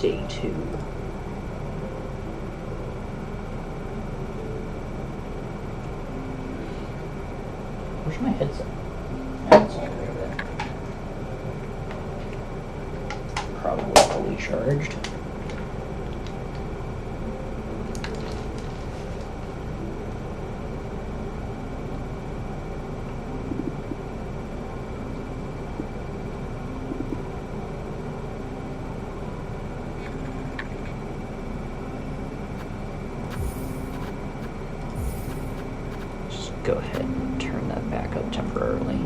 day 2. Where's my headset? That's over there. Probably fully charged. Go ahead and turn that back up temporarily.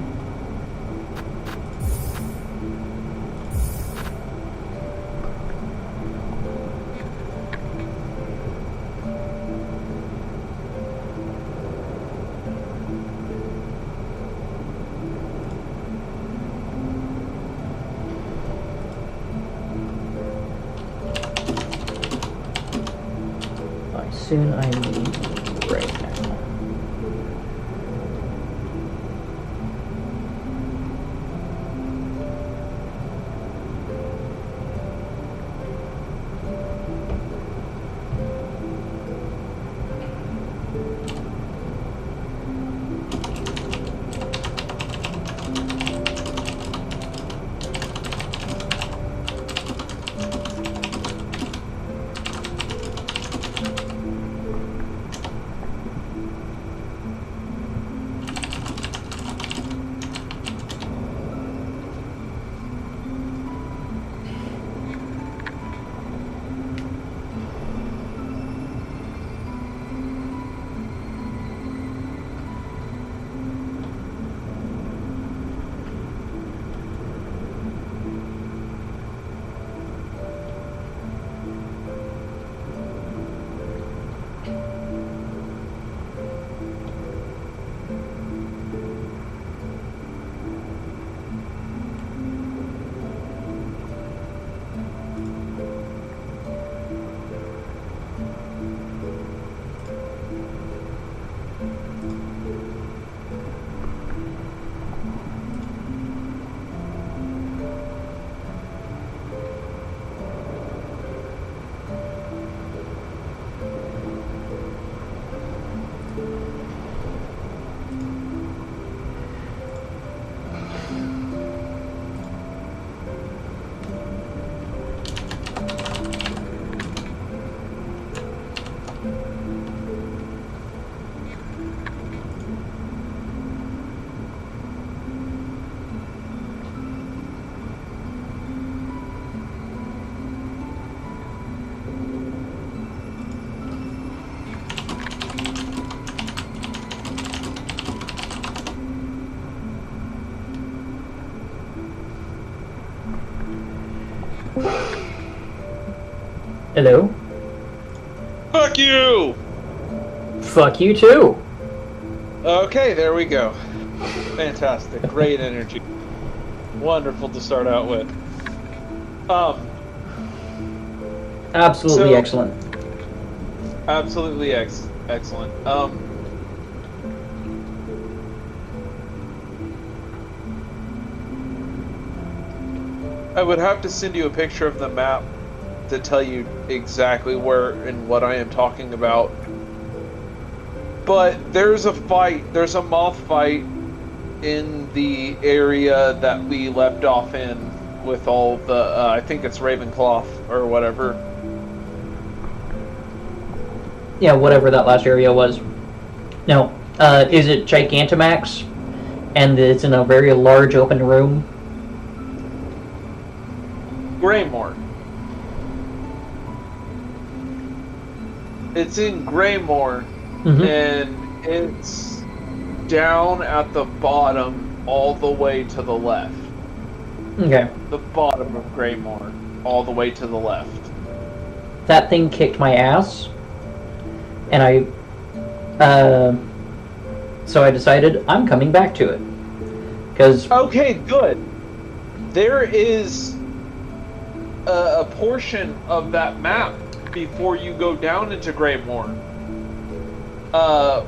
By soon I mean right now. Hello? Fuck you! Fuck you too! Okay, there we go. Fantastic. Great energy. Wonderful to start out with. Absolutely excellent. Absolutely excellent. I would have to send you a picture of the map to tell you exactly where and what I am talking about. But there's a fight, there's a moth fight in the area that we left off in with all the, I think it's Ravenclaw or whatever. Yeah, whatever that last area was. No, is it Gigantamax? And it's in a very large open room? Greymore. It's in Greymore, and it's down at the bottom all the way to the left. Okay. The bottom of Greymore, all the way to the left. That thing kicked my ass, and so I decided I'm coming back to it. Because... Okay, good. There is a portion of that map before you go down into Greymore,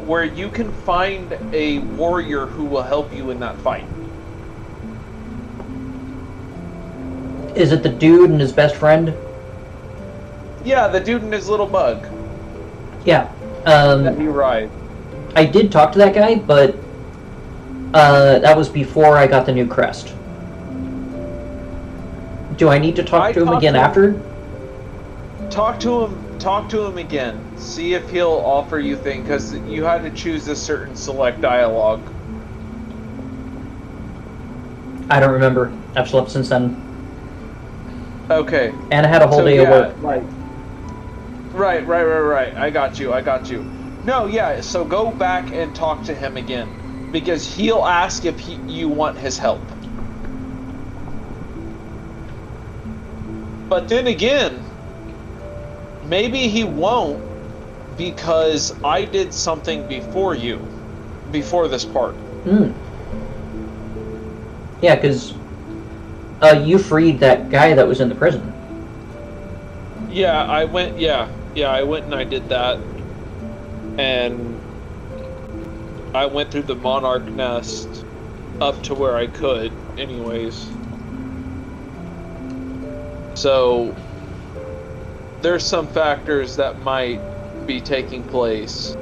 where you can find a warrior who will help you in that fight. Is it the dude and his best friend? Yeah, the dude and his little bug Yeah. that you ride. I did talk to that guy, but that was before I got the new crest. Do I need to talk to him again after? Talk to him again. See if he'll offer you things, because you had to choose a certain select dialogue. I don't remember. I've slept since then. Okay. And I had a whole day of work. Right. I got you. No, yeah, so go back and talk to him again, because he'll ask if you want his help. But then again, maybe he won't, because I did something before this part. Yeah, because you freed that guy that was in the prison. Yeah, I went and I did that. And I went through the monarch nest up to where I could, anyways. So there's some factors that might be taking place.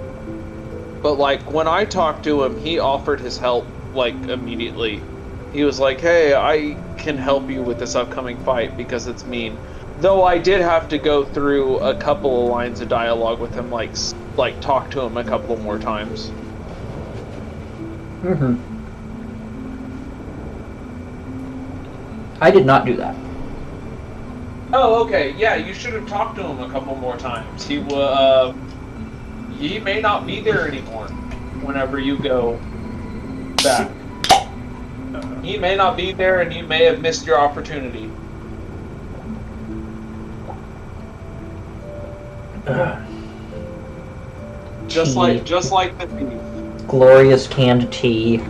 But like when I talked to him, he offered his help like immediately. He was like, "Hey, I can help you with this upcoming fight because it's mean." Though I did have to go through a couple of lines of dialogue with him, like talk to him a couple more times. I did not do that. Oh, okay. Yeah, you should have talked to him a couple more times. He may not be there anymore whenever you go back. He may not be there, and you may have missed your opportunity. Just like the beef. Glorious canned tea.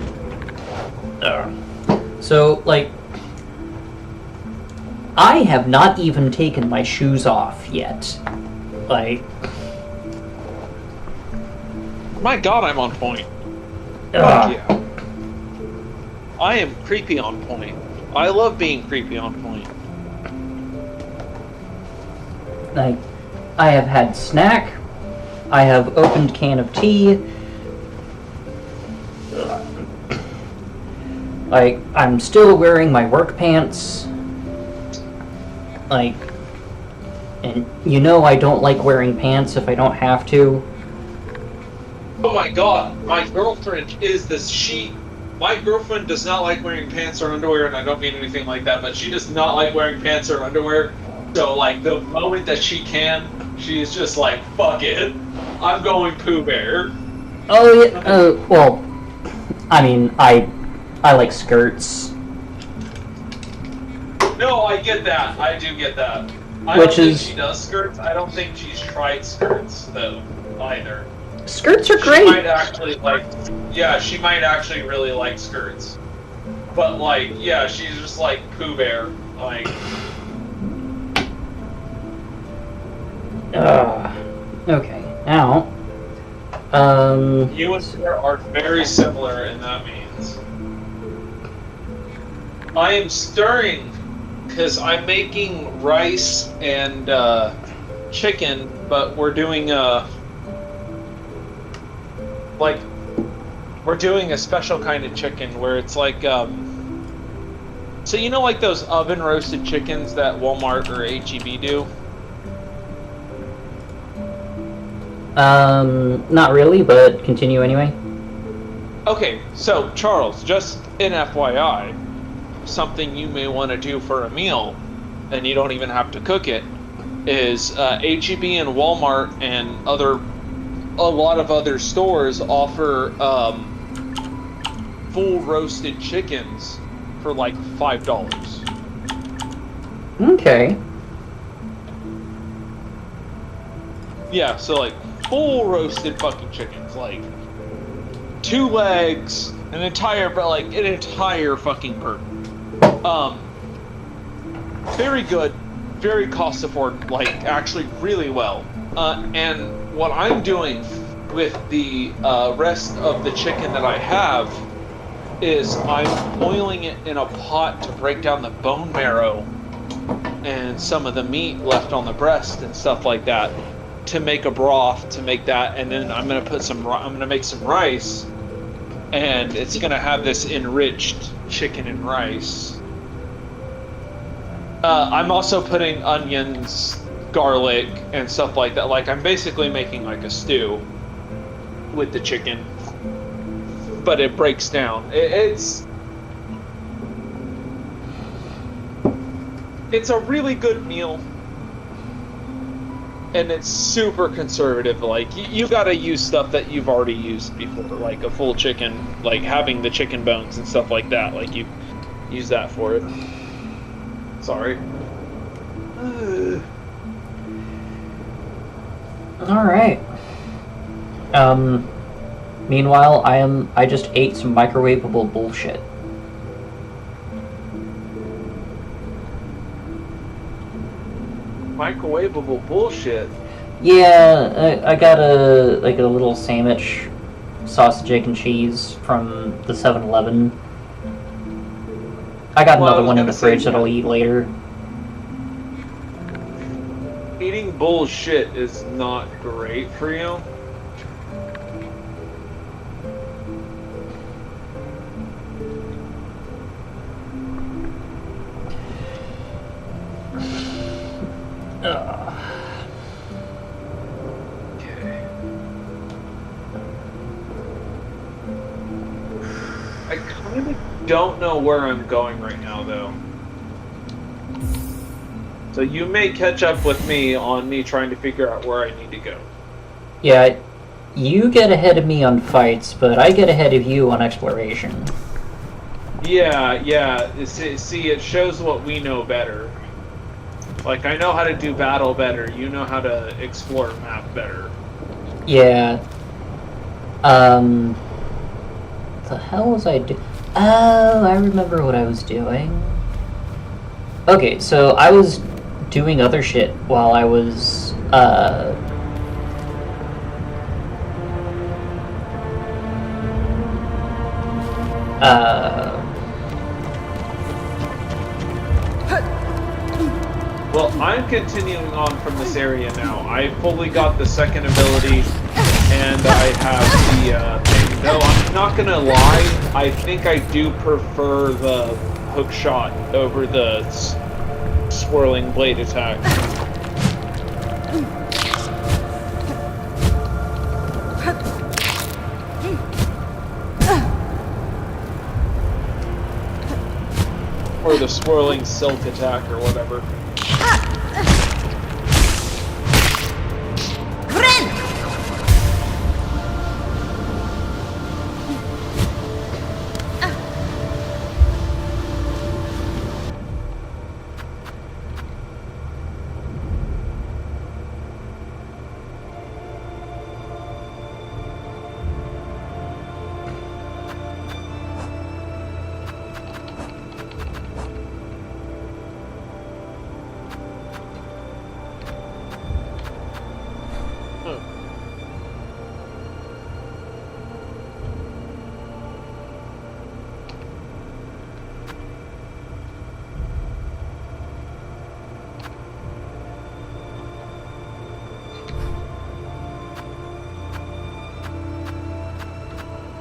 So, like, I have not even taken my shoes off yet. Like, my God, I'm on point. yeah. I am creepy on point. I love being creepy on point. Like, I have had snack. I have opened can of tea. Like, I'm still wearing my work pants. Like, and you know I don't like wearing pants if I don't have to. Oh my God, my girlfriend is this. My girlfriend does not like wearing pants or underwear, and I don't mean anything like that, but she does not like wearing pants or underwear. So, like, the moment that she can, she's just like, fuck it. I'm going Pooh Bear. Oh, yeah, well, I mean, I like skirts. No, I get that. I do get that. I Which don't is... think she does skirts. I don't think she's tried skirts, though, either. Skirts are great! She might actually, like... Yeah, she might actually really like skirts. But, like, yeah, she's just like Pooh Bear. Like... Okay, now... You and Sarah are very similar in that means. I am stirring because I'm making rice and chicken, but we're doing we're doing a special kind of chicken where it's like so you know, like those oven roasted chickens that Walmart or HEB do? Not really, but continue anyway. Okay, so Charles, just an FYI, something you may want to do for a meal, and you don't even have to cook it, is HEB and Walmart and a lot of other stores offer full roasted chickens for like $5. Okay. Yeah, so like full roasted fucking chickens, like 2 legs, an entire fucking bird. Very good, very cost affordable, like actually really well. And what I'm doing with the rest of the chicken that I have is I'm boiling it in a pot to break down the bone marrow and some of the meat left on the breast and stuff like that to make a broth to make that, and then I'm gonna make some rice, and it's gonna have this enriched chicken and rice. I'm also putting onions, garlic, and stuff like that. Like, I'm basically making like a stew with the chicken, but it breaks down. It's a really good meal, and it's super conservative. Like, you gotta use stuff that you've already used before, like a full chicken, like having the chicken bones and stuff like that. Like, you use that for it. Sorry. All right. Meanwhile, I just ate some microwavable bullshit. Microwavable bullshit. Yeah, I got a little sandwich, sausage, egg, and cheese from the 7-Eleven. I got another one in the fridge that I'll eat later. Eating bullshit is not great for you. Okay. I kind of don't know where I'm going right now, though. So you may catch up with me on me trying to figure out where I need to go. Yeah, you get ahead of me on fights, but I get ahead of you on exploration. Yeah. See, it shows what we know better. Like, I know how to do battle better. You know how to explore a map better. Yeah. The hell was I doing? Oh, I remember what I was doing. Okay, so I was doing other shit while I was, Well, I'm continuing on from this area now. I fully got the second ability, and I have the thing. Though I'm not gonna lie, I think I do prefer the hook shot over the swirling blade attack. Or the swirling silk attack or whatever.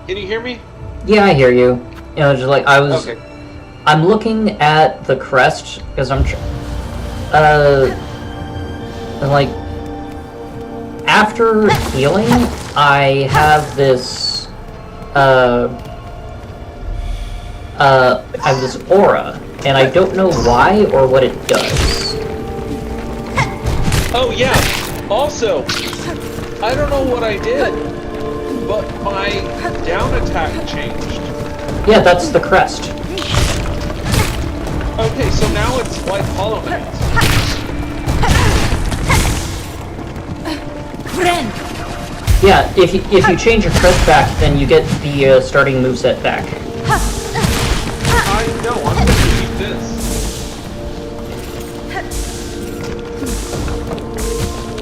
Can you hear me? yeah, I hear you. You know, just like I was. Okay. I'm looking at the crest because I'm, like, after healing, I have this, I have this aura, and I don't know why or what it does. Oh yeah. Also, I don't know what I did, but my down attack changed. Yeah, that's the crest. Okay, so now it's like Hollow Knight. Yeah, if you change your crest back, then you get the starting moveset back. I know, I'm gonna need this.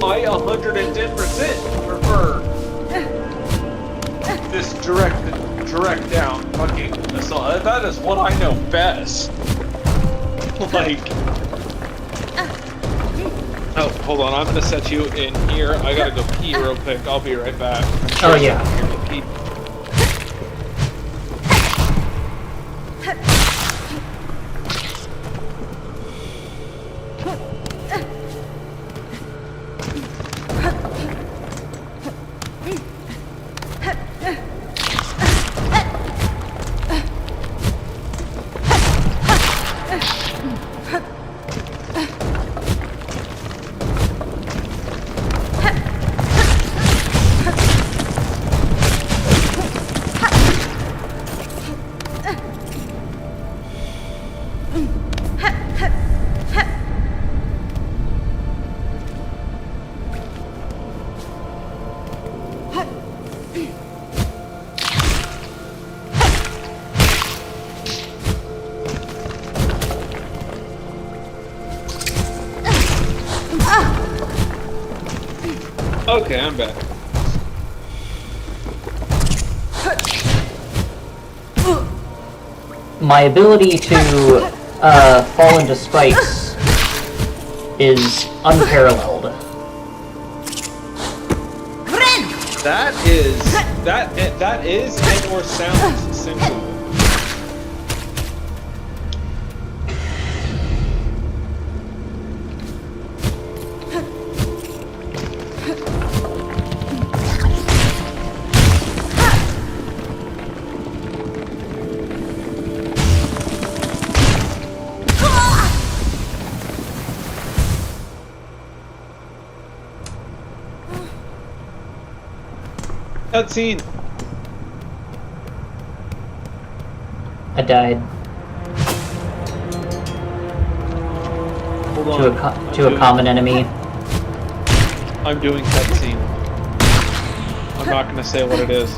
I 110% prefer this direct down fucking assault. That is what I know best. Like, Oh, hold on. I'm gonna set you in here. I gotta go pee real quick. I'll be right back. Oh, yeah. I'm here to pee. Okay, I'm back. My ability to fall into spikes is unparalleled. That is and or sounds sensual. Cutscene. I died Hold on. to a common enemy. I'm doing cutscene. I'm not gonna say what it is.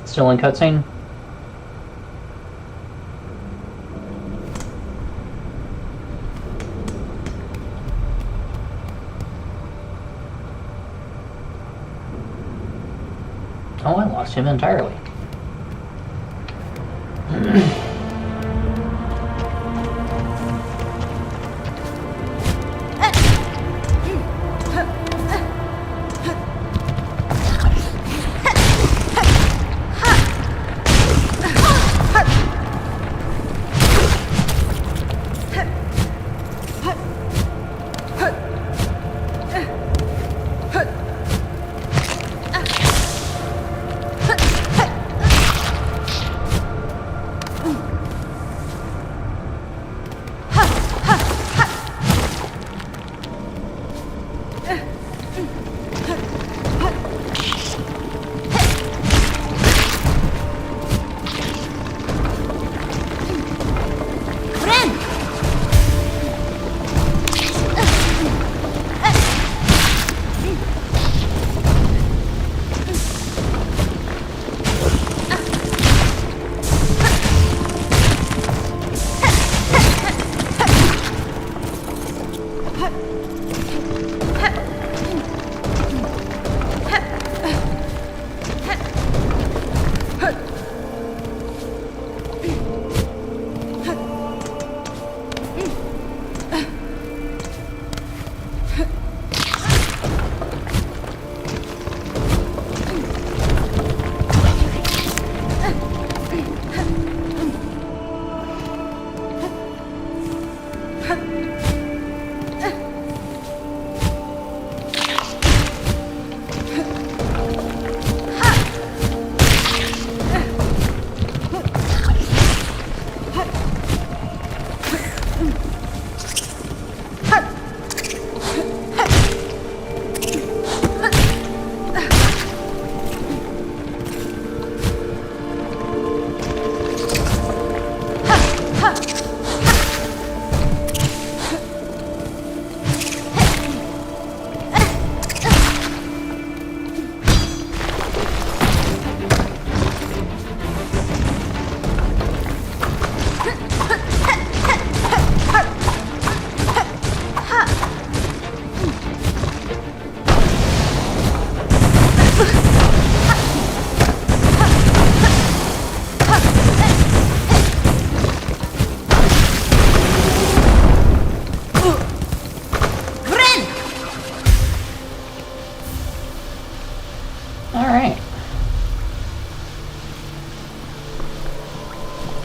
Still in cutscene? Oh, I lost him entirely.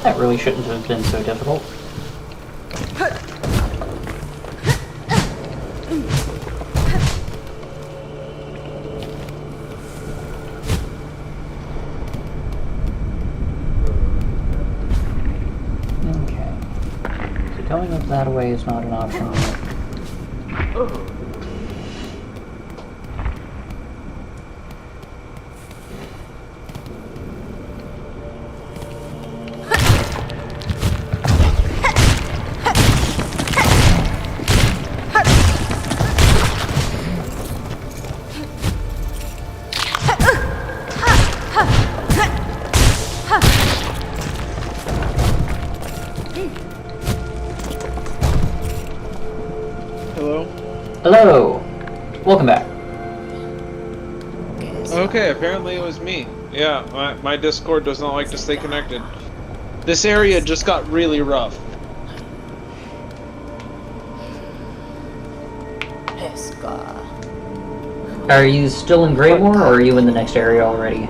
That really shouldn't have been so difficult. Okay. So going up that way is not an option. Hello! Welcome back. Okay, apparently it was me. Yeah, my Discord does not like to stay connected. This area just got really rough. Are you still in Greymore, or are you in the next area already?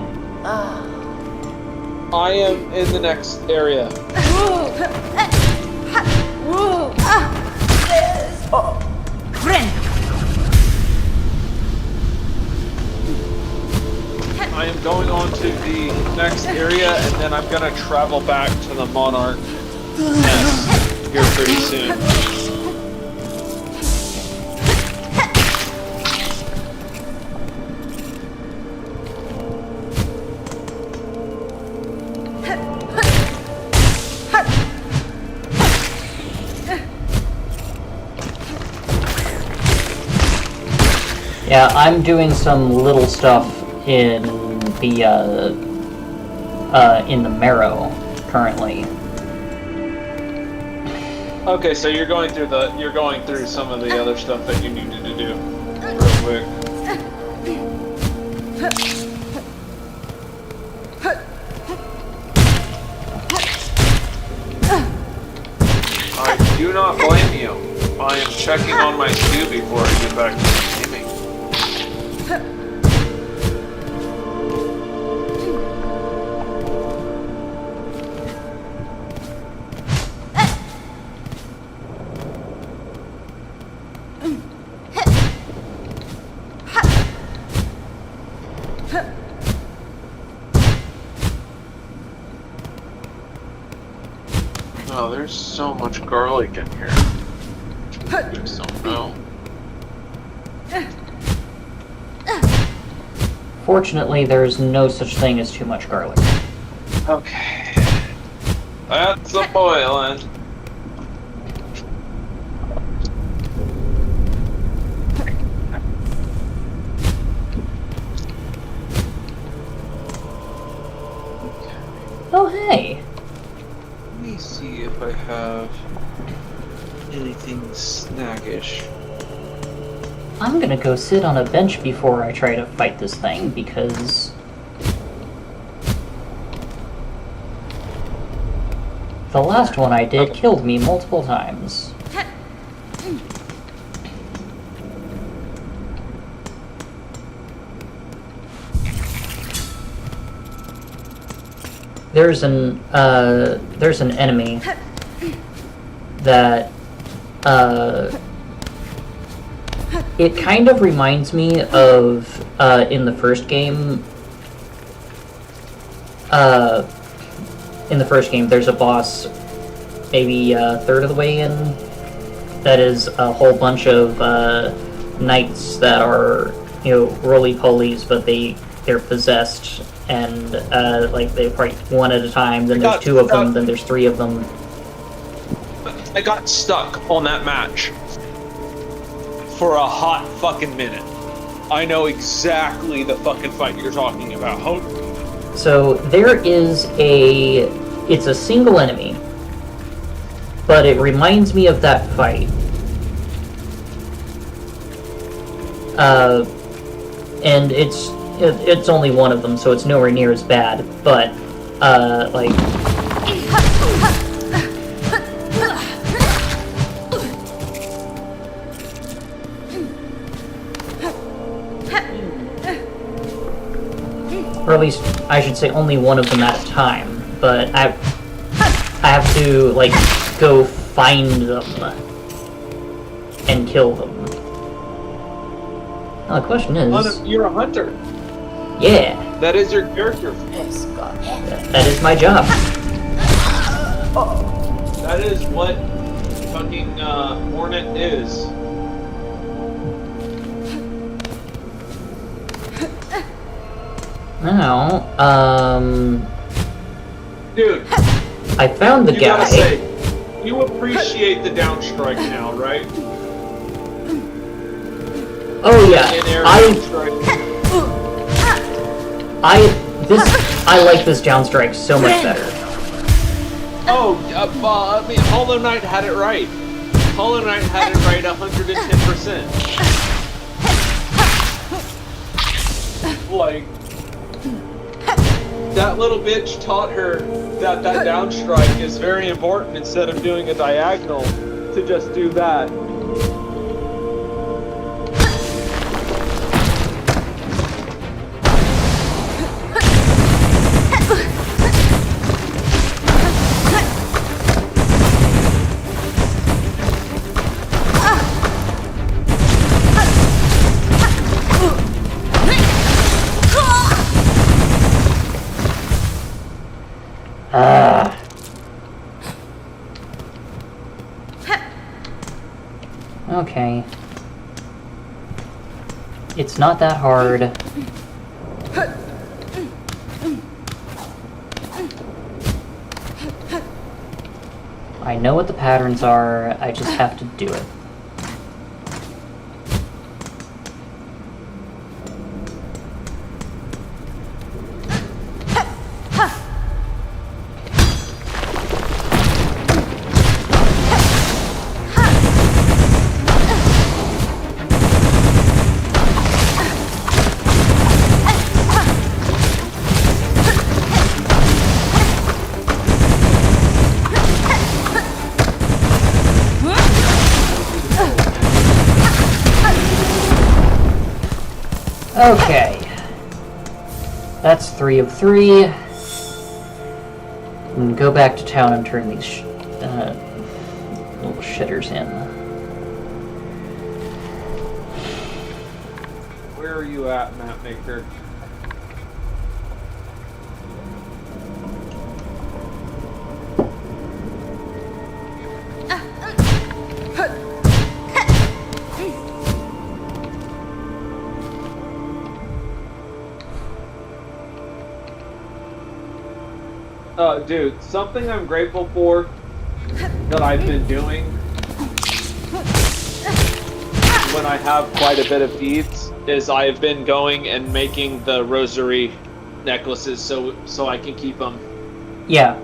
I am in the next area. I am going on to the next area, and then I'm gonna travel back to the Monarch nest here pretty soon. Yeah, I'm doing some little stuff in the marrow currently. Okay, so you're going through some of the other stuff that you needed to do real quick. I do not blame you. I am checking on my stew before I get back to gaming. Oh, there's so much garlic in here. I just don't know. Fortunately, there's no such thing as too much garlic. Okay. That's a boiling. Oh, hey! Let me see if I have anything snackish. I'm gonna go sit on a bench before I try to fight this thing, because the last one I did killed me multiple times. There's an enemy that it kind of reminds me of in the first game. In the first game, there's a boss, maybe a third of the way in, that is a whole bunch of knights that are, you know, roly-polies, but they're possessed, and like they fight one at a time. Then there's two of them. Then there's three of them. I got stuck on that match for a hot fucking minute. I know exactly the fucking fight you're talking about. So there is it's a single enemy, but it reminds me of that fight. And it's only one of them, so it's nowhere near as bad, but like or at least I should say only one of them at a time, but I have to like go find them and kill them. Now the question is, you're a hunter. Yeah. That is your character. Yes, gosh. That is my job. That is what fucking Hornet is. Now, dude, I found the you guy. gotta say, you appreciate the downstrike now, right? Oh yeah, In-air I like this downstrike so much better. Oh, I mean, Hollow Knight had it right. Hollow Knight had it right 110%. Like, that little bitch taught her that downstrike is very important instead of doing a diagonal to just do that. Okay. It's not that hard. I know what the patterns are, I just have to do it. Okay. That's 3 of 3. And go back to town and turn these little shitters in. Where are you at, Mapmaker? Dude, something I'm grateful for that I've been doing when I have quite a bit of deeds is I've been going and making the rosary necklaces so I can keep them. Yeah.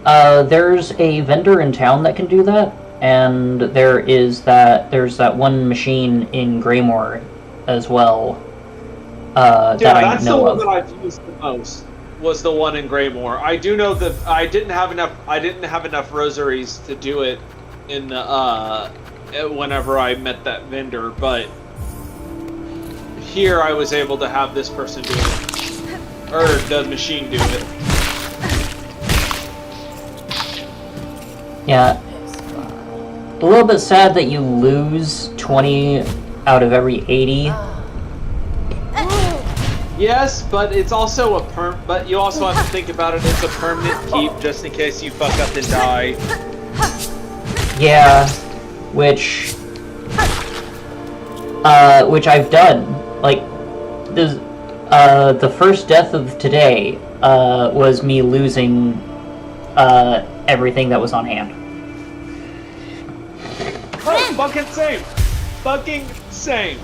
There's a vendor in town that can do that, and there's that one machine in Greymoor as well. Yeah, that I that's the know one of. that I've used the most. Was the one in Greymoor. I do know that I didn't have enough rosaries to do it in the whenever I met that vendor, but here I was able to have this person do it. Or the machine do it. Yeah. A little bit sad that you lose 20 out of every 80. Yes, but it's also but you also have to think about it, it's a permanent keep just in case you fuck up and die. Yeah, which I've done. Like, the first death of today was me losing everything that was on hand. Oh, fucking same. Fucking same.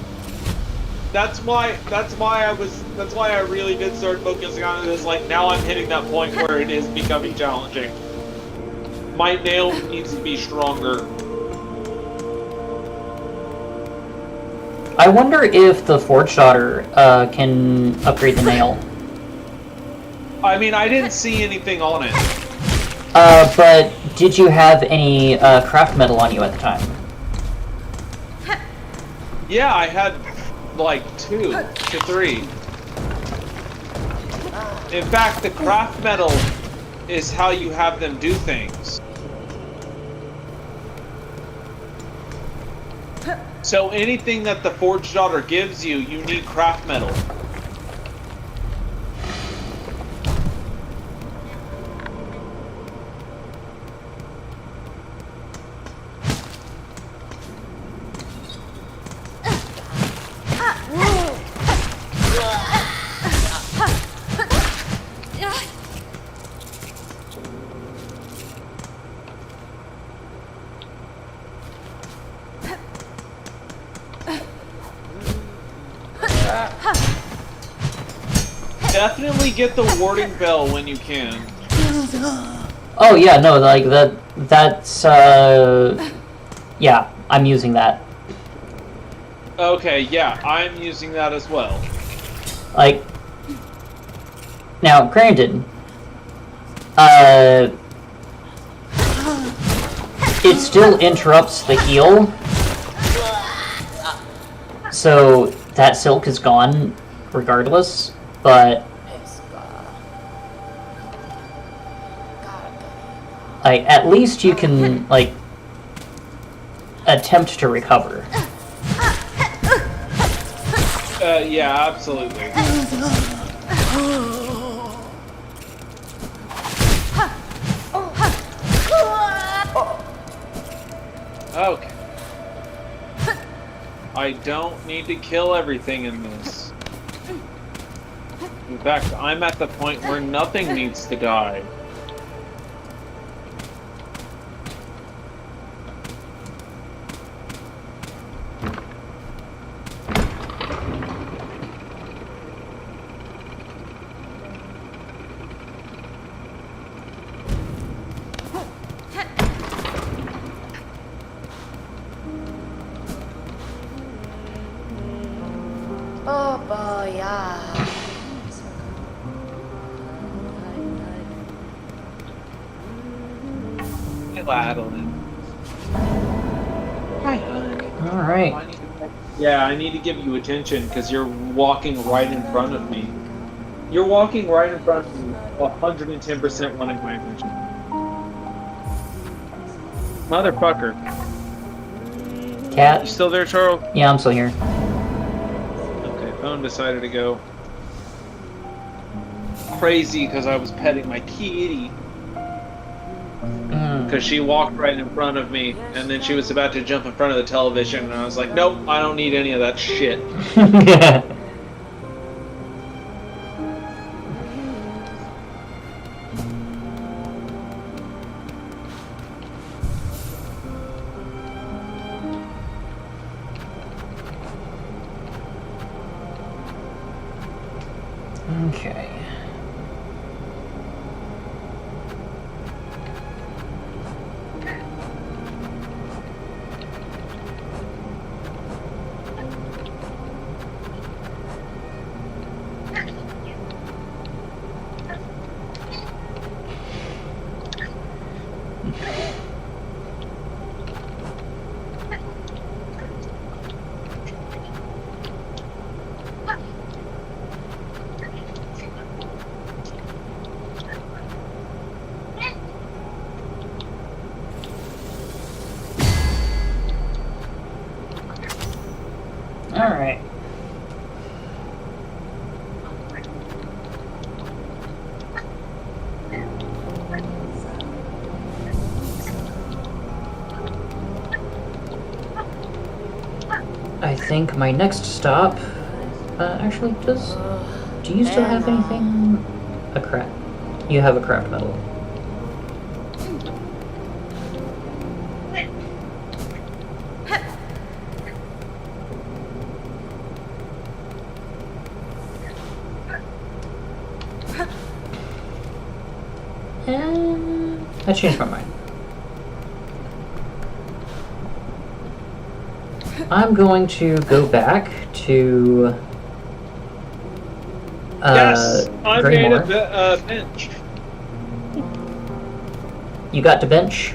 That's why I really did start focusing on it. Is like now I'm hitting that point where it is becoming challenging. My nail needs to be stronger. I wonder if the Forge Daughter can upgrade the nail. I mean, I didn't see anything on it. But did you have any craft metal on you at the time? Yeah, I had like 2 to 3. In fact, the craft metal is how you have them do things. So anything that the Forge Daughter gives you, you need craft metal. Definitely get the warding bell when you can. Oh yeah, no, like that's yeah, I'm using that. Okay, yeah, I'm using that as well. Like, now granted, it still interrupts the heal, so that silk is gone regardless, but like, at least you can, like, attempt to recover. Yeah, absolutely. Okay. I don't need to kill everything in this. In fact, I'm at the point where nothing needs to die. Oh boy, yeah. Hello, Adeline. Hi, honey. Alright. Yeah, I need to give you attention because you're walking right in front of me. You're walking right in front of me, 110% wanting my attention. Motherfucker. You Cat? still there, Charles? Yeah, I'm still here. Okay, phone decided to go crazy because I was petting my kitty. Because she walked right in front of me, and then she was about to jump in front of the television, and I was like, nope, I don't need any of that shit. Okay. Alright. I think my next stop... actually, do you still have anything? A crap. You have a craft metal. I changed my mind. I'm going to go back to Yes, I made Greymore. a bench. You got to bench?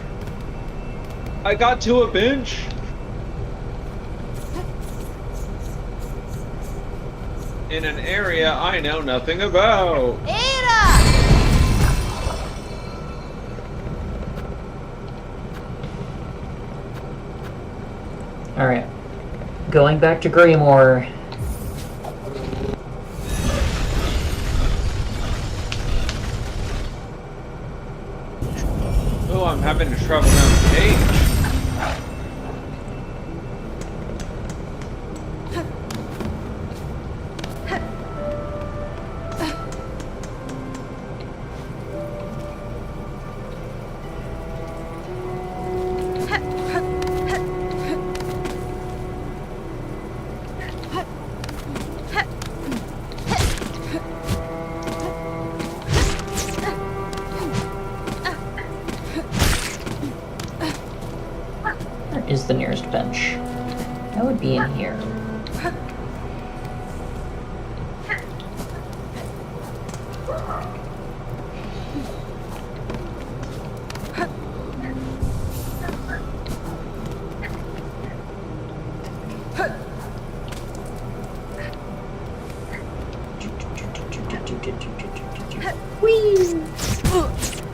I got to a bench. In an area I know nothing about. Era! Alright. Going back to Greymore. Oh, I'm having to travel down the page. Where is the nearest bench? That would be in here. Whee!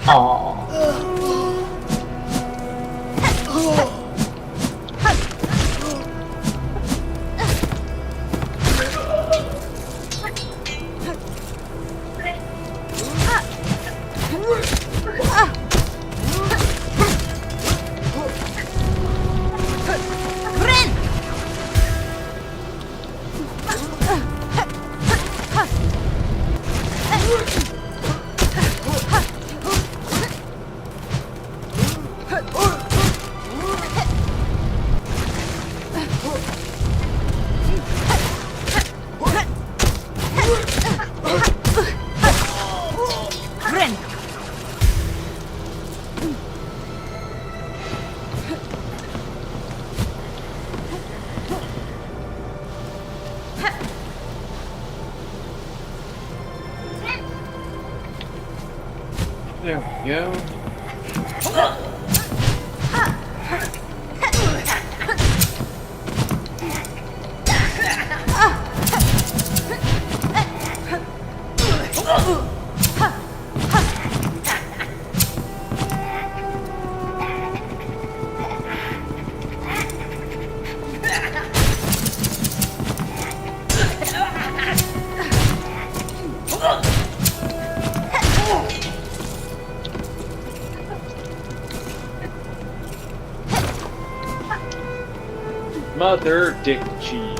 Aww. There we go. Another dick cheese.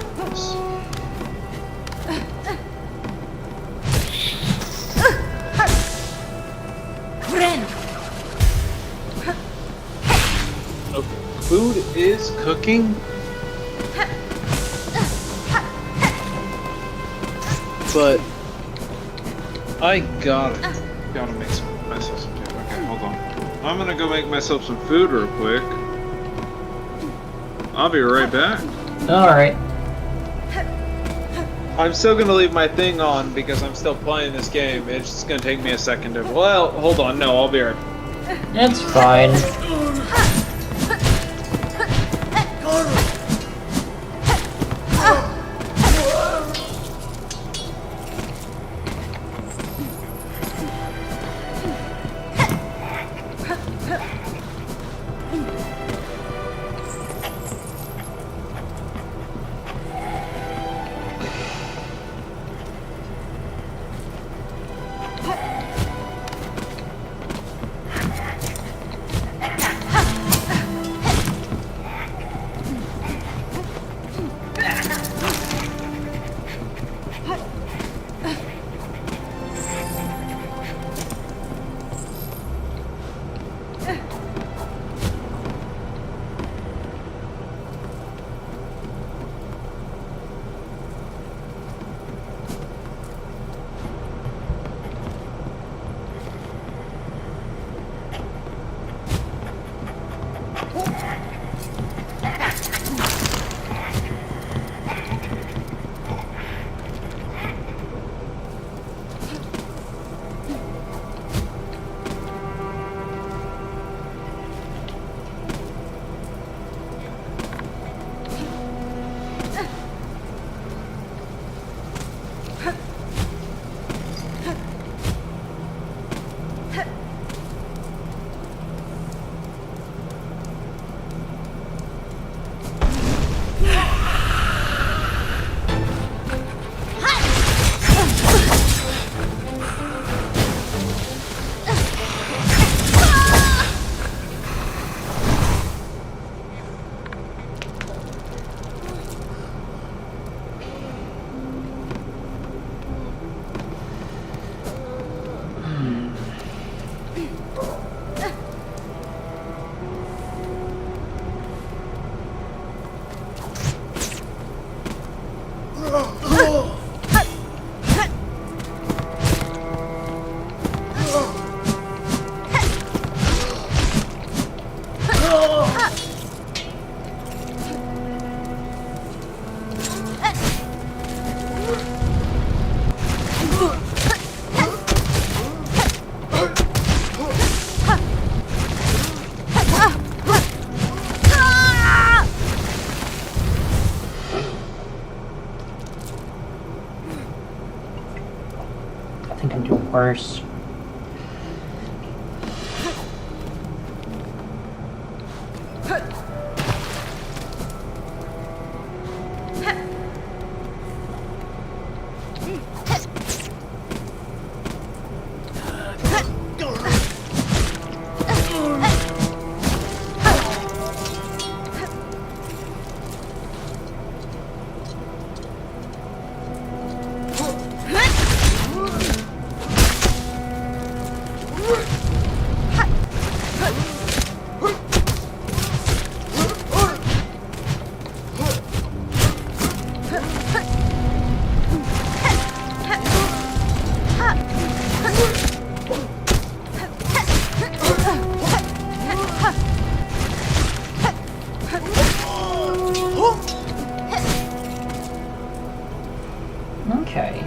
Okay, food is cooking. But I gotta make myself some food. Okay, hold on. I'm gonna go make myself some food real quick. I'll be right back. Alright. I'm still gonna leave my thing on because I'm still playing this game. It's just gonna take me a second to. Well, hold on. No, I'll be right back. It's fine. I think I'm doing worse. Okay.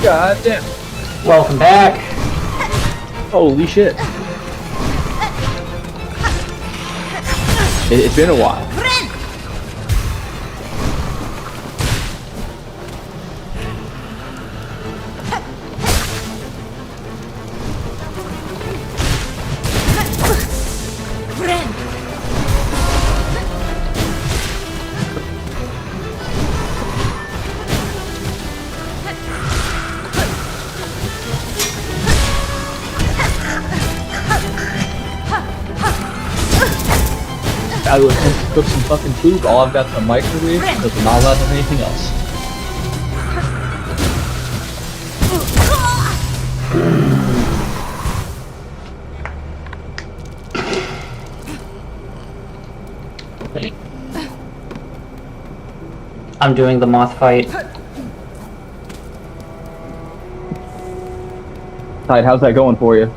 God damn. Welcome back. Holy shit. It's been a while. I was supposed to cook some fucking food, all I've got the microwave because we're not allowed to have anything else. I'm doing the moth fight. Tide, how's that going for you?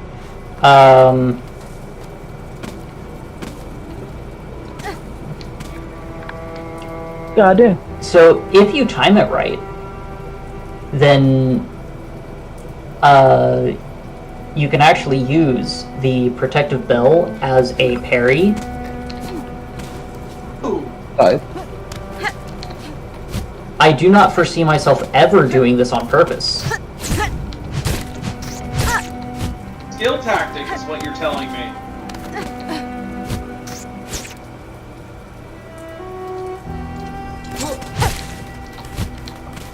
God damn. So if you time it right, then you can actually use the protective bell as a parry. Tide. I do not foresee myself ever doing this on purpose. Skill tactic is what you're telling me.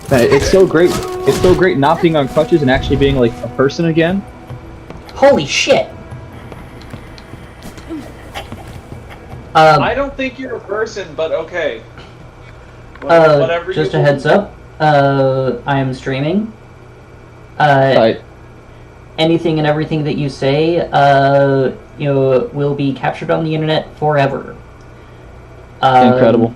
It's so great. It's so great not being on crutches and actually being like a person again. Holy shit! I don't think you're a person, but okay. Whatever just you a heads up, I am streaming. Tide. Anything and everything that you say, will be captured on the internet forever. Incredible.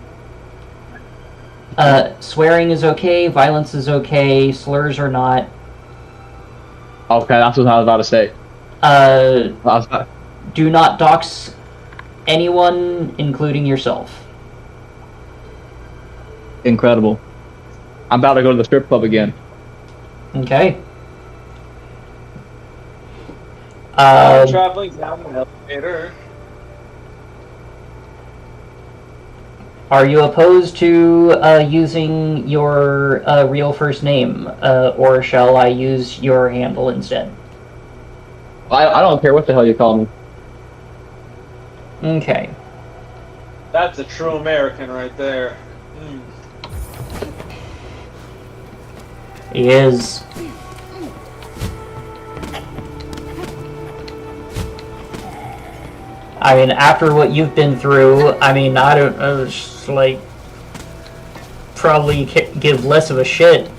Swearing is okay, violence is okay, slurs are not. Okay, that's what I was about to say. Do not dox anyone, including yourself. Incredible. I'm about to go to the strip club again. Okay. I'm traveling down an elevator. Are you opposed to using your real first name, or shall I use your handle instead? I don't care what the hell you call me. Okay. That's a true American right there. He is. I mean, after what you've been through, I mean, I don't know, just, like, probably give less of a shit.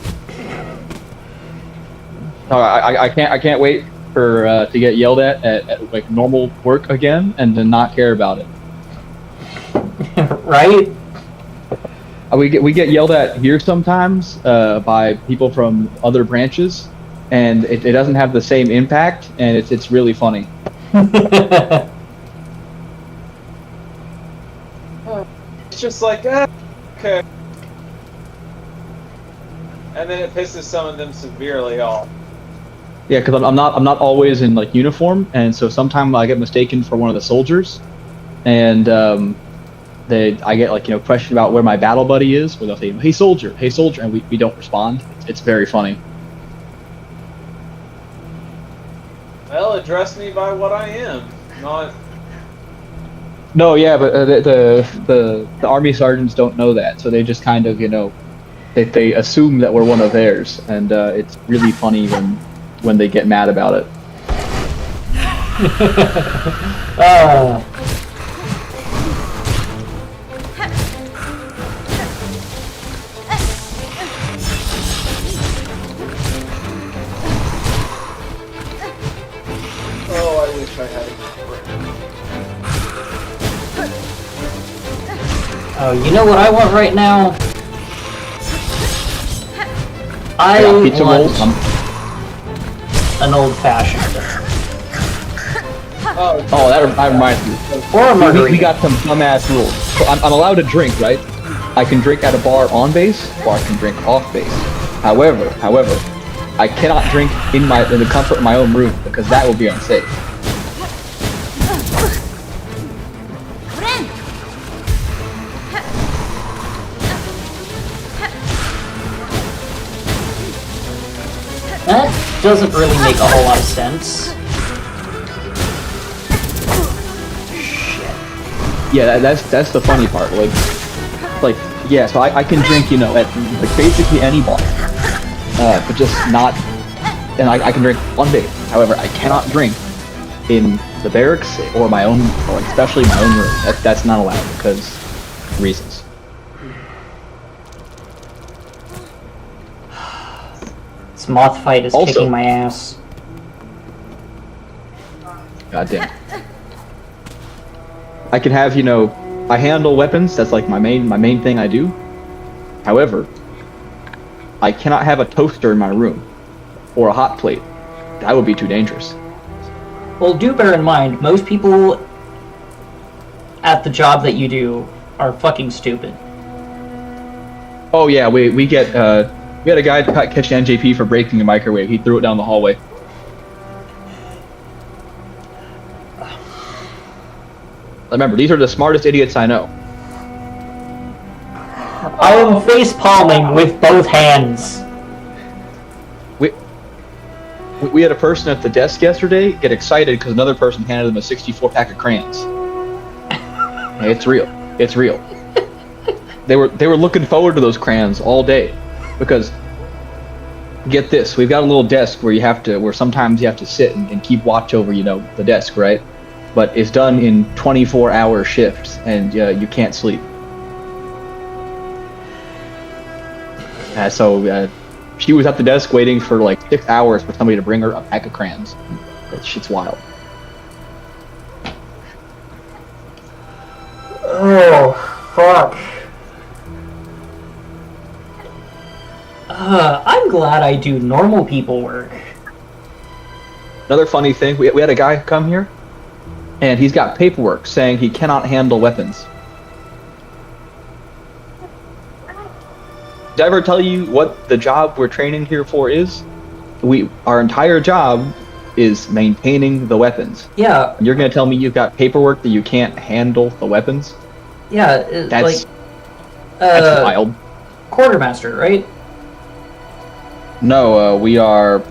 I can't wait for to get yelled at like normal work again and to not care about it. Right? We get yelled at here sometimes by people from other branches, and it doesn't have the same impact, and it's really funny. It's just like, okay. And then it pisses some of them severely off. Yeah, because I'm not always in like uniform, and so sometimes I get mistaken for one of the soldiers, and I get like questioned about where my battle buddy is, where they'll say, hey soldier, and we don't respond. It's very funny. Well, address me by what I am, not. No, yeah, but the army sergeants don't know that, so they just kind of they assume that we're one of theirs, and it's really funny when they get mad about it. Oh, I wish I had a brick. Oh, you know what I want right now? I Yeah, pizza want rolls. an old-fashioned. Oh, That reminds me. Or a margarita. We got some dumbass rules. So I'm allowed to drink, right? I can drink at a bar on base, or I can drink off base. However, I cannot drink in the comfort of my own room because that will be unsafe. That doesn't really make a whole lot of sense. Yeah, that's the funny part. Like yeah. So I can drink, at like basically any bar, but just not. And I can drink on base. However, I cannot drink in the barracks or my own, or especially my own room. That's not allowed because reasons. This moth fight is Also- kicking my ass. God damn. I can have, I handle weapons. That's like my main thing I do. However, I cannot have a toaster in my room or a hot plate. That would be too dangerous. Well, do bear in mind, most people at the job that you do are fucking stupid. Oh yeah, we had a guy catch an NJP for breaking a microwave. He threw it down the hallway. Remember, these are the smartest idiots I know. I am face palming with both hands. We had a person at the desk yesterday get excited because another person handed them a 64-pack of crayons. Hey, it's real. It's real. They were looking forward to those crayons all day, because get this, we've got a little desk where sometimes you have to sit and keep watch over the desk, right? But it's done in 24-hour shifts, and you can't sleep. So she was at the desk waiting for like 6 hours for somebody to bring her a pack of crayons. That shit's wild. Oh, fuck. I'm glad I do normal people work. Another funny thing, we had a guy come here, and he's got paperwork saying he cannot handle weapons. Did I ever tell you what the job we're training here for is? Our entire job is maintaining the weapons. Yeah. And you're gonna tell me you've got paperwork that you can't handle the weapons? Yeah, That's wild. Quartermaster, right? No, we are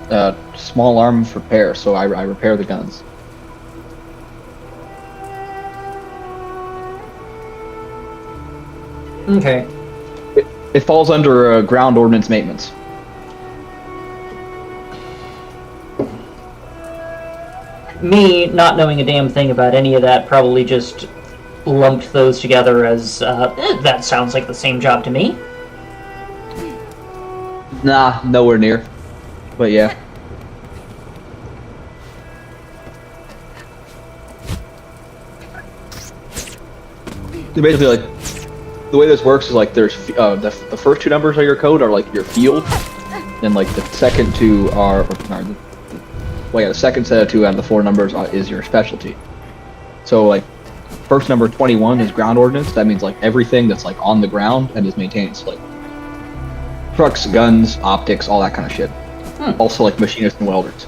small arms repair, so I repair the guns. Okay. It falls under ground ordnance maintenance. Me, not knowing a damn thing about any of that, probably just lumped those together as, that sounds like the same job to me. Nah, nowhere near. But yeah. Basically, like, the way this works is like there's the first two numbers of your code are like your field, and like the second two are, the second set of two out of the four numbers is your specialty. So like, first number 21 is ground ordnance. That means like everything that's like on the ground and is maintained. So like trucks, guns, optics, all that kind of shit. Also like machinists and welders.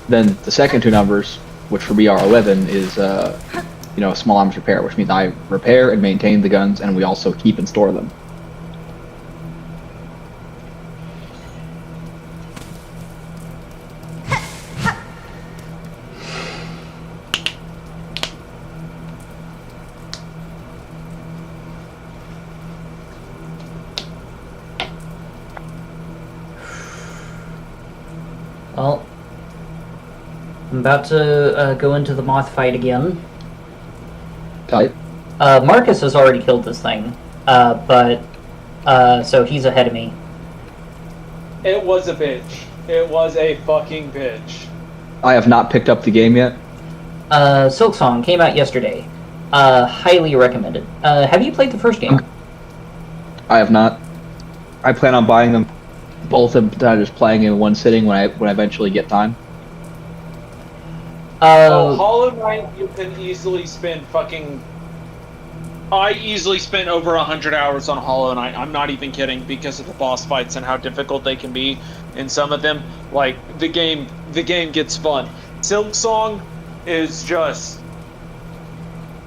Then the second two numbers, which for me are 11, is small arms repair, which means I repair and maintain the guns, and we also keep and store them. Well, I'm about to go into the moth fight again. Tight. Marcus has already killed this thing, so he's ahead of me. It was a bitch. It was a fucking bitch. I have not picked up the game yet. SILKSONG came out yesterday. Highly recommended. Have you played the first game? I have not. I plan on buying them both of them, just playing in one sitting when I eventually get time. Hollow Knight, you can easily spend fucking... I easily spent over 100 hours on Hollow Knight. I'm not even kidding, because of the boss fights and how difficult they can be in some of them. Like, the game gets fun. SILKSONG is just...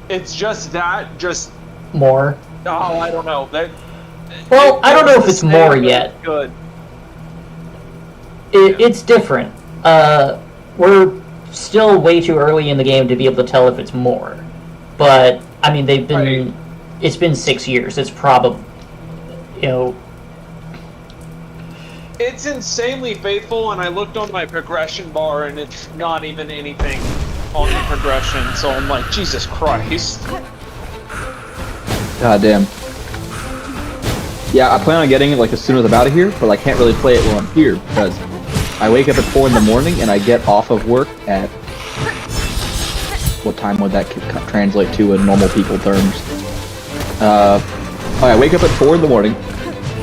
It's just that, just... More? Oh, I don't know. Well, I don't know if it's more yet. Good. It's different. We're still way too early in the game to be able to tell if it's more. But, I mean, they've been... Right. It's been 6 years. It's probably... It's insanely faithful, and I looked on my progression bar, and it's not even anything on the progression, so I'm like, Jesus Christ. God damn. Yeah, I plan on getting it, like, as soon as I'm out of here, but I can't really play it while I'm here, because I wake up at 4 in the morning, and I get off of work at... What time would that translate to in normal people terms? I wake up at 4 in the morning,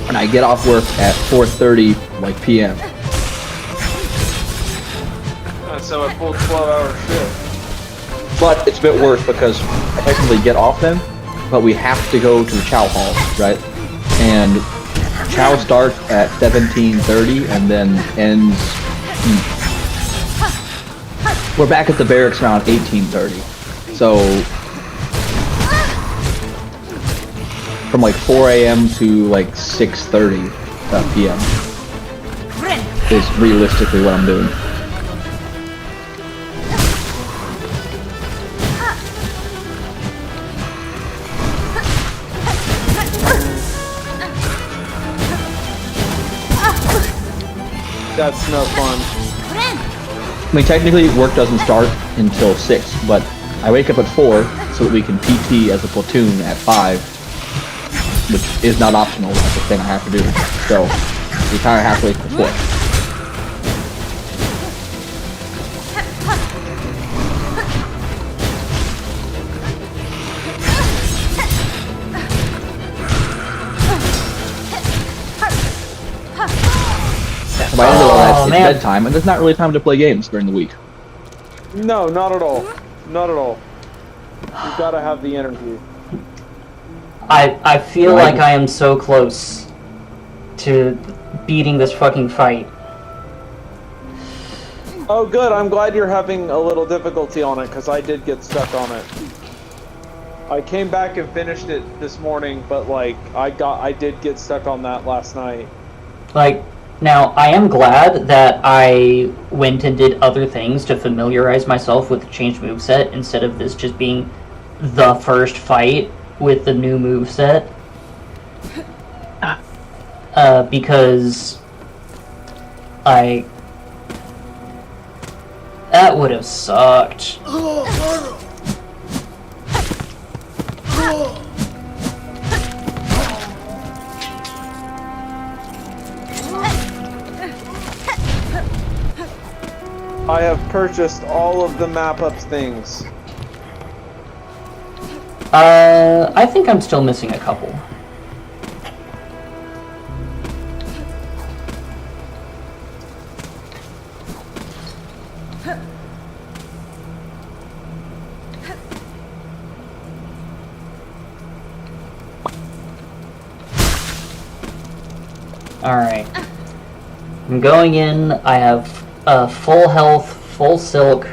and I get off work at 4:30, like, p.m. So a full 12-hour shift. But it's a bit worse, because I technically get off then, but we have to go to the Chow Hall, right? And Chow starts at 17:30 and then ends... We're back at the barracks around 18:30. So... From like 4 a.m. to like 6:30 p.m. is realistically what I'm doing. That's no fun. I mean, technically, work doesn't start until 6, but I wake up at 4 so that we can PT as a platoon at 5, which is not optional. That's the thing I have to do. So, we kind of have to wait for 4. By the end of all that, it's bedtime, and there's not really time to play games during the week. No, not at all. Not at all. You gotta have the energy. I feel like I am so close to beating this fucking fight. Oh good, I'm glad you're having a little difficulty on it, because I did get stuck on it. I came back and finished it this morning, but like, I did get stuck on that last night. Like, now, I am glad that I went and did other things to familiarize myself with the changed moveset instead of this just being the first fight with the new moveset. Because that would have sucked. I have purchased all of the map-ups things. I think I'm still missing a couple. Alright. I'm going in, I have full health, full silk.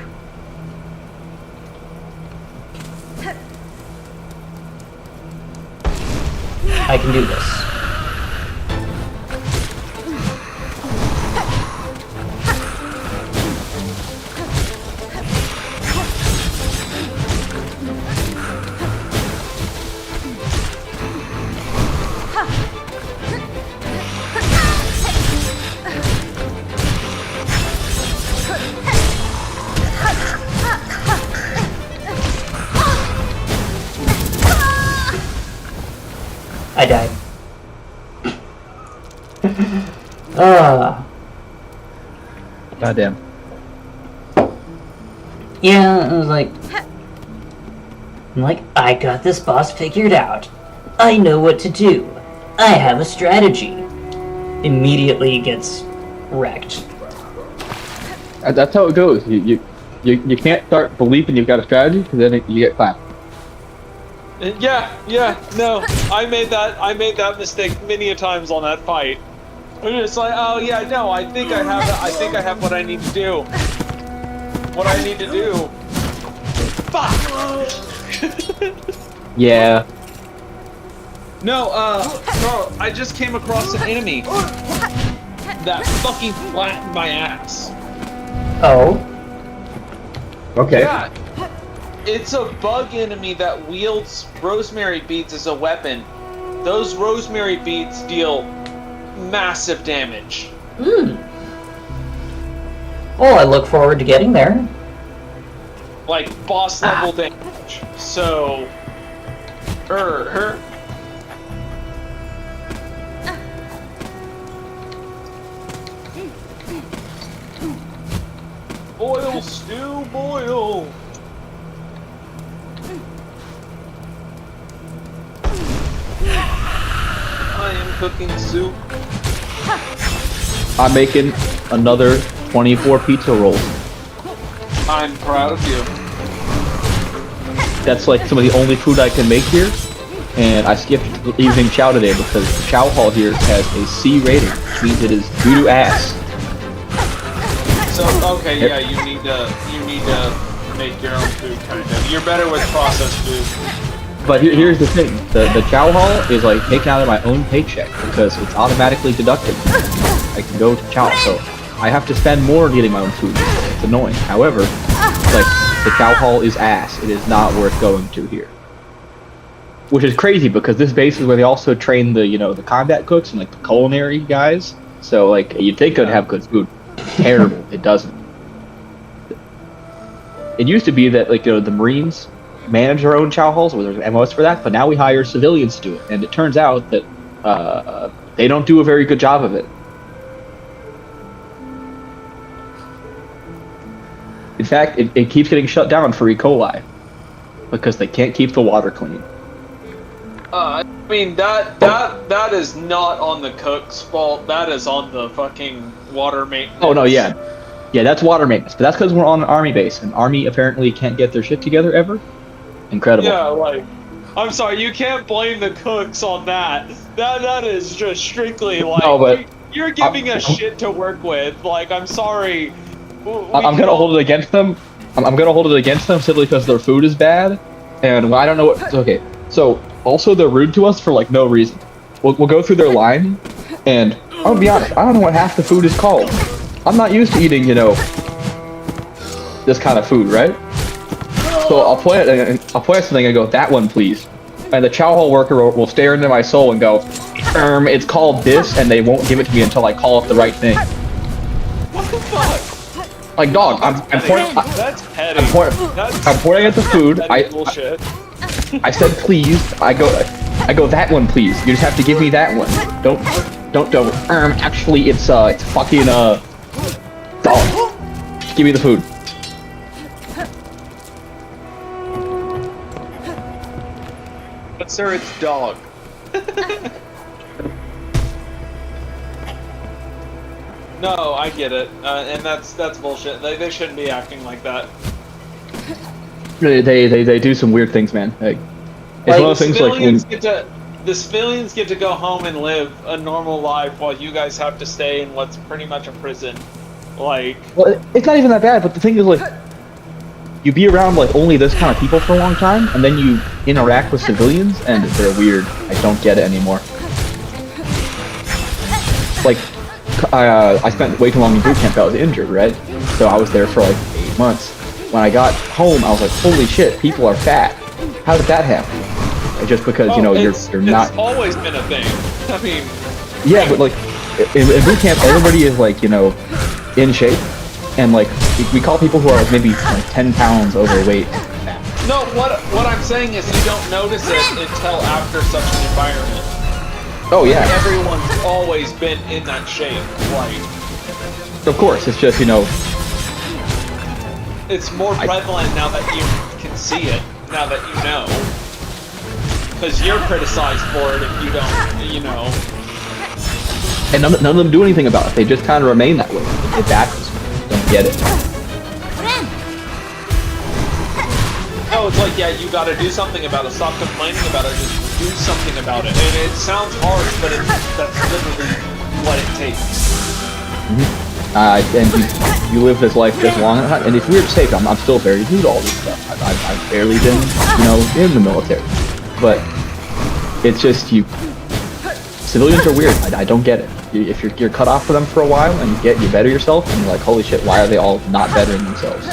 I can do this. I died. Goddamn. Yeah, I was like... I got this boss figured out. I know what to do. I have a strategy. Immediately gets wrecked. That's how it goes. You can't start believing you've got a strategy, because then you get clapped. Yeah, no, I made that mistake many a times on that fight. It's like, oh yeah, no, I think I have what I need to do. What I need to do. Fuck! Yeah. No, Carl, I just came across an enemy that fucking flattened my ass. Oh? Okay. Yeah. It's a bug enemy that wields rosemary beads as a weapon. Those rosemary beads deal massive damage. Well, I look forward to getting there. Like boss level damage. So, boil, stew, boil. I am cooking soup. I'm making another 24 pizza rolls. I'm proud of you. That's like some of the only food I can make here. And I skipped evening chow today because the chow hall here has a C rating, which means it is doo-doo ass. So okay, yeah, you need to make your own food, kind of. You're better with processed food. But here's the thing, the chow hall is like taken out of my own paycheck because it's automatically deducted. I can go to chow, so I have to spend more getting my own food. It's annoying. However, like the chow hall is ass. It is not worth going to here. Which is crazy because this base is where they also train the the combat cooks and like the culinary guys. So like you'd think it'd have good food. Terrible. It doesn't. It used to be that like the Marines manage their own chow halls, where there's MOS for that, but now we hire civilians to do it, and it turns out that they don't do a very good job of it. In fact, it keeps getting shut down for E. coli because they can't keep the water clean. I mean that is not on the cook's fault. That is on the fucking water maintenance. Oh no, yeah, that's water maintenance, but that's because we're on an army base, and army apparently can't get their shit together ever. Incredible. Yeah, like, I'm sorry, you can't blame the cooks on that. That is just strictly like No, but you're giving us shit to work with. Like, I'm sorry. I'm gonna hold it against them. I'm gonna hold it against them simply because their food is bad, and I don't know what. Okay, so also they're rude to us for like no reason. We'll go through their line, and I'll be honest, I don't know what half the food is called. I'm not used to eating, this kind of food, right? So I'll point at something and go, that one please. And the chow hall worker will stare into my soul and go, it's called this, and they won't give it to me until I call it the right thing. What the fuck? Like, dog, I'm pointing. That's petty. I'm pointing at the food. Bullshit. I said please. I go that one please. You just have to give me that one. Don't. Actually, it's fucking dog. Just give me the food. But sir, it's dog. No, I get it, and that's bullshit. They shouldn't be acting like that. They do some weird things, man. Like, it's one of those things like when the civilians get to go home and live a normal life while you guys have to stay in what's pretty much a prison. Like, Well, it's not even that bad, but the thing is, like, you be around, like, only this kind of people for a long time, and then you interact with civilians, and they're weird. I don't get it anymore. Like, I spent way too long in boot camp. I was injured, right? So I was there for, like, 8 months. When I got home, I was like, holy shit, people are fat. How did that happen? Just because, you know, you're not... It's always been a thing. I mean... Yeah, but, like, in boot camp, everybody is, like, you know, in shape. And, like, we call people who are like, maybe like 10 pounds overweight. No, what I'm saying is you don't notice it until after such an environment. Oh, yeah. Everyone's always been in that shape, like... Of course, it's just, you know... It's more prevalent now that you can see it, now that you know. Because you're criticized for it if you don't, you know... And none of them do anything about it. They just kind of remain that way. They get backwards. Don't get it. Oh, it's like, yeah, you gotta do something about it. Stop complaining about it. Just do something about it. And it sounds harsh, but that's literally what it takes. And you live this life just long enough. And it's weird to say, I'm still very new to all this stuff. I've barely been, you know, in the military. But it's just you. Civilians are weird. I don't get it. If you're cut off for them for a while and you better yourself, and you're like, holy shit, why are they all not bettering themselves?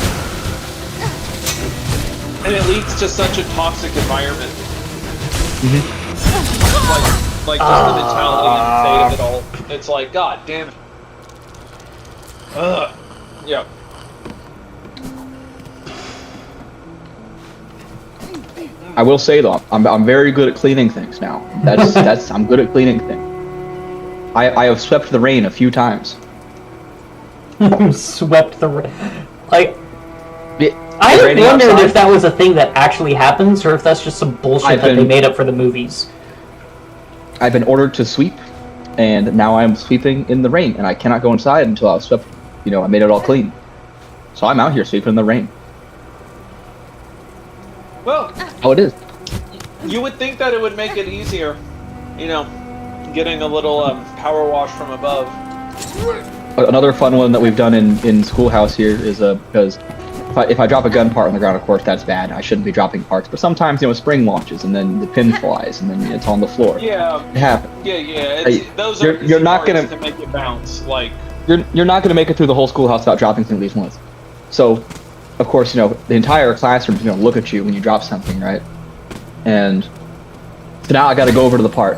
And it leads to such a toxic environment. Like just the mentality and state of it all. It's like, god damn it. Ugh. Yeah. I will say though, I'm very good at cleaning things now. I'm good at cleaning things. I have swept the rain a few times. Swept the rain. Like, I It's wondered raining outside. if that was a thing that actually happens, or if that's just some bullshit that they made up for the movies. I've been ordered to sweep, and now I'm sweeping in the rain, and I cannot go inside until I've swept, you know, I made it all clean. So I'm out here sweeping in the rain. Well, Oh, it is. you would think that it would make it easier, you know, getting a little power wash from above. Another fun one that we've done in schoolhouse here is because if I drop a gun part on the ground, of course that's bad. I shouldn't be dropping parts, but sometimes, you know, a spring launches and then the pin flies and then it's on the floor. Yeah. It happens. Yeah. Those You're- are you're not parts gonna- to make it bounce. Like, You're not going to make it through the whole schoolhouse without dropping something at least once. So, of course, you know, the entire classroom's going to look at you when you drop something, right? And so now I got to go over to the part.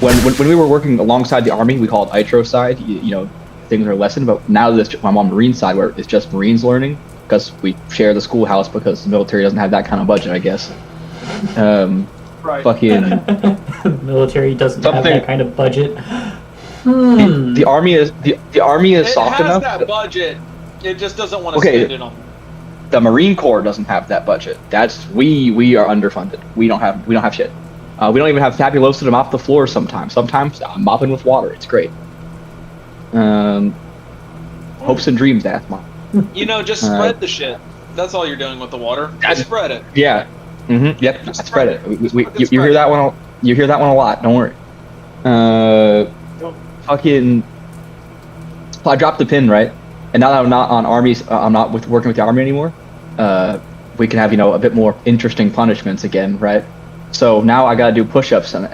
When we were working alongside the Army, we call it ITRO side, you know, things are lessened, but now that I'm on Marine side where it's just Marines learning, because we share the schoolhouse because the military doesn't have that kind of budget, I guess. right. Fucking... The military doesn't have Something- that kind of budget. The Army is It soft has enough. that budget. It just doesn't want to Okay. spend it on. The Marine Corps doesn't have that budget. We are underfunded. We don't have shit. We don't even have Fabulosa to mop the floor sometimes. Sometimes I'm mopping with water. It's great. Hopes and dreams, Athma. You know, just spread the shit. That's all you're doing with the water. Just spread it. Yeah. Yep. Just Spread it. You spread hear it. that one? You hear that one a lot. Don't worry. Fucking. So I dropped the pin, right? And now that I'm not on armies, I'm not working with the army anymore. We can have, you know, a bit more interesting punishments again, right? So now I gotta do push-ups and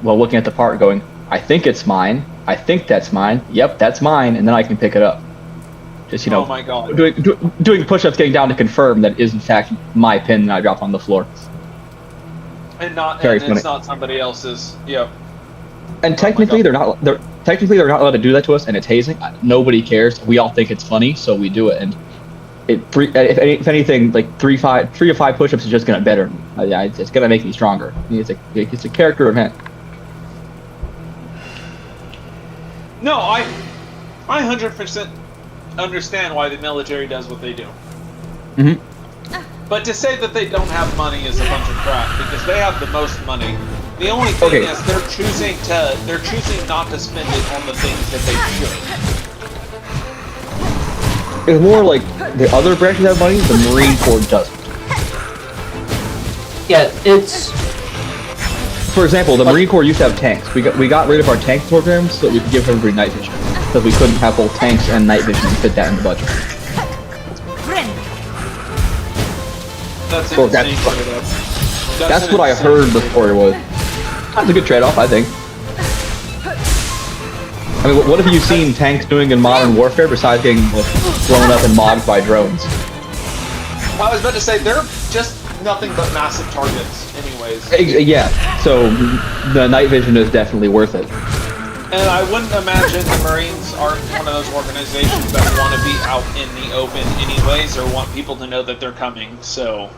while looking at the part, going, I think it's mine. I think that's mine. Yep, that's mine, and then I can pick it up. Just, you know, Oh my god. doing push-ups, getting down to confirm that is in fact my pin that I dropped on the floor. And not Very and funny. it's not somebody else's. Yep. And technically, they're not allowed to do that to us, and it's hazing. Nobody cares. We all think it's funny, so we do it. And if anything, like 3 or 5 push-ups is just gonna better me. It's gonna make me stronger. It's a character event. No, I 100% understand why the military does what they do. Mhm. But to say that they don't have money is a bunch of crap because they have the most money. The only thing Okay. is they're choosing not to spend it on the things that they should. It's more like the other branches have money, the Marine Corps doesn't. Yeah, it's... For example, the Marine Corps used to have tanks. We got rid of our tank programs so that we could give everybody night vision. because we couldn't have both tanks and night vision and fit that in the budget. That's Or insane. That's what I heard the story was. That's a good trade-off, I think. I mean, what have you seen tanks doing in Modern Warfare besides getting like, blown up and mobbed by drones? Well, I was about to say, they're just nothing but massive targets, anyways. Yeah, so the night vision is definitely worth it. And I wouldn't imagine the Marines aren't one of those organizations that want to be out in the open anyways, or want people to know that they're coming, so...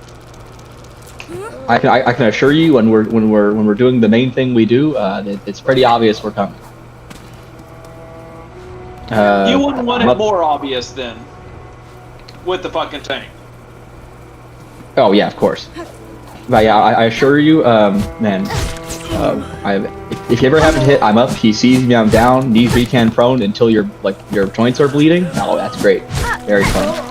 I can assure you when we're doing the main thing we do, it's pretty obvious we're coming. You wouldn't want it more obvious then, with the fucking tank. Oh yeah, of course. But yeah, I assure you, man. If you ever happen to hit, I'm up. He sees me, I'm down. Knees recant prone until your joints are bleeding. Oh, that's great. Very fun.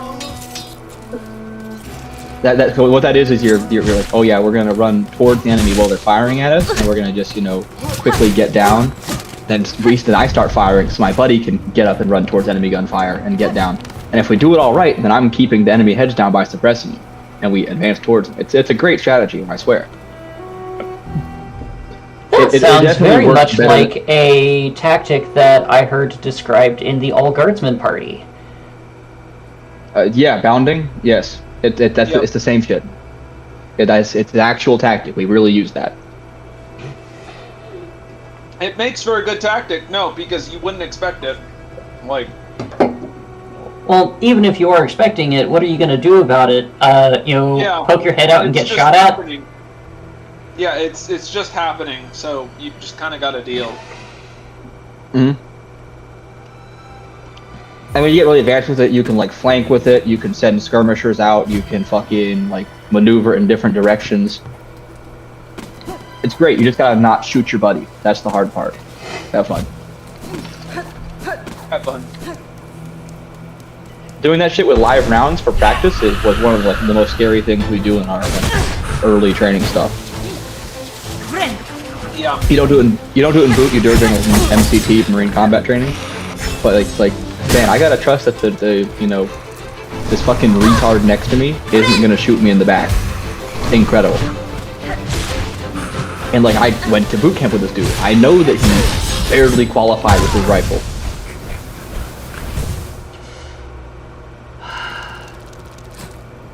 What that is you're like, oh yeah, we're gonna run towards the enemy while they're firing at us, and we're gonna just quickly get down. Then I start firing, so my buddy can get up and run towards enemy gunfire and get down. And if we do it all right, then I'm keeping the enemy heads down by suppressing you, and we advance towards them. It's a great strategy, I swear. That sounds very much like a tactic that I heard described in the All Guardsmen party. Yeah, bounding. Yes, it's the same shit. It's the actual tactic. We really use that. It makes for a good tactic, no, because you wouldn't expect it. Like... Well, even if you are expecting it, what are you going to do about it? Poke your head out and get shot happening. Yeah, it's just happening, so you just kind of got to deal. Mm-hmm. And when you get really advanced with it, you can flank with it, you can send skirmishers out, you can fucking maneuver in different directions. It's great, you just gotta not shoot your buddy. That's the hard part. Have fun. Have fun. Doing that shit with live rounds for practice was one of the most scary things we do in our early training stuff. Yeah. You don't do it in boot, you do it during MCT, Marine Combat Training. But it's man, I gotta trust that this fucking retard next to me isn't gonna shoot me in the back. Incredible. And I went to boot camp with this dude. I know that he's barely qualified with his rifle.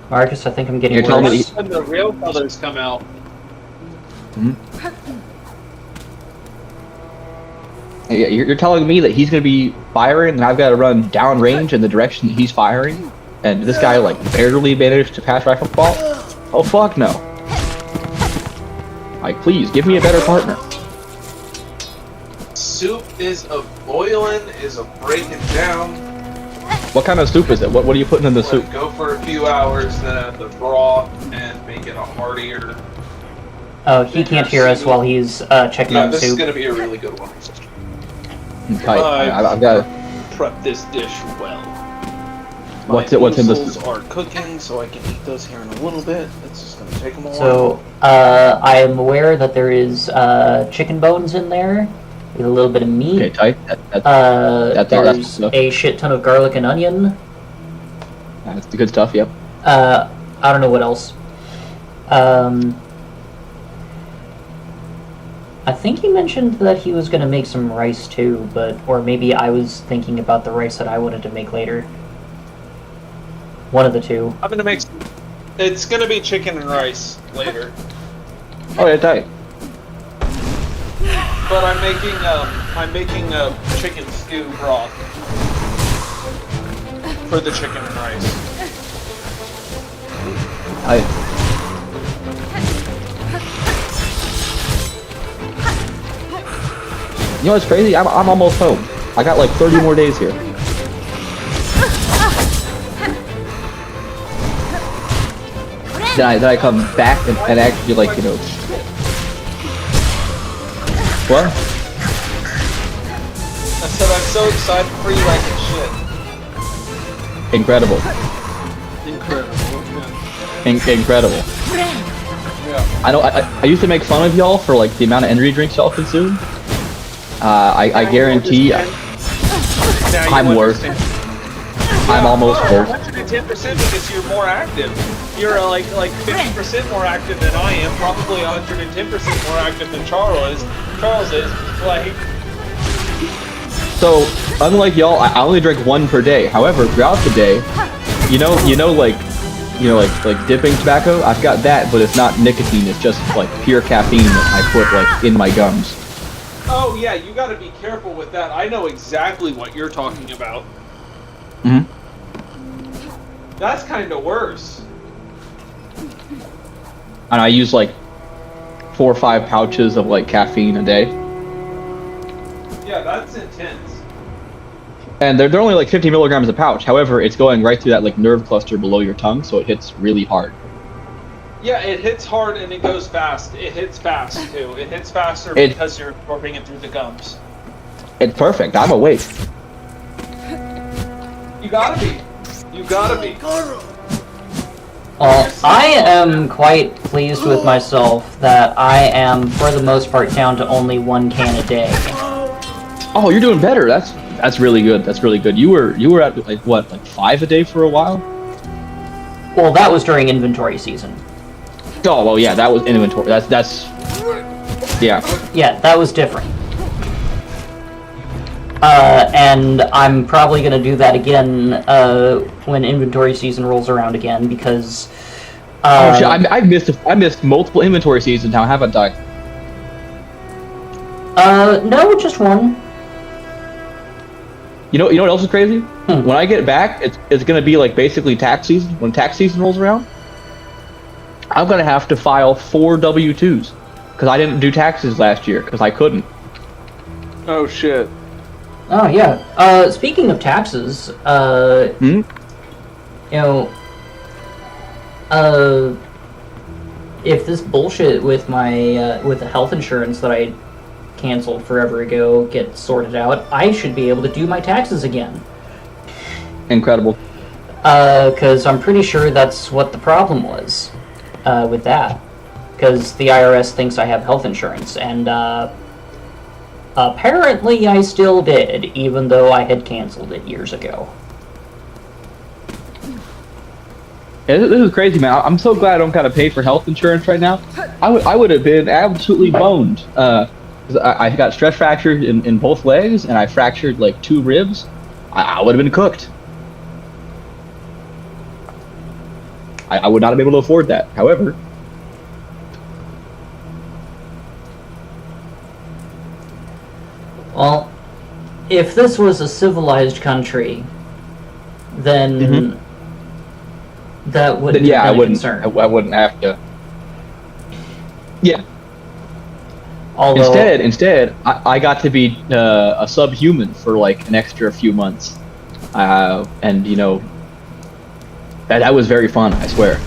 Marcus, I think I'm getting worse. When the real colors come out. Mm-hmm. Yeah, you're telling me that he's gonna be firing, and I've got to run downrange in the direction that he's firing, and this guy barely managed to pass rifle ball? Oh fuck no! Please give me a better partner. Soup is a boiling, is a breaking down. What kind of soup is it? What are you putting in the soup? Go for a few hours, then add the broth and make it a heartier. Oh, he can't hear us while he's checking on the soup. Yeah, this is gonna be a really good one. Okay, I've got to prep this dish well. What's in the soup? Are cooking, so I can eat those here in a little bit. It's just gonna take them a while. So, I am aware that there is chicken bones in there with a little bit of meat. Okay, tight. There's a shit ton of garlic and onion. That's the good stuff. Yep. I don't know what else. I think he mentioned that he was going to make some rice too, or maybe I was thinking about the rice that I wanted to make later. One of the two. I'm going to make some... It's going to be chicken and rice later. Oh yeah, tight. But I'm making a chicken stew broth for the chicken and rice. You know what's crazy? I'm almost home. I got 30 more days here. Then I come back and actually What? I said I'm so excited for you like shit. Incredible. Incredible. Yeah. I used to make fun of y'all for the amount of energy drinks y'all consume. I guarantee Now I'm you worse. understand. I'm almost worse. 110% because you're more active. You're like 50% more active than I am. Probably 110% more active than Charles is. Like. So, unlike y'all, I only drink one per day. However, throughout the day, like dipping tobacco, I've got that, but it's not nicotine. It's just like pure caffeine that I put like in my gums. Oh yeah, you got to be careful with that. I know exactly what you're talking about. Hmm. That's kind of worse. And I use like 4 or 5 pouches of like caffeine a day. Yeah, that's intense. And they're only like 50 milligrams a pouch. However, it's going right through that like nerve cluster below your tongue, so it hits really hard. Yeah, it hits hard and it goes fast. It hits fast too. It hits faster because you're absorbing it through the gums. It's perfect. I'm awake. You gotta be. You gotta be. Well, I am quite pleased with myself that I am, for the most part, down to only 1 can a day. Oh, you're doing better. That's really good. That's really good. You were at like what, like 5 a day for a while? Well, that was during inventory season. Oh, well, yeah, that was inventory. That's yeah. Yeah, that was different. And I'm probably going to do that again when inventory season rolls around again, because... oh, shit, I missed multiple inventory seasons now, haven't I? No, just one. You know what else is crazy? When I get back, it's going to be like basically tax season. When tax season rolls around, I'm going to have to file 4 W-2s, because I didn't do taxes last year, because I couldn't. Oh shit. Oh, yeah. Speaking of taxes, you know, if this bullshit with my, with the health insurance that I canceled forever ago gets sorted out, I should be able to do my taxes again. Incredible. Because I'm pretty sure that's what the problem was, with that. Because the IRS thinks I have health insurance, and, apparently I still did, even though I had canceled it years ago. Yeah, this is crazy, man. I'm so glad I don't gotta pay for health insurance right now. I would have been absolutely boned. 'Cause I got stress fractures in both legs, and I fractured like 2 ribs. I would have been cooked. I would not have been able to afford that. However, Well, if this was a civilized country, then that wouldn't then yeah, have I been a wouldn't. concern. I wouldn't have to. Yeah. Although, Instead, I got to be a subhuman for like an extra few months, and you know, that was very fun. I swear.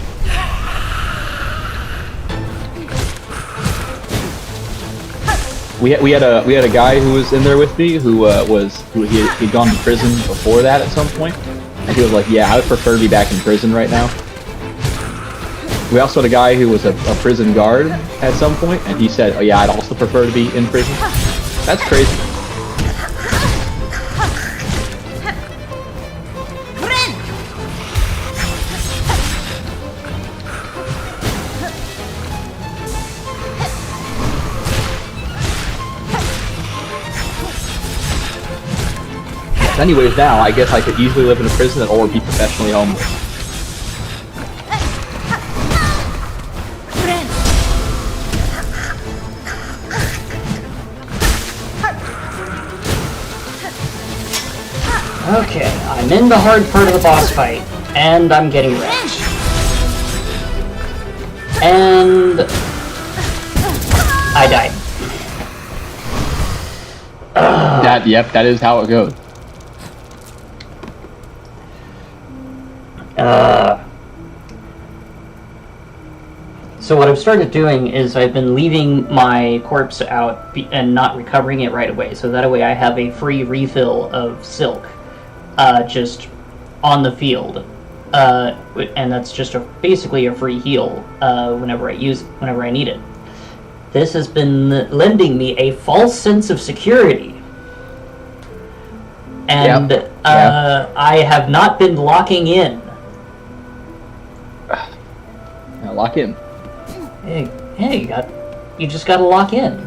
We had a guy who was in there with me who he'd gone to prison before that at some point, and he was like, "Yeah, I would prefer to be back in prison right now." We also had a guy who was a prison guard at some point, and he said, "Oh yeah, I'd also prefer to be in prison." That's crazy. Anyways, now I guess I could easily live in a prison or be professionally homeless. okay, I'm in the hard part of the boss fight, and I'm getting wrecked. And I died. That is how it goes. So what I've started doing is I've been leaving my corpse out and not recovering it right away, so that way I have a free refill of silk, just on the field, and that's just basically a free heal whenever I need it. This has been lending me a false sense of security. And and I have not been locking in. Now lock in. Hey, you just gotta lock in.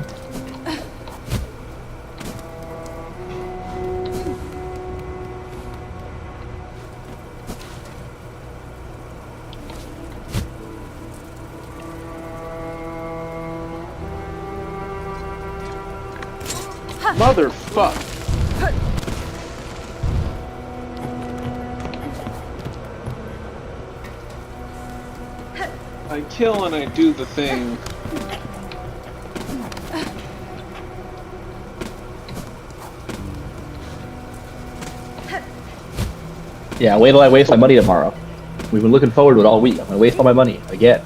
Motherfuck. I kill and I do the thing. Yeah, wait till I waste my money tomorrow. We've been looking forward to it all week. I'm gonna waste all my money again.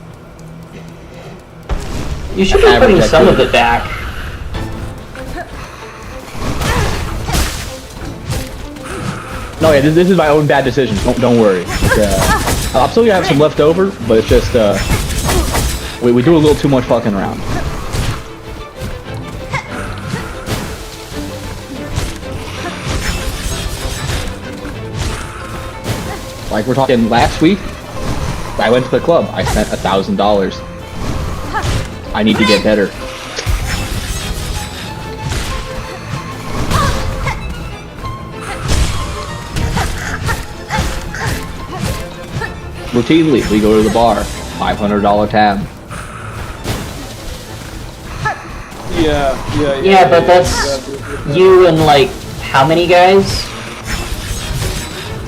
You should be putting some of it back. No, yeah, this is my own bad decision. Don't worry. I'm still gonna have some left over, but it's just we do a little too much fucking around. Like we're talking last week, I went to the club. I spent $1,000. I need to get better. Routinely, we go to the bar. $500 tab. Yeah, but that's you and like how many guys?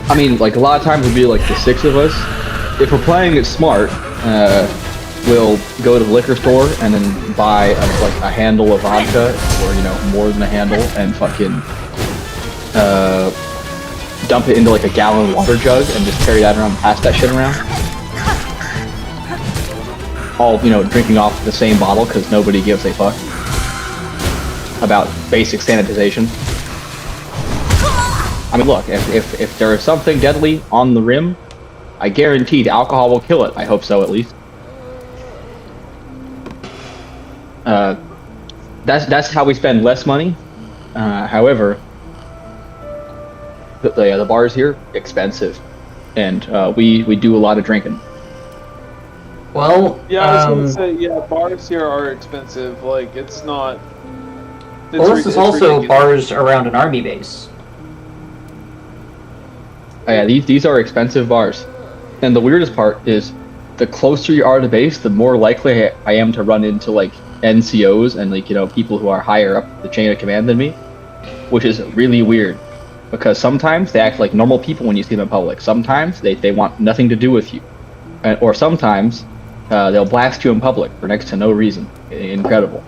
I mean, like a lot of times it'd be like the 6 of us. If we're playing it smart, we'll go to the liquor store and then buy like a handle of vodka, or more than a handle, and fucking dump it into like a gallon water jug and just carry that around and pass that shit around. All, drinking off the same bottle because nobody gives a fuck about basic sanitization. I mean, look, if there is something deadly on the rim, I guarantee the alcohol will kill it. I hope so, at least. That's how we spend less money. However, the bars here expensive, and we do a lot of drinking. Well, yeah, I was gonna say, bars here are expensive. Like, it's not. Well, this is also bars around an army base. Oh, yeah, these are expensive bars, and the weirdest part is, the closer you are to base, the more likely I am to run into like NCOs and like people who are higher up the chain of command than me, which is really weird, because sometimes they act like normal people when you see them in public. Sometimes they want nothing to do with you, or sometimes they'll blast you in public for next to no reason. Incredible.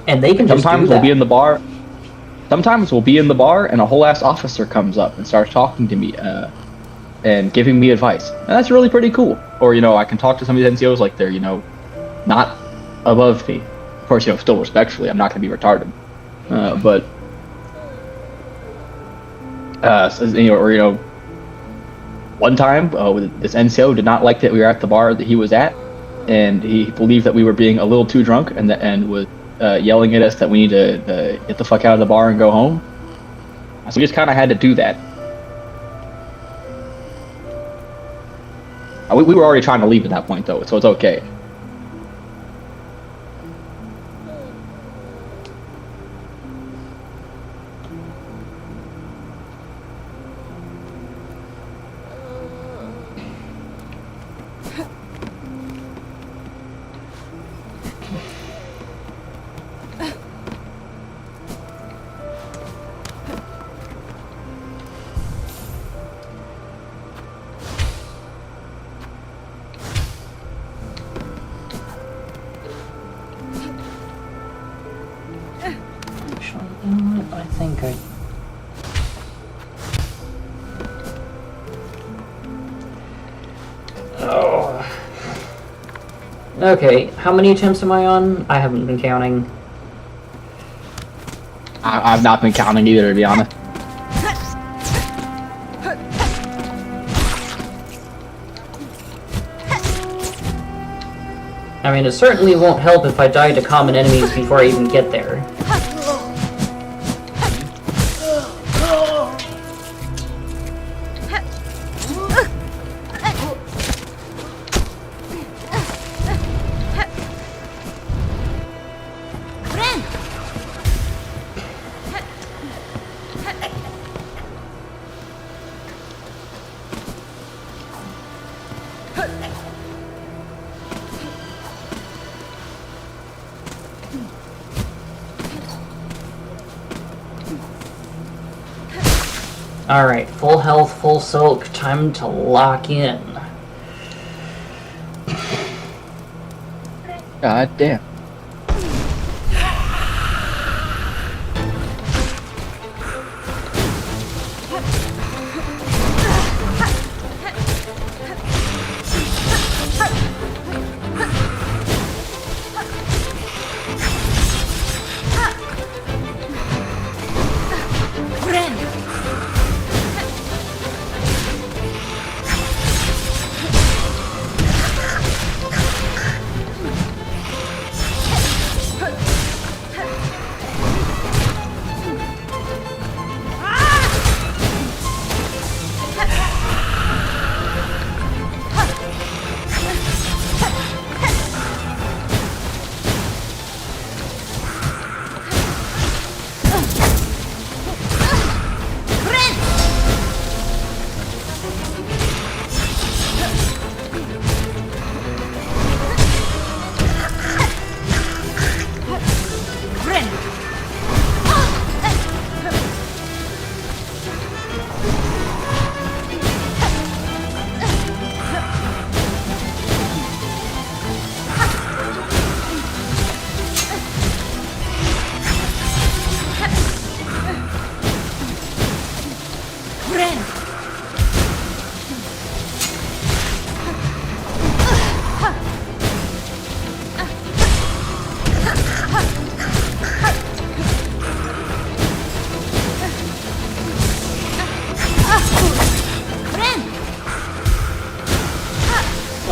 And they can sometimes we'll be in the bar. Sometimes we'll be in the bar and a whole ass officer comes up and starts talking to me and giving me advice. And that's really pretty cool. Or I can talk to some of these NCOs like they're not above me. Of course, still respectfully. I'm not going to be retarded. But one time this NCO did not like that we were at the bar that he was at, and he believed that we were being a little too drunk and was yelling at us that we need to get the fuck out of the bar and go home. So we just kind of had to do that. We were already trying to leave at that point though, so it's okay. I think I... Oh. Okay, how many attempts am I on? I haven't been counting. I've not been counting either, to be honest. I mean, it certainly won't help if I die to common enemies before I even get there. Alright, full health, full silk, time to lock in. God damn.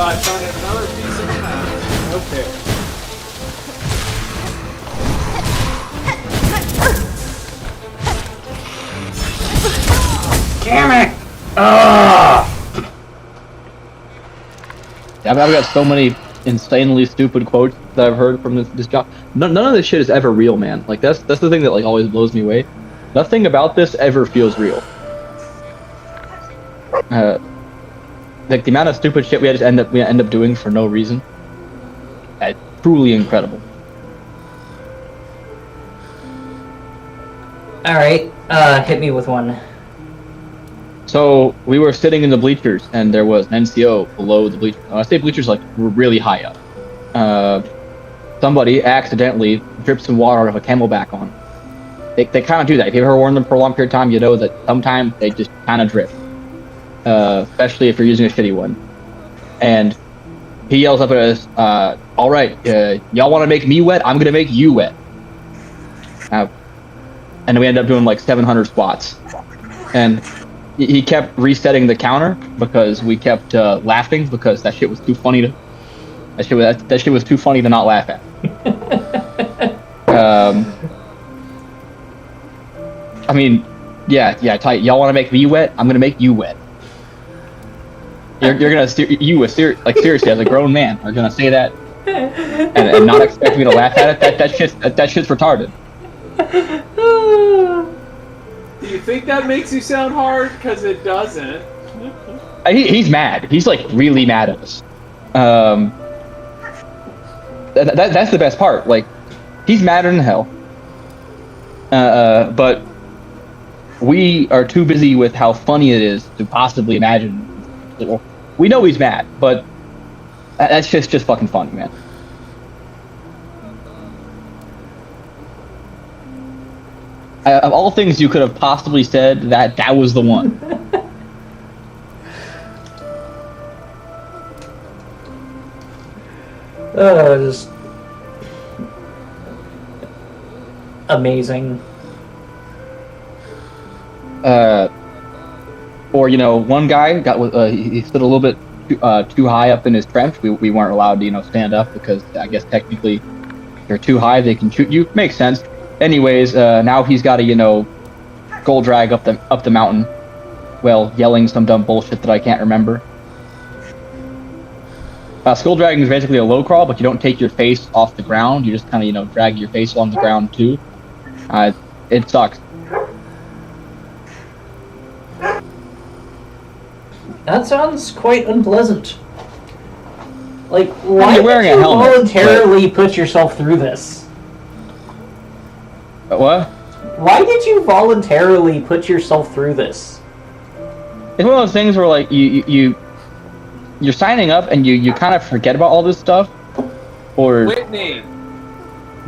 I found another piece of the map. Okay. Damn it! Ugh! I've got so many insanely stupid quotes that I've heard from this job. None of this shit is ever real, man. Like that's the thing that like always blows me away. Nothing about this ever feels real. Like the amount of stupid shit we end up doing for no reason. Truly incredible. Alright, hit me with one. So we were sitting in the bleachers, and there was an NCO below the bleachers. I say bleachers like we're really high up. Somebody accidentally dripped some water out of a camelback on. They kind of do that. If you've ever worn them for a long period of time, you know that sometimes they just kind of drip. Especially if you're using a shitty one. And he yells up at us, all right, y'all want to make me wet? I'm going to make you wet. And we ended up doing like 700 squats. And he kept resetting the counter because we kept laughing because that shit was too funny to... That shit was too funny to not laugh at. I mean, yeah, tight. Y'all want to make me wet? I'm going to make you wet. You're gonna seriously as a grown man are gonna say that and not expect me to laugh at it. That shit's retarded. Do you think that makes you sound hard? Because it doesn't. He's mad. He's like really mad at us. That's the best part. Like he's madder than hell. But we are too busy with how funny it is to possibly imagine. We know he's mad, but that's just fucking funny, man. Of all things you could have possibly said, that was the one. Just amazing. Or one guy got he stood a little bit too high up in his trench. We weren't allowed to stand up because I guess technically if you're too high they can shoot you. Makes sense. Anyways, now he's got to gold drag up the mountain, well, yelling some dumb bullshit that I can't remember. Skull dragging is basically a low crawl, but you don't take your face off the ground. You just kind of drag your face along the ground too. It sucks. That sounds quite unpleasant. Like, why You're wearing did you a helmet, voluntarily put yourself through this? What? Why did you voluntarily put yourself through this? It's one of those things where like you're signing up and you kind of forget about all this stuff, or Whitney,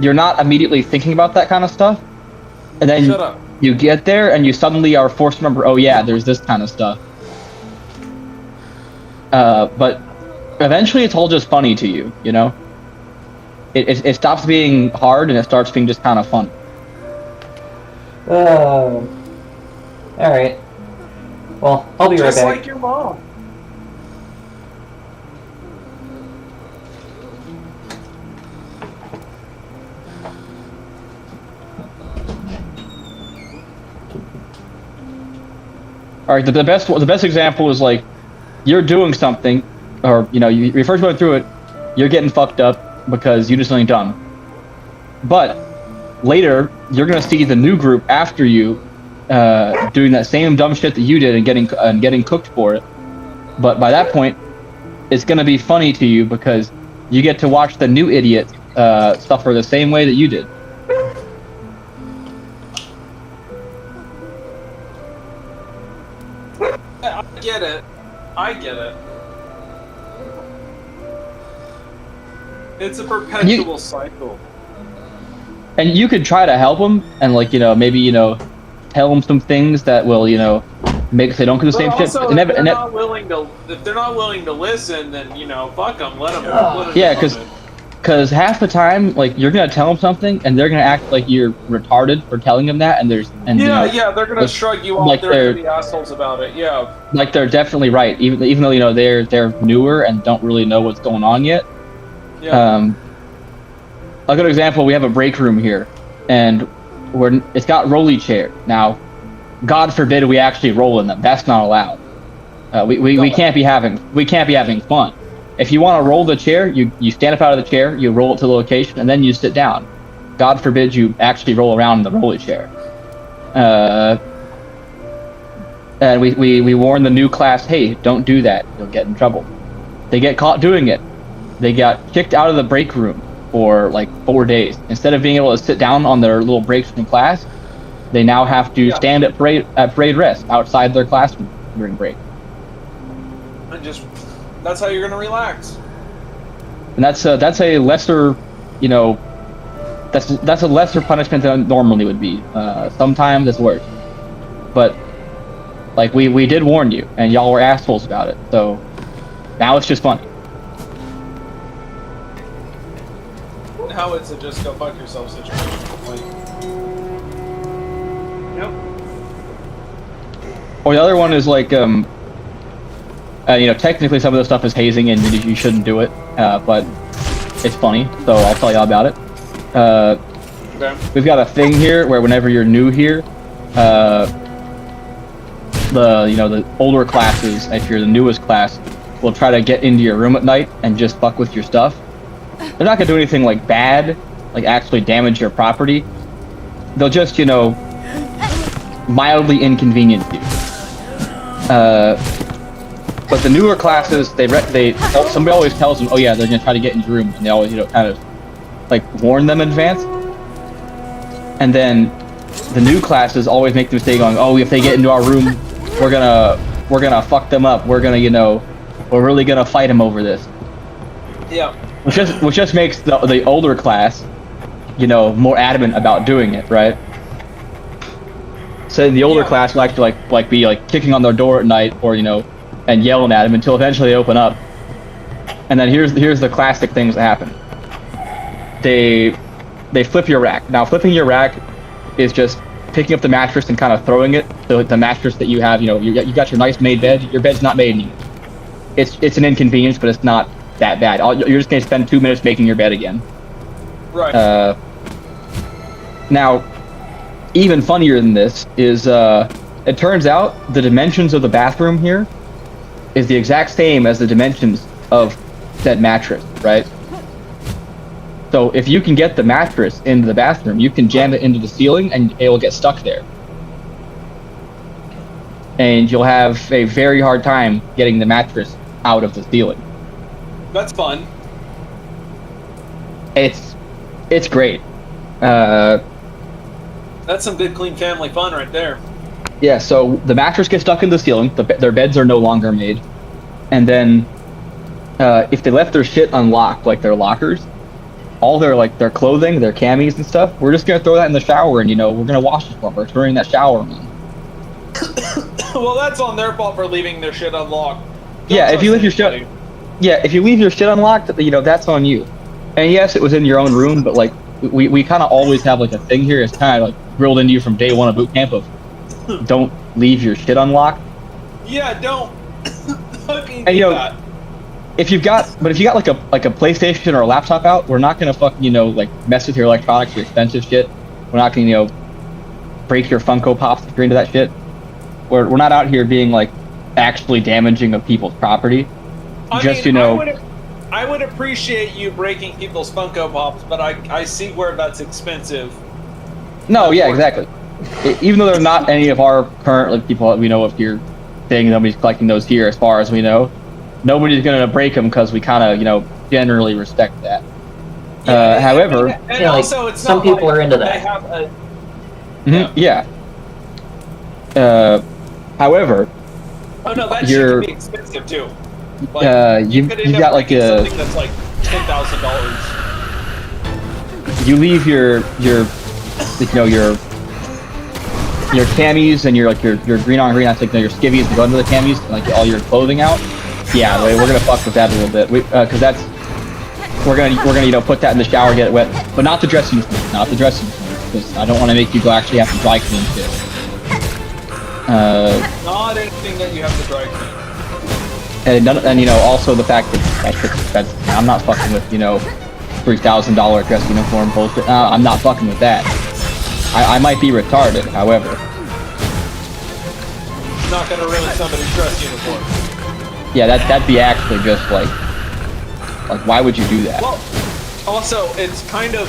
you're not immediately thinking about that kind of stuff, and then shut up. you get there and you suddenly are forced to remember, oh yeah, there's this kind of stuff. But eventually it's all just funny to you, It stops being hard and it starts being just kind of fun. Oh. Alright. Well, I'll be right Just back. like your mom. All right, the best example is like you're doing something, or you first going through it, you're getting fucked up because you did something dumb. But later, you're gonna see the new group after you doing that same dumb shit that you did and getting cooked for it. But by that point, it's gonna be funny to you because you get to watch the new idiot suffer the same way that you did. I get it. It's a perpetual cycle. And you could try to help them and maybe tell them some things that will make so they don't do the same shit. Also, if they're not willing to listen, then fuck them. Let them. Yeah, because half the time, like, you're gonna tell them something and they're gonna act like you're retarded for telling them that, and they're gonna shrug you off. Like they're gonna be assholes about it. Yeah. Like they're definitely right, even though they're newer and don't really know what's going on yet. Yeah. A good example, we have a break room here, and it's got rolly chair. Now, God forbid we actually roll in them. That's not allowed. We can't be having fun. If you want to roll the chair, you stand up out of the chair, you roll it to the location, and then you sit down. God forbid you actually roll around in the rolly chair. And we warn the new class, hey, don't do that. You'll get in trouble. They get caught doing it. They got kicked out of the break room for like 4 days. Instead of being able to sit down on their little breaks from class, they now have to stand at parade rest outside their classroom during break. And that's how you're gonna relax. And that's a lesser, that's a lesser punishment than it normally would be. Sometimes it's worse. But like we did warn you, and y'all were assholes about it. So now it's just funny. How it's a just go fuck yourself situation. Yep. Or the other one is like, technically some of the stuff is hazing and you shouldn't do it, but it's funny, so I'll tell y'all about it. Okay. We've got a thing here where whenever you're new here, the older classes, if you're the newest class, will try to get into your room at night and just fuck with your stuff. They're not gonna do anything like bad, like actually damage your property. They'll just, mildly inconvenience you. But the newer classes, somebody always tells them, oh yeah, they're gonna try to get in your room, and they always, kind of like warn them in advance. And then the new classes always make the mistake going, oh, if they get into our room, we're gonna fuck them up. We're gonna, we're really gonna fight them over this. Yeah. Which just makes the older class, more adamant about doing it, right? So the older class will actually be kicking on their door at night, or and yelling at them until eventually they open up. And then here's the classic things that happen. They flip your rack. Now flipping your rack is just picking up the mattress and kind of throwing it. So the mattress that you have, you got your nice made bed. Your bed's not made anymore. it's an inconvenience, but it's not that bad. You're just gonna spend 2 minutes making your bed again. Right. Now, even funnier than this is it turns out the dimensions of the bathroom here is the exact same as the dimensions of said mattress, right? So if you can get the mattress into the bathroom, you can jam it into the ceiling and it will get stuck there. And you'll have a very hard time getting the mattress out of the ceiling. That's fun. It's great. That's some good, clean family fun right there. Yeah, so the mattress gets stuck in the ceiling. Their beds are no longer made. And then if they left their shit unlocked, like their lockers, all their clothing, their camis and stuff, we're just gonna throw that in the shower and we're gonna wash it for them. We're turning that shower on. Well, that's on their fault for leaving their shit unlocked. Yeah, if you leave your shit, unlocked, that's on you. And yes, it was in your own room, but like we kind of always have like a thing here. It's kind of like drilled into you from day one of boot camp of don't leave your shit unlocked. Yeah, don't. Fucking And do that. if you got like a PlayStation or a laptop out, we're not gonna fucking like mess with your electronics, your expensive shit. We're not gonna break your Funko Pops if you're into that shit. We're not out here being like actually damaging of people's property. I would appreciate you breaking people's Funko Pops, but I see where that's expensive. No, yeah, exactly. Even though they're not any of our current people that we know of here, saying nobody's collecting those here, as far as we know, nobody's gonna break them because we kind of generally respect that. Yeah, however, and also it's some not people like are into they that. have a, yeah. However, oh no, that shit can be expensive too. Like, you've got like something that's like $10,000. You leave your camis and your green on green, I think your skivvies to go under the camis and like all your clothing out. Yeah, we're gonna fuck with that a little bit, because we're gonna put that in the shower, get it wet, but not the dressing room, because I don't want to make you go actually have to dry clean shit. Not anything that you have to dry clean. And also the fact that shit's expensive. I'm not fucking with $3,000 dress uniform bullshit. I'm not fucking with that. I might be retarded, however. Not gonna ruin somebody's dress uniform. Yeah, that'd be actually just like why would you do that? Well, also it's kind of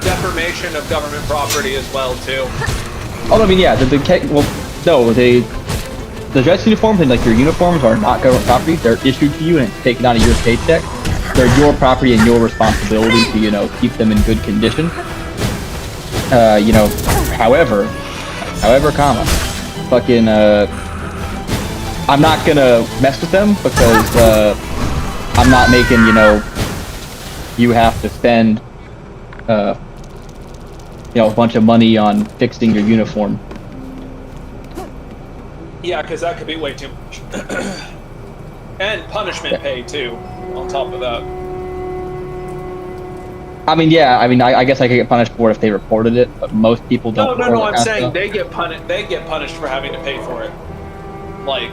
deformation of government property as well too. Oh, I mean, yeah, the dress uniforms and like your uniforms are not government property. They're issued to you and it's taken out of your paycheck. They're your property and your responsibility to keep them in good condition. However, fucking I'm not gonna mess with them because I'm not making you have to spend a bunch of money on fixing your uniform. Yeah, because that could be way too much. And punishment pay too, on top of that. I mean, yeah, I guess I could get punished for it if they reported it, but most people don't. No, I'm saying they get punished for having to pay for it. Like,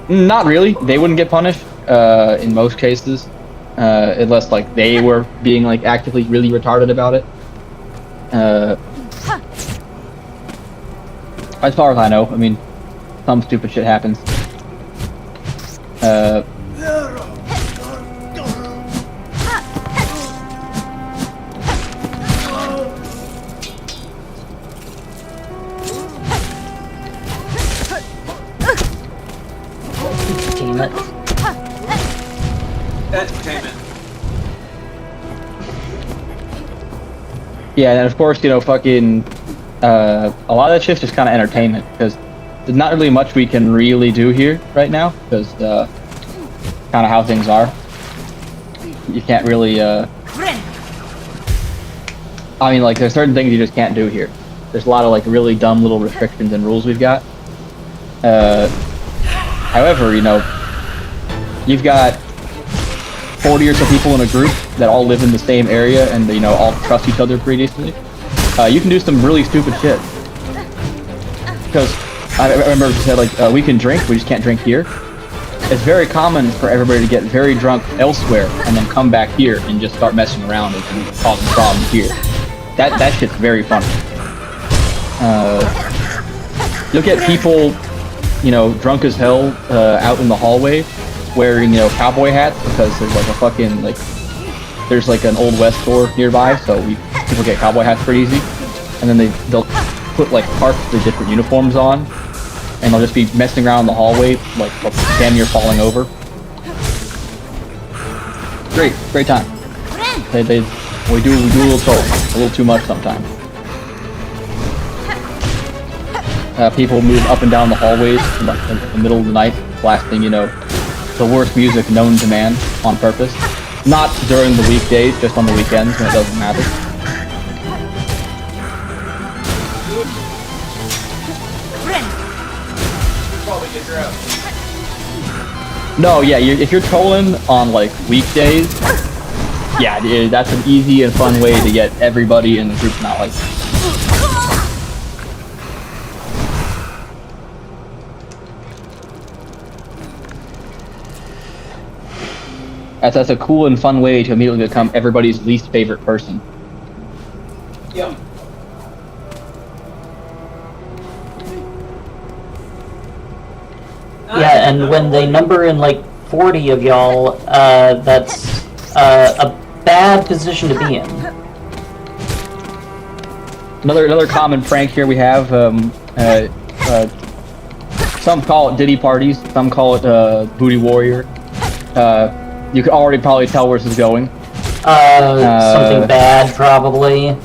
not really. They wouldn't get punished in most cases, unless like they were being like actively really retarded about it. As far as I know, I mean, some stupid shit happens. entertainment. Yeah, and of course, fucking a lot of that shit's just kind of entertainment because there's not really much we can really do here right now because kind of how things are. You can't really. I mean, like, there's certain things you just can't do here. There's a lot of like really dumb little restrictions and rules we've got. However, you've got 40 or so people in a group that all live in the same area and all trust each other pretty decently. You can do some really stupid shit. Because I remember you said like we can drink, we just can't drink here. it's very common for everybody to get very drunk elsewhere and then come back here and just start messing around and causing problems here. That shit's very funny. You'll get people, you know, drunk as hell out in the hallway wearing, you know, cowboy hats because there's like a fucking, like, there's like an Old West store nearby, so people get cowboy hats pretty easy. And then they'll put like parts of the different uniforms on, and they'll just be messing around in the hallway, like damn near falling over. Great time. We do a little troll, a little too much sometimes. People move up and down the hallways in the middle of the night, blasting, you know, the worst music known to man on purpose. Not during the weekdays, just on the weekends when it doesn't matter. Probably get her out. No, yeah, if you're trolling on like weekdays, yeah, that's an easy and fun way to get everybody in the group not like. That's a cool and fun way to immediately become everybody's least favorite person. Yep. Yeah, and when they number in like 40 of y'all, that's a bad position to be in. Another common prank here we have. Some call it Diddy parties. Some call it Booty Warrior. You can already probably tell where this is going. Something bad, probably.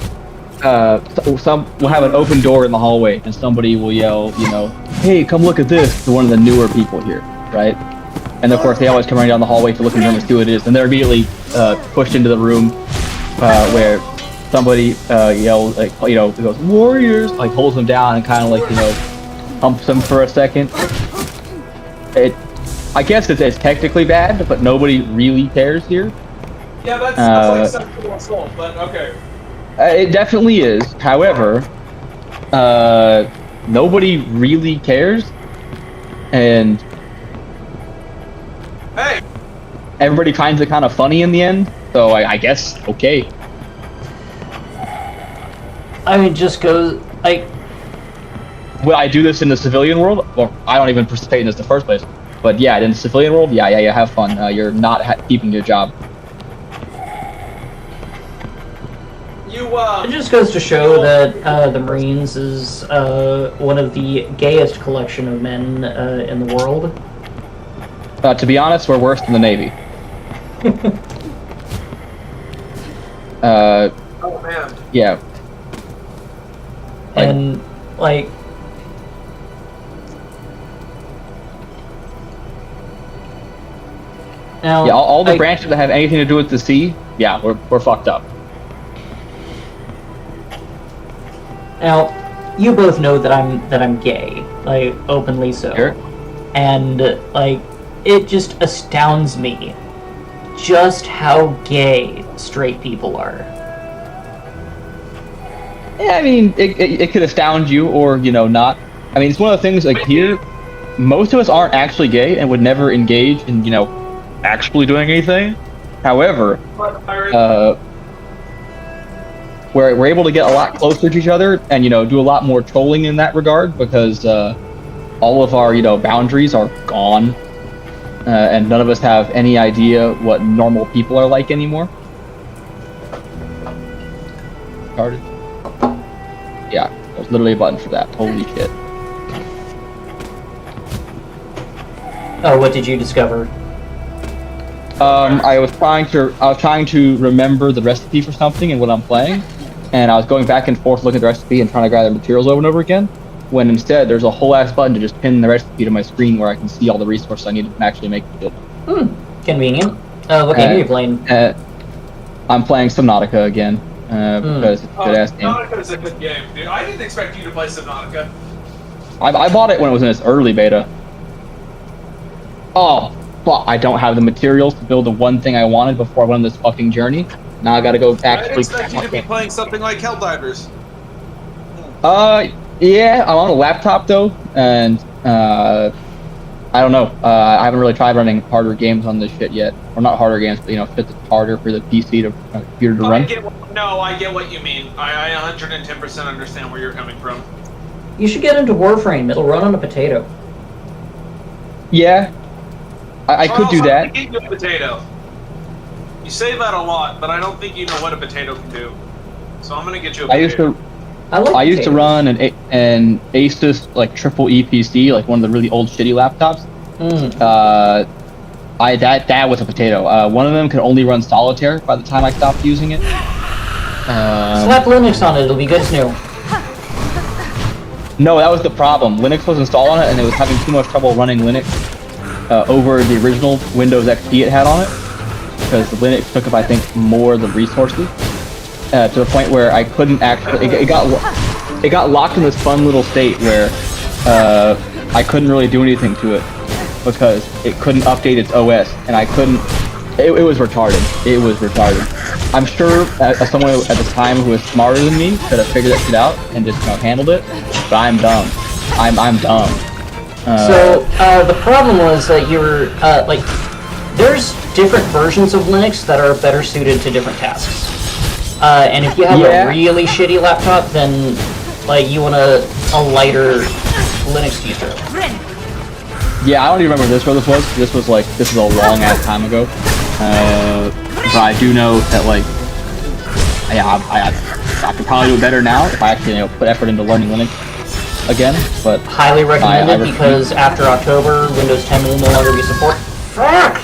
Some will have an open door in the hallway, and somebody will yell, you know, "Hey, come look at this!" to one of the newer people here, right? And of course, they always come running down the hallway to look in the room and see what it is, and they're immediately pushed into the room where somebody yells, like, you know, goes "Warriors!" like holds them down and kind of like, you know, humps them for a second. I guess it's technically bad, but nobody really cares here. Yeah, that's like sexual assault, but okay. It definitely is. However, nobody really cares, and Hey! everybody finds it kind of funny in the end. So I guess okay. I mean, just goes like. Would I do this in the civilian world? Well, I don't even participate in this in the first place. But yeah, in the civilian world, yeah, have fun. You're not keeping your job. It just goes to show that the Marines is one of the gayest collection of men in the world. To be honest, we're worse than the Navy. Oh man. Yeah. And like. Now, yeah, all the branches that have anything to do with the sea, yeah, we're fucked up. Now, you both know that I'm gay, like openly so, Sure. and like it just astounds me just how gay straight people are. Yeah, I mean, it could astound you, or you know, not. I mean, it's one of the things like here, most of us aren't actually gay and would never engage in, you know, actually doing anything. However, we're able to get a lot closer to each other and, you know, do a lot more trolling in that regard because all of our, you know, boundaries are gone, and none of us have any idea what normal people are like anymore. Started. Yeah, there's literally a button for that. Holy shit. Oh, what did you discover? I was trying to remember the recipe for something and what I'm playing, and I was going back and forth looking at the recipe and trying to gather materials over and over again, when instead there's a whole ass button to just pin the recipe to my screen where I can see all the resources I need to actually make it. Convenient. What game are you playing? I'm playing Subnautica again, because it's a good ass game. Subnautica's a good game, dude. I didn't expect you to play Subnautica. I bought it when it was in its early beta. Oh, fuck, I don't have the materials to build the one thing I wanted before I went on this fucking journey. Now I gotta go I didn't actually... expect you to be playing something like Helldivers. Yeah, I'm on a laptop though, and I I don't know. I haven't really tried running harder games on this shit yet. Or not harder games, but shit that's harder for the PC to computer to run. I get what you mean. I 110% understand where you're coming from. You should get into Warframe. It'll run on a potato. Yeah, I could do that. I'm gonna get you a potato. You say that a lot, but I don't think you know what a potato can do. So I'm gonna get you a potato. I used to run an Asus like triple EPC, like one of the really old shitty laptops. That was a potato. One of them could only run solitaire by the time I stopped using it. Slap Linux on it, it'll be good as new. No, that was the problem. Linux was installed on it, and it was having too much trouble running Linux over the original Windows XP it had on it, because the Linux took up, I think, more of the resources. To the point where I couldn't actually. It got locked in this fun little state where I couldn't really do anything to it because it couldn't update its OS, and I couldn't. It was retarded. It was retarded. I'm sure someone at the time who was smarter than me could have figured that shit out and just handled it, but I'm dumb. I'm dumb. So the problem was that you were like, there's different versions of Linux that are better suited to different tasks. And if you have a really shitty laptop, then like you want a lighter Linux distro. Yeah, I don't even remember this where this was. This was a long ass time ago. But I do know that like, yeah, I could probably do it better now if I actually put effort into learning Linux again. But highly recommended because after October, Windows 10 will no longer be supported. Fuck!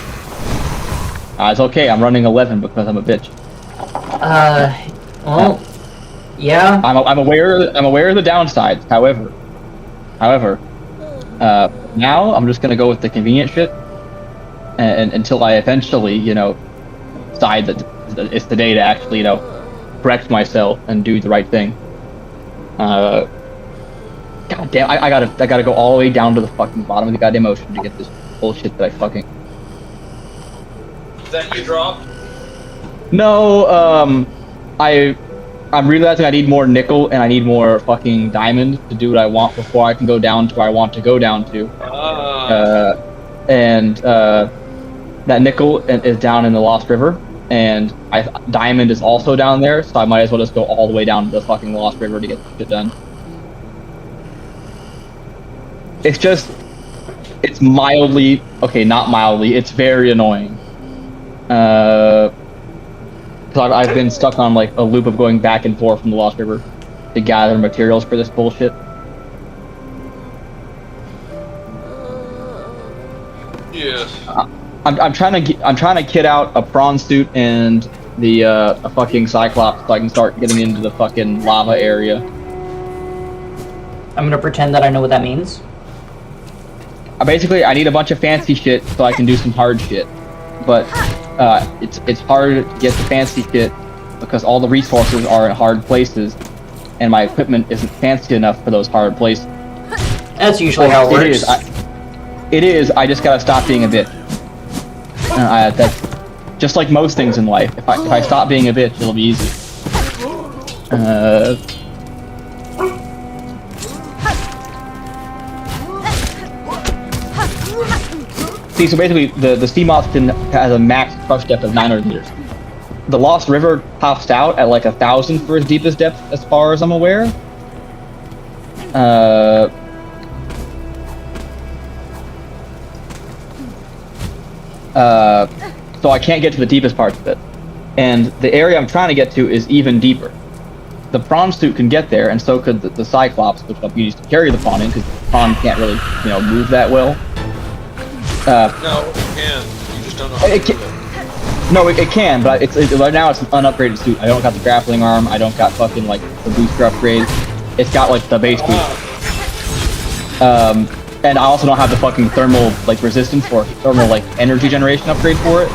It's okay. I'm running 11 because I'm a bitch. Well, yeah. I'm aware of the downsides. However, now I'm just gonna go with the convenient shit, and until I eventually, decide that it's the day to actually, correct myself and do the right thing. God damn, I gotta go all the way down to the fucking bottom of the goddamn ocean to get this bullshit that I fucking. Is that you drop? No, I'm realizing I need more nickel and I need more fucking diamond to do what I want before I can go down to where I want to go down to. That nickel is down in the Lost River, and diamond is also down there, so I might as well just go all the way down to the fucking Lost River to get this shit done. It's mildly, okay, not mildly, it's very annoying. Because I've been stuck on like a loop of going back and forth from the Lost River to gather materials for this bullshit. Yes. I'm trying to kit out a prawn suit and a fucking cyclops so I can start getting into the fucking lava area. I'm gonna pretend that I know what that means. Basically, I need a bunch of fancy shit so I can do some hard shit, but it's hard to get the fancy shit because all the resources are in hard places, and my equipment isn't fancy enough for those hard places. That's usually how it works. It is. I just gotta stop being a bitch. That's just like most things in life. If I stop being a bitch, it'll be easy. See, so basically, the sea monster has a max crush depth of 900 meters. The Lost River tops out at like 1,000 for its deepest depth, as far as I'm aware. So I can't get to the deepest parts of it. And the area I'm trying to get to is even deeper. The prawn suit can get there, and so could the Cyclops, which I'll use to carry the prawn in, because the prawn can't really, move that well. No, it can. You just don't know how to do it. No, it can, but right now it's an unupgraded suit. I don't got the grappling arm. I don't got fucking like the booster upgrade. It's got like the base boost. And I also don't have the fucking thermal like resistance or thermal like energy generation upgrade for it.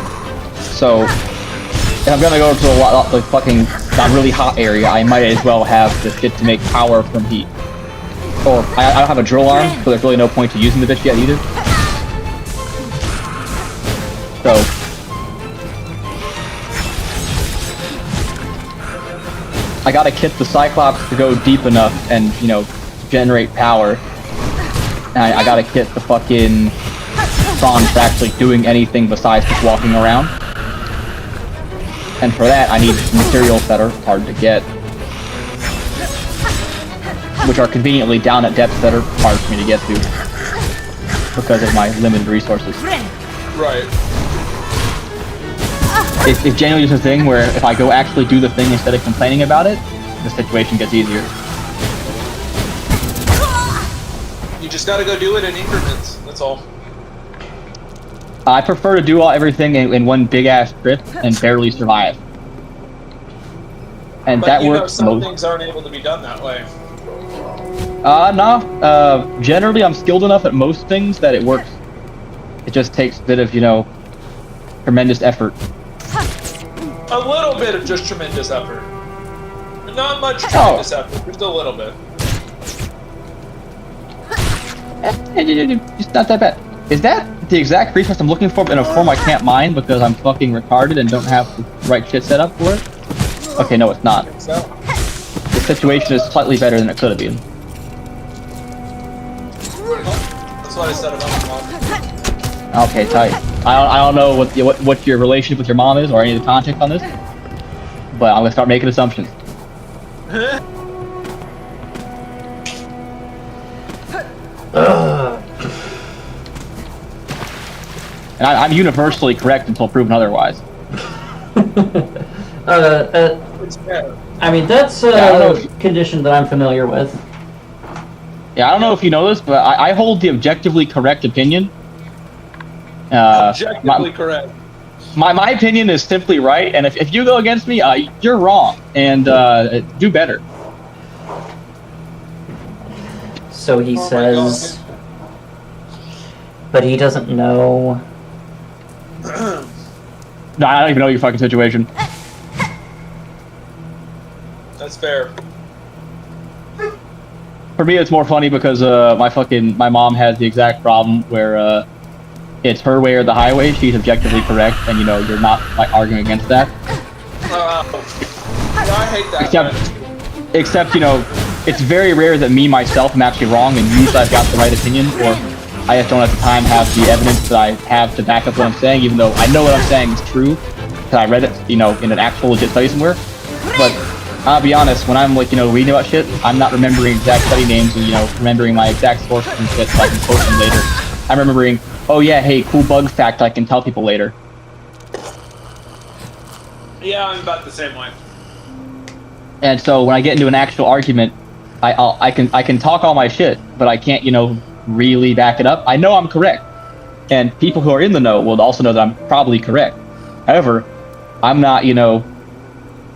So if I'm gonna go to a lot like fucking that really hot area, I might as well have the shit to make power from heat. Or I don't have a drill arm, so there's really no point to using the bitch yet either. So I gotta kit the Cyclops to go deep enough and, generate power. And I gotta kit the fucking on for actually doing anything besides just walking around. And for that, I need materials that are hard to get. Which are conveniently down at depths that are hard for me to get to. Because of my limited resources. Right. It's genuinely just a thing where if I go actually do the thing instead of complaining about it, the situation gets easier. You just gotta go do it in increments. That's all. I prefer to do everything in one big ass trip and barely survive. And But that you know, works some most. things aren't able to be done that way. No. Generally, I'm skilled enough at most things that it works. It just takes a bit of, tremendous effort. A little bit of just tremendous effort. Not much tremendous effort, just a little bit. It's not that bad. Is that the exact resource I'm looking for in a form I can't mine because I'm fucking retarded and don't have the right shit set up for it? Okay, no, it's not. So, The situation is slightly better than it could have been. that's what I said about my mom. Okay, tight. I don't know what your relationship with your mom is or any of the context on this, but I'm gonna start making assumptions. And I'm universally correct until proven otherwise. It's fair. I mean, that's I don't know a condition that I'm familiar with. Yeah, I don't know if you know this, but I hold the objectively correct opinion. Objectively correct. My opinion is simply right, and if you go against me, you're wrong, and do better. So he Oh my says, but he doesn't know. No, I don't even know your fucking situation. That's fair. For me, it's more funny because my mom has the exact problem where it's her way or the highway. She's objectively correct, and you're not like arguing against that. I hate that. Except it's very rare that me myself am actually wrong, and usually I've got the right opinion, or I just don't at the time have the evidence that I have to back up what I'm saying, even though I know what I'm saying is true because I read it, in an actual legit study somewhere. But I'll be honest, when I'm reading about shit, I'm not remembering exact study names and remembering my exact sources and shit so I can quote them later. I'm remembering, oh yeah, hey, cool bug fact I can tell people later. Yeah, I'm about the same way. And so when I get into an actual argument, I can talk all my shit, but I can't really back it up. I know I'm correct, and people who are in the know will also know that I'm probably correct. However, I'm not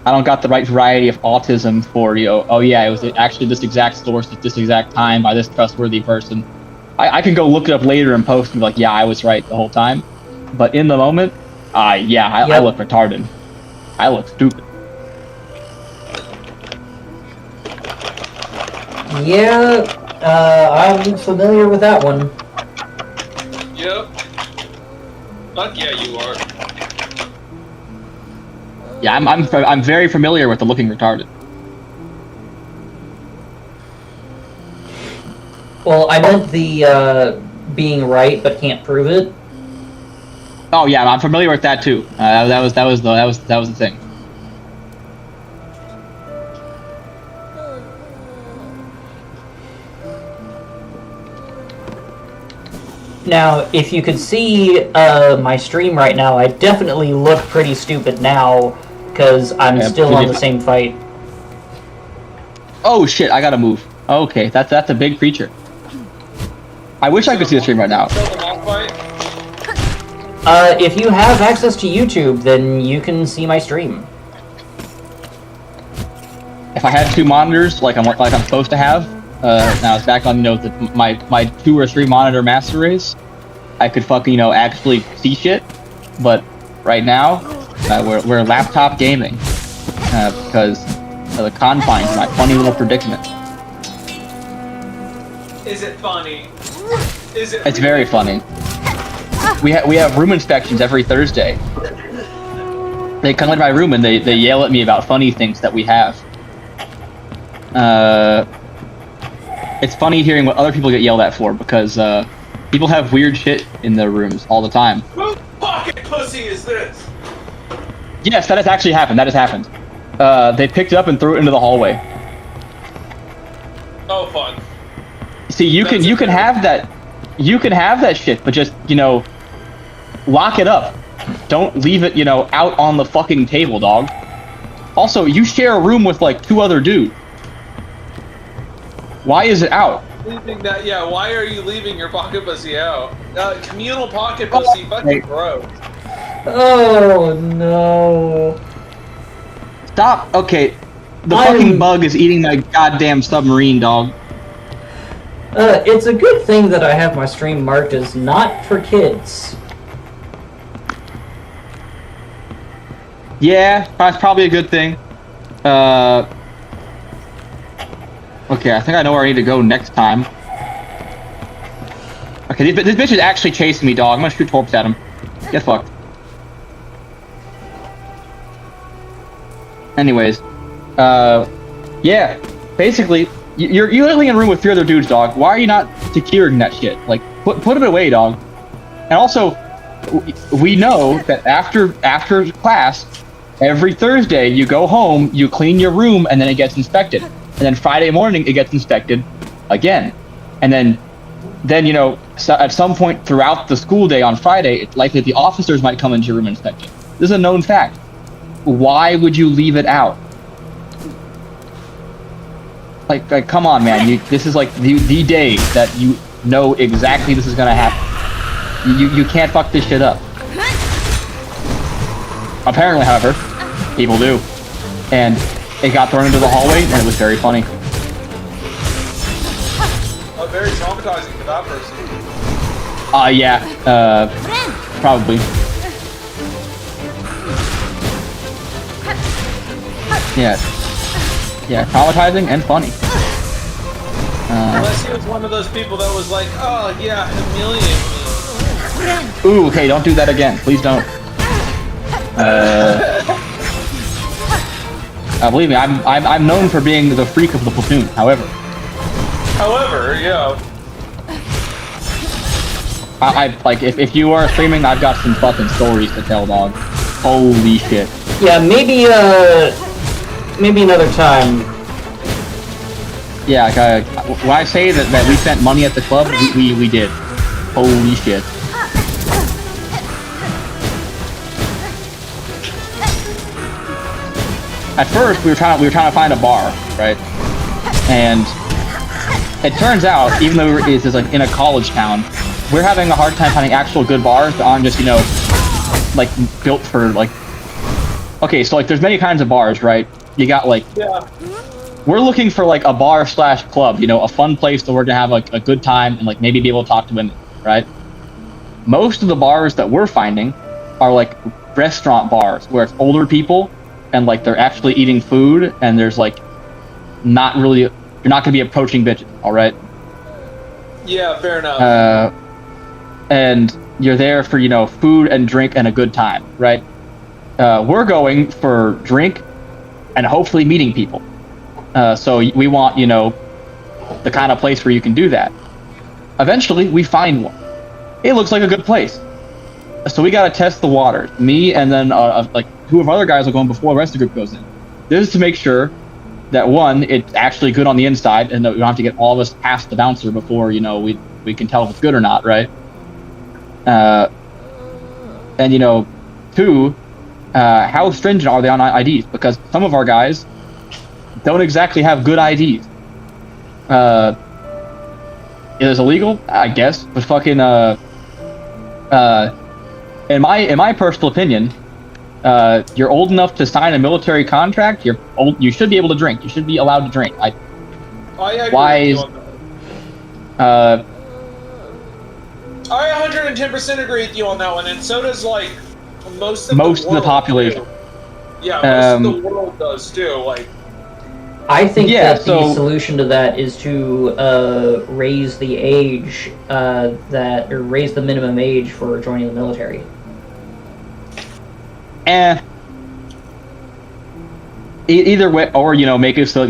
I don't got the right variety of autism for oh yeah, it was actually this exact source at this exact time by this trustworthy person. I can go look it up later and post and be like, yeah, I was right the whole time. But in the moment, I look retarded. I look stupid. Yeah, I'm familiar with that one. Yep. Fuck yeah, you are. Yeah, I'm very familiar with the looking retarded. Well, I meant the being right but can't prove it. Oh yeah, I'm familiar with that too. That was the thing. Now, if you could see my stream right now, I definitely look pretty stupid now because I'm still on the same fight. Oh shit, I gotta move. Okay, that's a big creature. I wish I could see the stream right now. If you have access to YouTube, then you can see my stream. If I had two monitors, like I'm supposed to have, now it's back on my 2 or 3 monitor master race, I could fucking actually see shit. But right now, we're laptop gaming because of the confines of my funny little predicament. Is it funny? Is it? It's very funny. We have room inspections every Thursday. They come into my room and they yell at me about funny things that we have. It's funny hearing what other people get yelled at for because People have weird shit in their rooms all the time. Whose pocket pussy is this? Yes, that has actually happened. That has happened. They picked it up and threw it into the hallway. Oh, fun. See, you can have that. You can have that shit, but just, lock it up. Don't leave it, out on the fucking table, dog. Also, you share a room with, like, 2 other dudes. Why is it out? Leaving that, yeah, why are you leaving your pocket pussy out? Communal pocket pussy, fucking gross. Oh no. Stop. Okay. The fucking bug is eating my goddamn submarine, dog. It's a good thing that I have my stream marked as not for kids. Yeah, that's probably a good thing. Okay, I think I know where I need to go next time. Okay, this bitch is actually chasing me, dog. I'm gonna shoot torps at him. Get fucked. Anyways, yeah, basically, you're living in a room with 3 other dudes, dog. Why are you not securing that shit? Like, put it away, dog. And also, we know that after class, every Thursday you go home, you clean your room, and then it gets inspected. And then Friday morning it gets inspected again. And then at some point throughout the school day on Friday, it's likely the officers might come into your room and inspect it. This is a known fact. Why would you leave it out? Like come on, man. This is like the day that you know exactly this is gonna happen. You can't fuck this shit up. Apparently, however, people do. And it got thrown into the hallway, and it was very funny. Oh, very traumatizing for that person. Yeah, probably. Yeah, traumatizing and funny. Unless he was one of those people that was like, oh yeah, humiliate me. Ooh, okay, don't do that again. Please don't. Believe me, I'm known for being the freak of the platoon. However, yeah. I like if you are streaming, I've got some fucking stories to tell, dog. Holy shit. Yeah, maybe another time. Yeah, when I say that we spent money at the club, we did. Holy shit. At first, we were trying to find a bar, right? And it turns out, even though it's like in a college town, we're having a hard time finding actual good bars that aren't just like built for like. Okay, so like there's many kinds of bars, right? You got like. Yeah. We're looking for like a bar / club, a fun place where we're gonna have like a good time and like maybe be able to talk to women, right? Most of the bars that we're finding are like restaurant bars where it's older people and like they're actually eating food and there's like not really, you're not gonna be approaching bitches, all right? Yeah, fair enough. And you're there for food and drink and a good time, right? We're going for drink and hopefully meeting people. So we want, the kind of place where you can do that. Eventually, we find one. It looks like a good place. So we gotta test the waters. Me and then like 2 of our other guys are going before the rest of the group goes in. This is to make sure that 1, it's actually good on the inside, and that we don't have to get all of us past the bouncer before we can tell if it's good or not, right? And 2, how stringent are they on IDs? Because some of our guys don't exactly have good IDs. It is illegal, I guess, but fucking in my personal opinion, you're old enough to sign a military contract. You should be able to drink. You should be allowed to drink. I agree why with you is on that. I 110% agree with you on that one, and so does like most of the population. Too. Yeah, most of the world does too. Like, I think that the solution to that is to raise the age raise the minimum age for joining the military. Either way, or make it so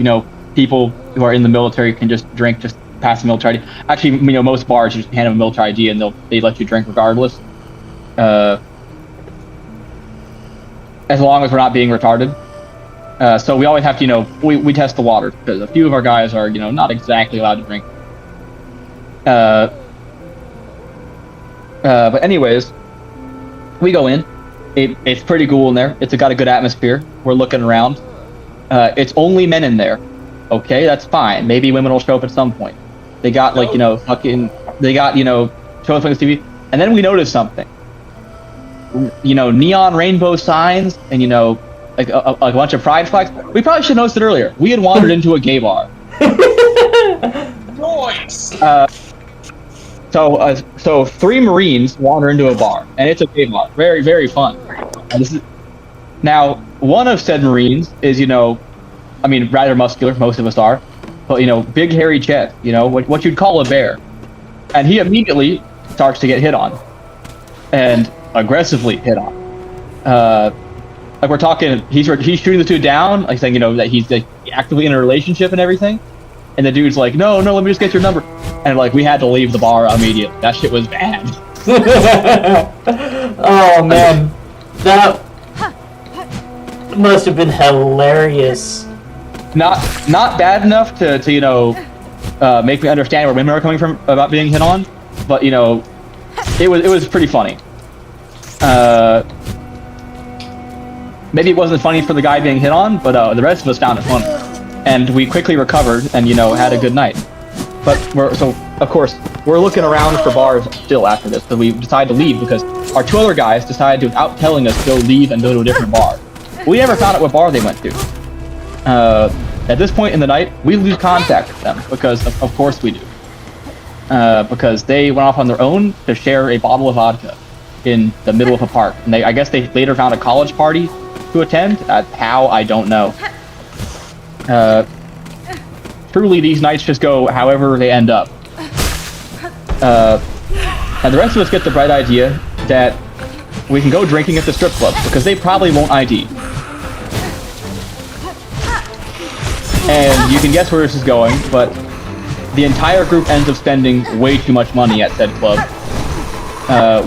people who are in the military can just drink just pass the military ID. Actually, most bars just hand them a military ID and they let you drink regardless. As long as we're not being retarded. So we always have to, we test the water because a few of our guys are, not exactly allowed to drink. But anyways, we go in. It's pretty cool in there. It's got a good atmosphere. We're looking around. It's only men in there. Okay, that's fine. Maybe women will show up at some point. They got they got show up on the TV, and then we noticed something. Neon rainbow signs, and like a bunch of pride flags. We probably should have noticed it earlier. We had wandered into a gay bar. Noise. So 3 Marines wander into a bar, and it's a gay bar. Very, very fun. And now, one of said Marines is, rather muscular, most of us are, but, big hairy chest, what you'd call a bear. And he immediately starts to get hit on. And aggressively hit on. Like we're talking, he's shooting the dude down, like saying, that he's actively in a relationship and everything. And the dude's like, no, let me just get your number. And we had to leave the bar immediately. That shit was bad. Oh man, that must have been hilarious. Not bad enough to make me understand where women are coming from about being hit on, but it was pretty funny. Maybe it wasn't funny for the guy being hit on, but the rest of us found it funny, and we quickly recovered and had a good night. But of course we're looking around for bars still after this, so we decided to leave because our 2 other guys decided to, without telling us, go leave and go to a different bar. We never found out what bar they went to. At this point in the night, we lose contact with them because of course we do. Because they went off on their own to share a bottle of vodka in the middle of a park, and I guess they later found a college party to attend. How, I don't know. Truly, these nights just go however they end up. And the rest of us get the bright idea that we can go drinking at the strip club because they probably won't ID. And you can guess where this is going, but the entire group ends up spending way too much money at said club.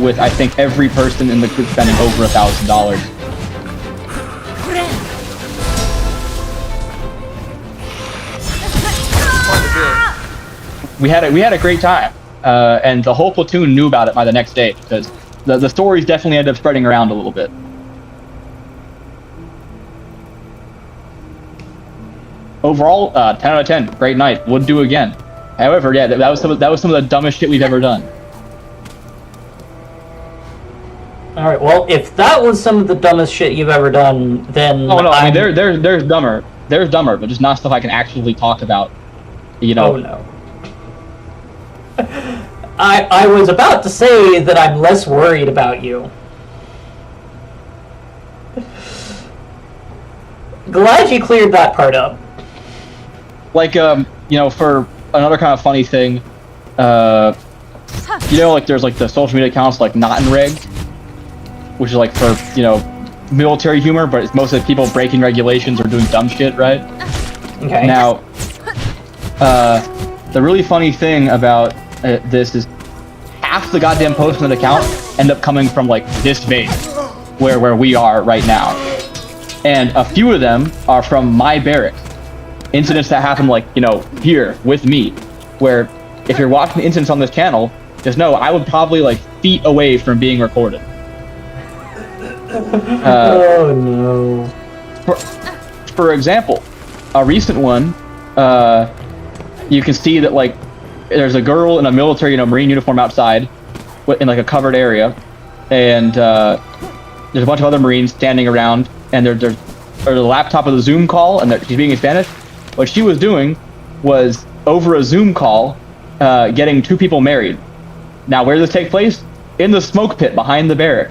With, I think, every person in the group spending over $1,000. We had a great time, and the whole platoon knew about it by the next day because the stories definitely ended up spreading around a little bit. Overall, 10 out of 10, great night. Would do again. However, yeah, that was some of the dumbest shit we've ever done. All right. Well, if that was some of the dumbest shit you've ever done, then oh no, I mean there's dumber, but just not stuff I can actually talk about. Oh no. I was about to say that I'm less worried about you. Glad you cleared that part up. For another kind of funny thing, there's the social media accounts Not in Reg, which is for military humor, but it's mostly people breaking regulations or doing dumb shit, right? Okay. Now, the really funny thing about this is half the goddamn posts on the account end up coming from this base, where we are right now, and a few of them are from my barracks. Incidents that happen here with me, where if you're watching the incidents on this channel, just know I would probably feet away from being recorded. Oh no. For example, a recent one, you can see that there's a girl in a military Marine uniform outside in a covered area, and there's a bunch of other Marines standing around, and there's a laptop of the Zoom call, and she's speaking in Spanish. What she was doing was, over a Zoom call, getting 2 people married. Now, where does this take place? In the smoke pit behind the barrack.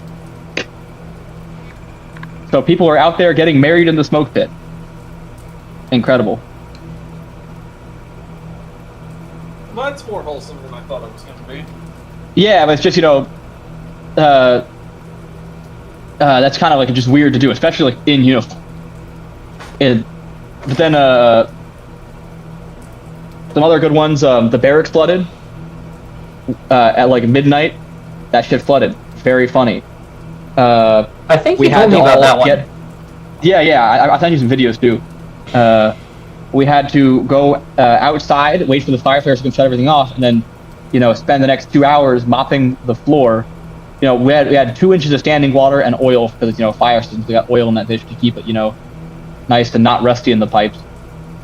So people are out there getting married in the smoke pit. Incredible. Well, that's more wholesome than I thought it was going to be. Yeah, but it's just, that's kind of just weird to do, especially in uniform. But then, Some other good ones. The barracks flooded at like midnight. That shit flooded. Very funny. I think We you had told me to about all that one. Yeah. I sent you some videos too. We had to go outside, wait for the firefighters to shut everything off, and then, spend the next 2 hours mopping the floor. We had 2 inches of standing water and oil because fire systems. We got oil in that dish to keep it nice and not rusty in the pipes.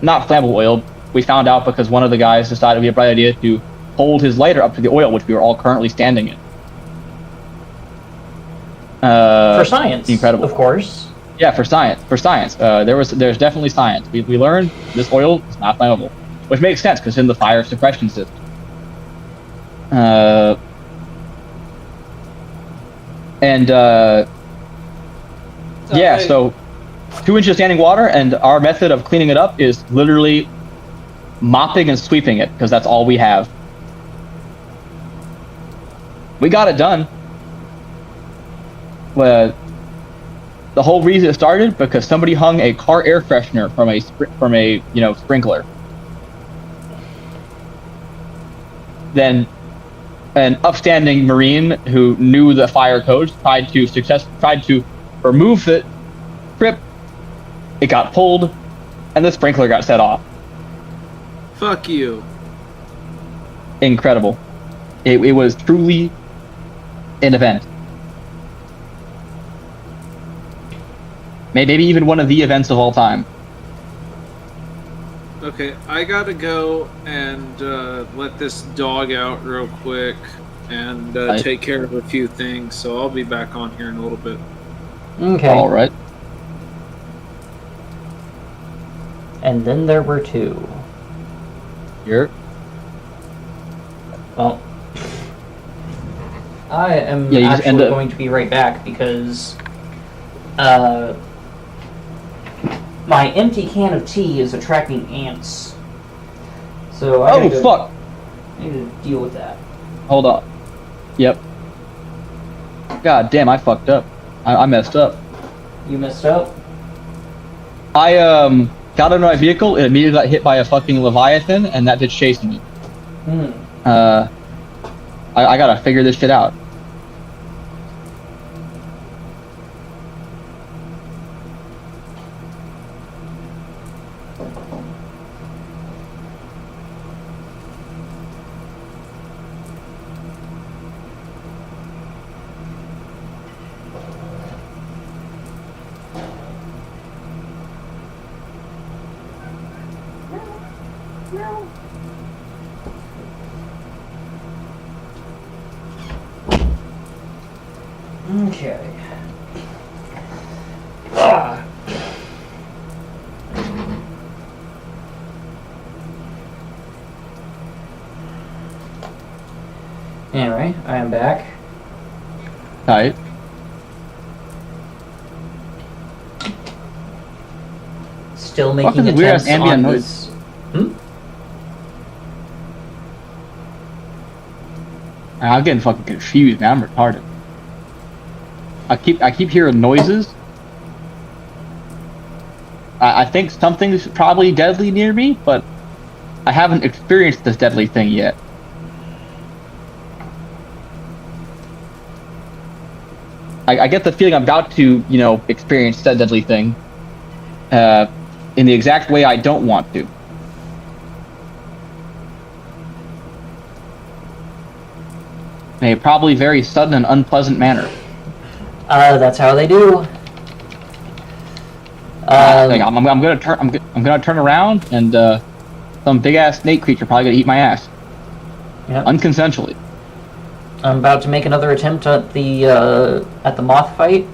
Not flammable oil. We found out because one of the guys decided it'd be a bright idea to hold his lighter up to the oil, which we were all currently standing in. For science, incredible, of course. Yeah, for science. There's definitely science. We learned this oil is not flammable, which makes sense because in the fire suppression system. So 2 inches of standing water, and our method of cleaning it up is literally mopping and sweeping it because that's all we have. We got it done. The whole reason it started because somebody hung a car air freshener from a sprinkler. Then an upstanding Marine who knew the fire codes tried to remove the strip. It got pulled, and the sprinkler got set off. Fuck you. Incredible. It was truly an event. Maybe even one of the events of all time. Okay, I gotta go and let this dog out real quick and take care of a few things, so I'll be back on here in a little bit. Okay. All right. And then there were 2. Here. Well, I am you just actually going to be right back because my empty can of tea is attracting ants. So I fuck! need to deal with that. Hold on. Yep. God damn, I fucked up. I messed up. You messed up? I got into my vehicle, it immediately got hit by a fucking Leviathan, and that bitch chasing me. I gotta figure this shit out. Okay. Ah. Anyway, I am back. Tight. Still making Fucking weird attempts ambient on noise. this. I'm getting fucking confused, man. I'm retarded. I keep hearing noises. I think something's probably deadly near me, but I haven't experienced this deadly thing yet. I get the feeling I'm about to, experience that deadly thing in the exact way I don't want to. In a probably very sudden and unpleasant manner. That's how they do. I'm gonna turn around, and some big ass snake creature probably gonna eat my ass. Yep. Unconsensually. I'm about to make another attempt at the moth fight.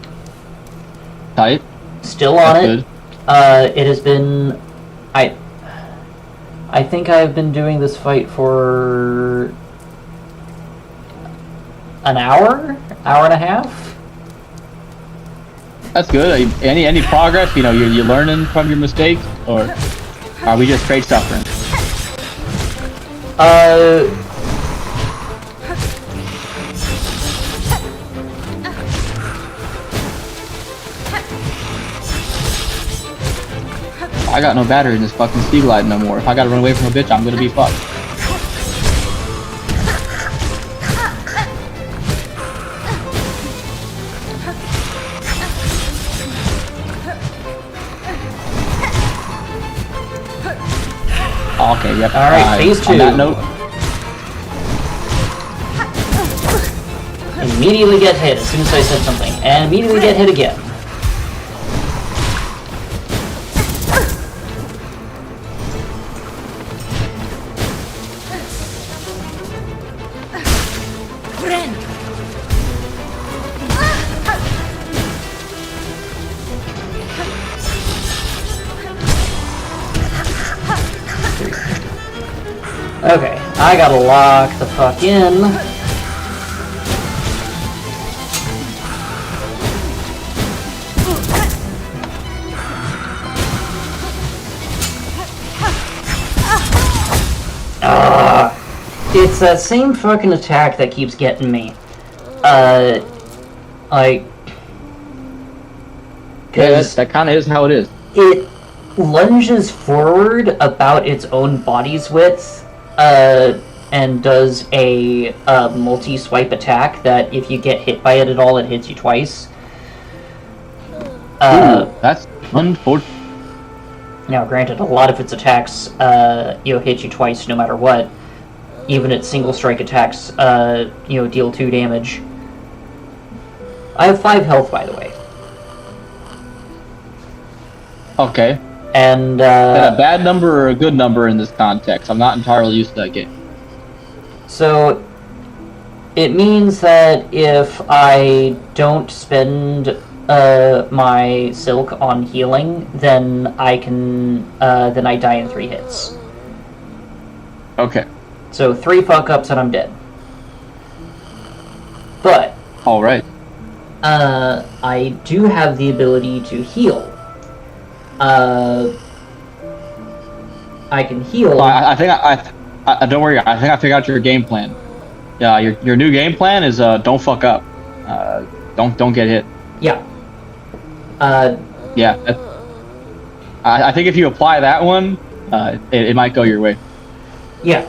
Tight. Still on That's it. good. It has been. I think I've been doing this fight for an hour and a half. That's good. Any progress? You're learning from your mistakes, or are we just straight suffering? I got no battery in this fucking Sea Glide no more. If I gotta run away from a bitch, I'm gonna be fucked. Okay, yep. Alright, phase 2. On that note, Immediately get hit as soon as I said something, and immediately get hit again. Okay, I gotta lock the fuck in. It's that same fucking attack that keeps getting me. Like... yeah, that kind of is how it is. It lunges forward about its own body's width, and does a multi-swipe attack that if you get hit by it at all, it hits you twice. Ooh, that's unfortunate. Now, granted, a lot of its attacks, hit you twice no matter what. Even its single strike attacks, deal 2 damage. I have 5 health, by the way. Okay. And, Is that a bad number or a good number in this context? I'm not entirely used to that game. So, it means that if I don't spend my silk on healing, then I die in 3 hits. Okay. So 3 fuck-ups and I'm dead. But... alright. I do have the ability to heal. I can heal... I think I don't worry, I think I figured out your game plan. Yeah, your new game plan is don't fuck up. Don't get hit. Yeah. Yeah. I think if you apply that one, it might go your way. Yeah.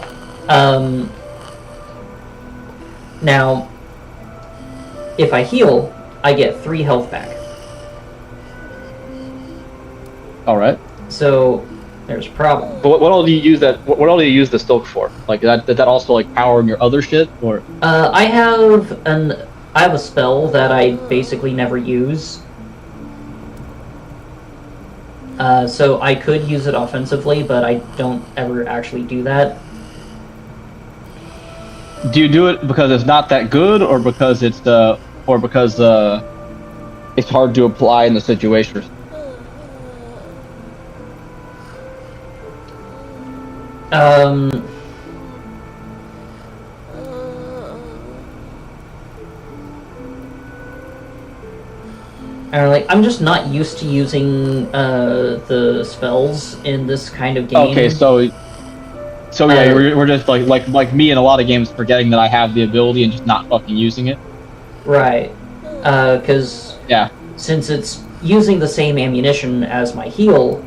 Now, if I heal, I get 3 health back. Alright. So, there's a problem. But what all do you use that? What all do you use the Silk for? Like that? Did that also like power your other shit, or? I have a spell that I basically never use. So I could use it offensively, but I don't ever actually do that. Do you do it because it's not that good, or because it's it's hard to apply in the situation? I'm just not used to using the spells in this kind of game. Okay, so yeah, we're just like me in a lot of games, forgetting that I have the ability and just not fucking using it. Right, because yeah, since it's using the same ammunition as my heal,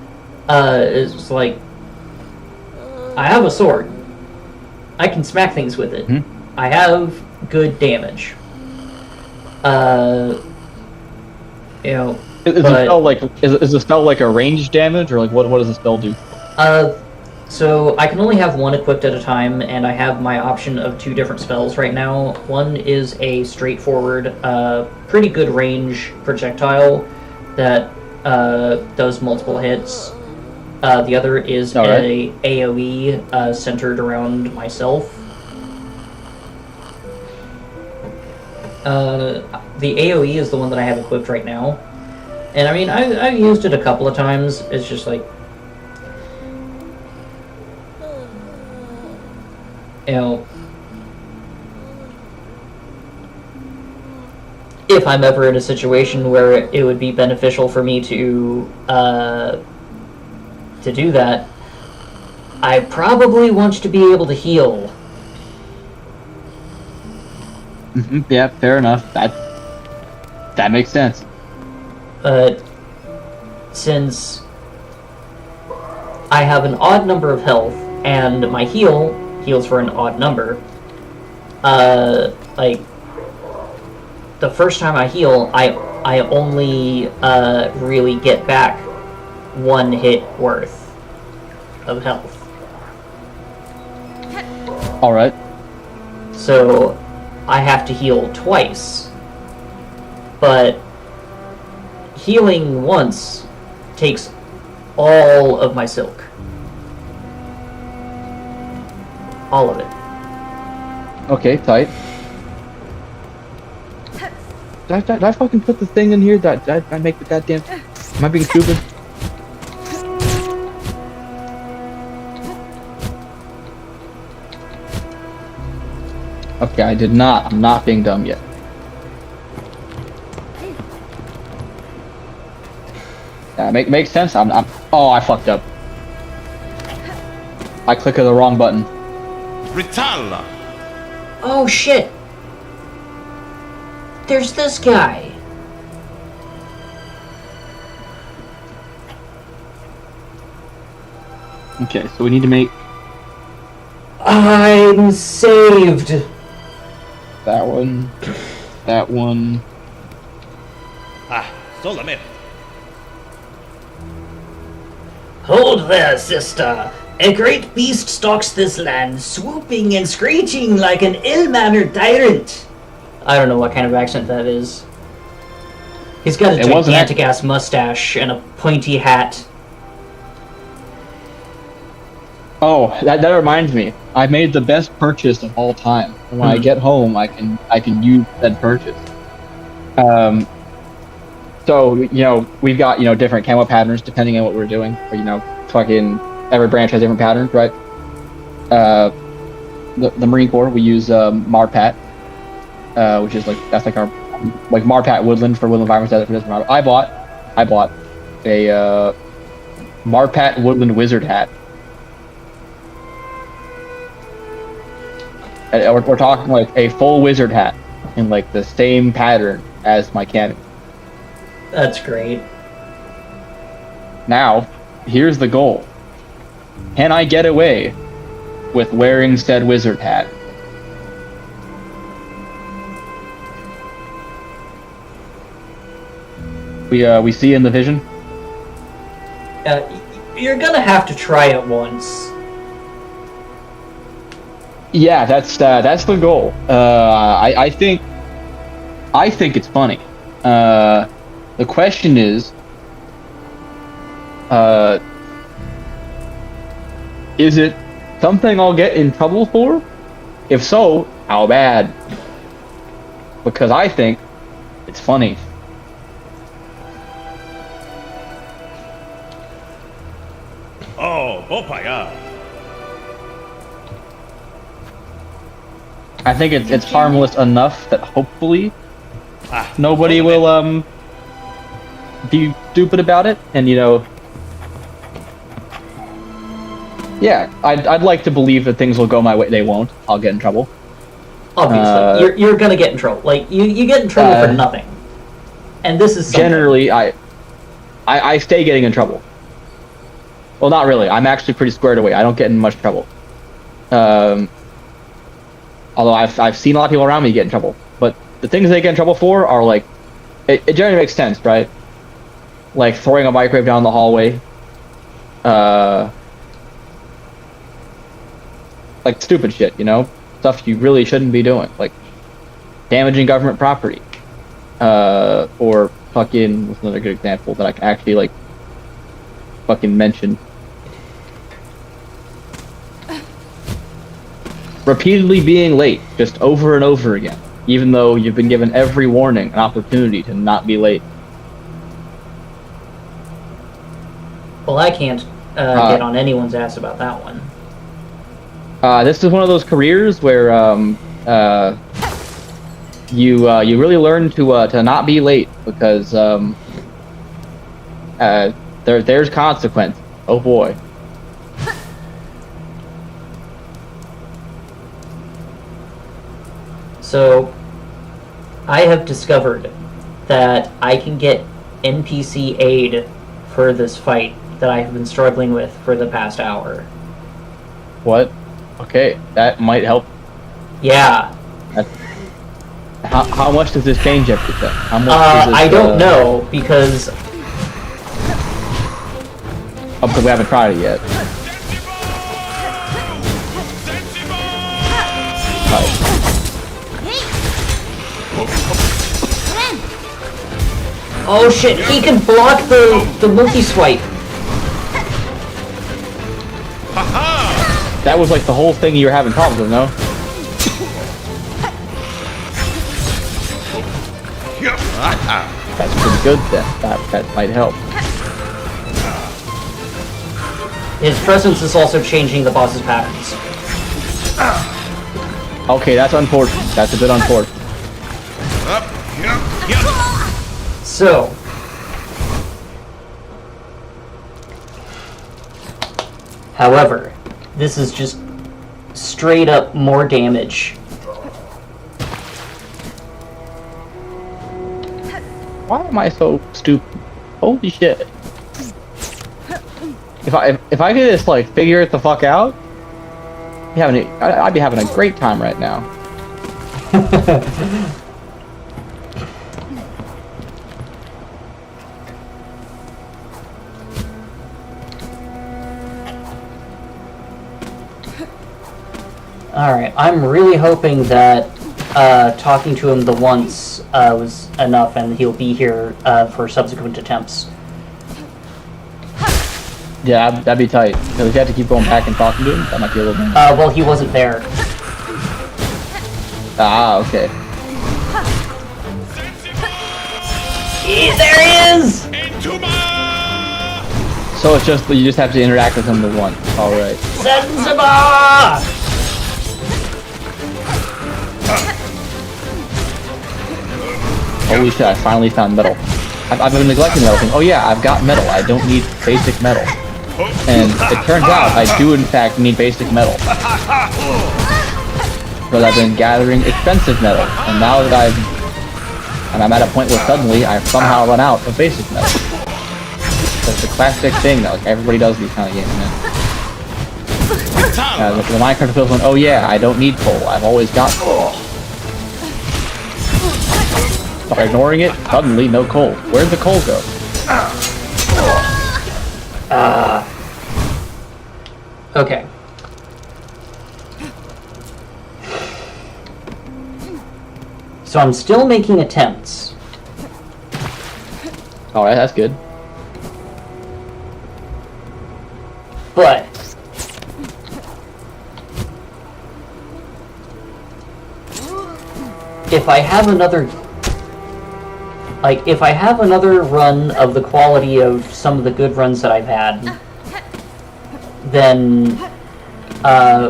it's like I have a sword. I can smack things with it. Mm-hmm. I have good damage. Is the spell like a ranged damage, or like what does the spell do? So I can only have one equipped at a time, and I have my option of 2 different spells right now. One is a straightforward, pretty good range projectile that does multiple hits. The other is a AoE centered around myself. The AoE is the one that I have equipped right now. And I mean, I've used it a couple of times. It's just like... if I'm ever in a situation where it would be beneficial for me to do that, I probably want to be able to heal. Mm-hmm. Yeah, fair enough. That makes sense. But since I have an odd number of health, and my heal heals for an odd number. Like, the first time I heal, I only really get back 1 hit worth of health. Alright. So I have to heal twice. But healing once takes all of my silk. All of it. Okay, tight. Did I fucking put the thing in here? Did I make the goddamn... Am I being stupid? Okay, I did not. I'm not being dumb yet. Yeah, makes sense. Oh, I fucked up. I clicked the wrong button. Ritalla! Oh shit! There's this guy. Okay, so we need to make I'm saved! that one, that one. Ah, solamente. Hold there, sister. A great beast stalks this land, swooping and screeching like an ill-mannered tyrant. I don't know what kind of accent that is. He's got a It wasn't gigantic-ass mustache and a pointy hat. Oh, that reminds me. I made the best purchase of all time. And when I get home, I can use that purchase. So we've got different camo patterns depending on what we're doing. Or, fucking every branch has different patterns, right? The Marine Corps, we use Marpat, which is that's our Marpat woodland for woodland environments. Desert for desert. I bought a Marpat woodland wizard hat. And we're talking a full wizard hat in the same pattern as my cannon. That's great. Now, here's the goal. Can I get away with wearing said wizard hat? We see in the vision? You're gonna have to try it once. Yeah, that's the goal. I think it's funny. The question is it something I'll get in trouble for? If so, how bad? Because I think it's funny. Oh, Popaya. I think it's harmless enough that hopefully Ah, nobody solamente. will be stupid about it, and yeah, I'd like to believe that things will go my way. They won't. I'll get in trouble. Obviously, you're gonna get in trouble. You get in trouble for nothing. And this is something. Generally, I stay getting in trouble. Well, not really. I'm actually pretty squared away. I don't get in much trouble. Although I've seen a lot of people around me get in trouble. But the things they get in trouble for are it generally makes sense, right? Like throwing a microwave down the hallway. Stupid shit, stuff you really shouldn't be doing, like damaging government property, or fucking. What's another good example that I can actually fucking mention? Repeatedly being late, just over and over again, even though you've been given every warning and opportunity to not be late. Well, I can't get on anyone's ass about that one. This is one of those careers where you really learn to not be late, because there's consequence. Oh boy. So, I have discovered that I can get NPC aid for this fight that I have been struggling with for the past hour. What? Okay, that might help. Yeah. How much does this change everything? How much does this, I don't know, because... Oh, because we haven't tried it yet. Right. Oh shit, he can block the multi-swipe! That was like the whole thing you were having problems with, no? That's pretty good then. That might help. His presence is also changing the boss's patterns. Okay, that's unfortunate. That's a bit unfortunate. So... However, this is just straight up more damage. Why am I so stupid? Holy shit. If I could just like figure it the fuck out, I'd be having a great time right now. Alright, I'm really hoping that talking to him the once was enough and he'll be here for subsequent attempts. Yeah, that'd be tight. Because if you have to keep going back and talking to him, that might be a little bit... Well, he wasn't there. Ah, okay. There he is! So it's just, you just have to interact with him the once. Alright. Zanzibar! Holy shit, I finally found metal. I've been neglecting metal. Oh yeah, I've got metal. I don't need basic metal. And it turns out I do in fact need basic metal. Because I've been gathering expensive metal. And now that I'm at a point where suddenly I've somehow run out of basic metal. That's a classic thing that like everybody does these kind of games, man. The Minecraft feels one, oh yeah, I don't need coal. I've always got coal. By ignoring it, suddenly no coal. Where'd the coal go? Okay. So I'm still making attempts. Alright, that's good. But... if I have another... if I have another run of the quality of some of the good runs that I've had, then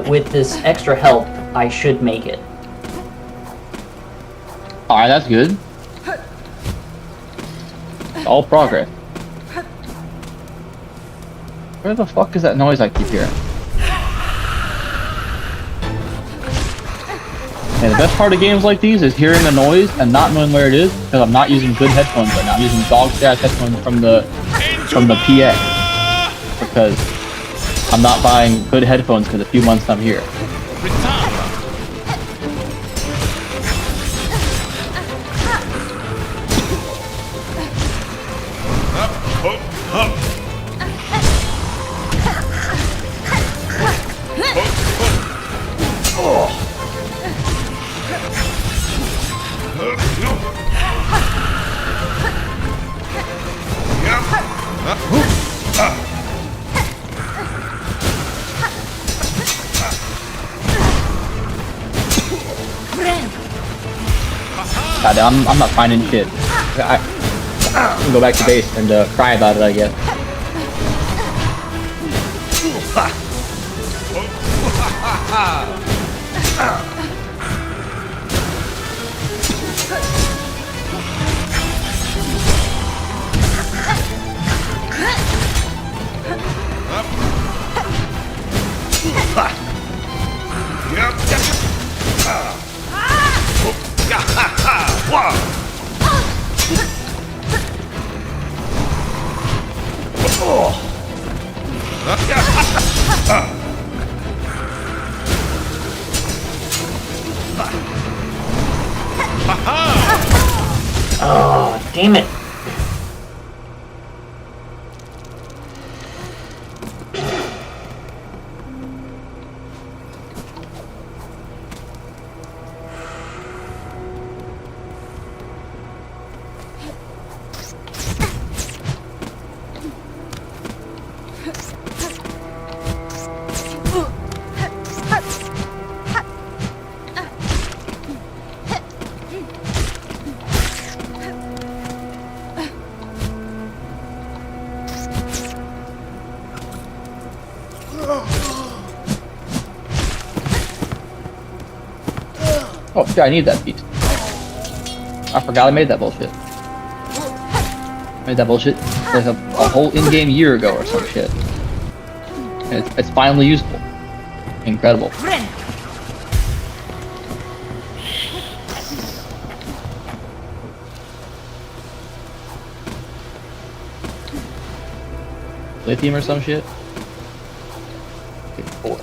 with this extra help, I should make it. Alright, that's good. All progress. Where the fuck is that noise I keep hearing? And the best part of games like these is hearing a noise and not knowing where it is, because I'm not using good headphones right now. I'm using dog-ass headphones from the PX. Because I'm not buying good headphones because a few months I'm here. God, I'm not finding shit. I can go back to base and cry about it, I guess. Oh, damn it. Oh shit, I need that piece. I forgot I made that bullshit. Made that bullshit like a whole in-game year ago or some shit. And it's finally useful. Incredible. Lithium or some shit? Okay, 4.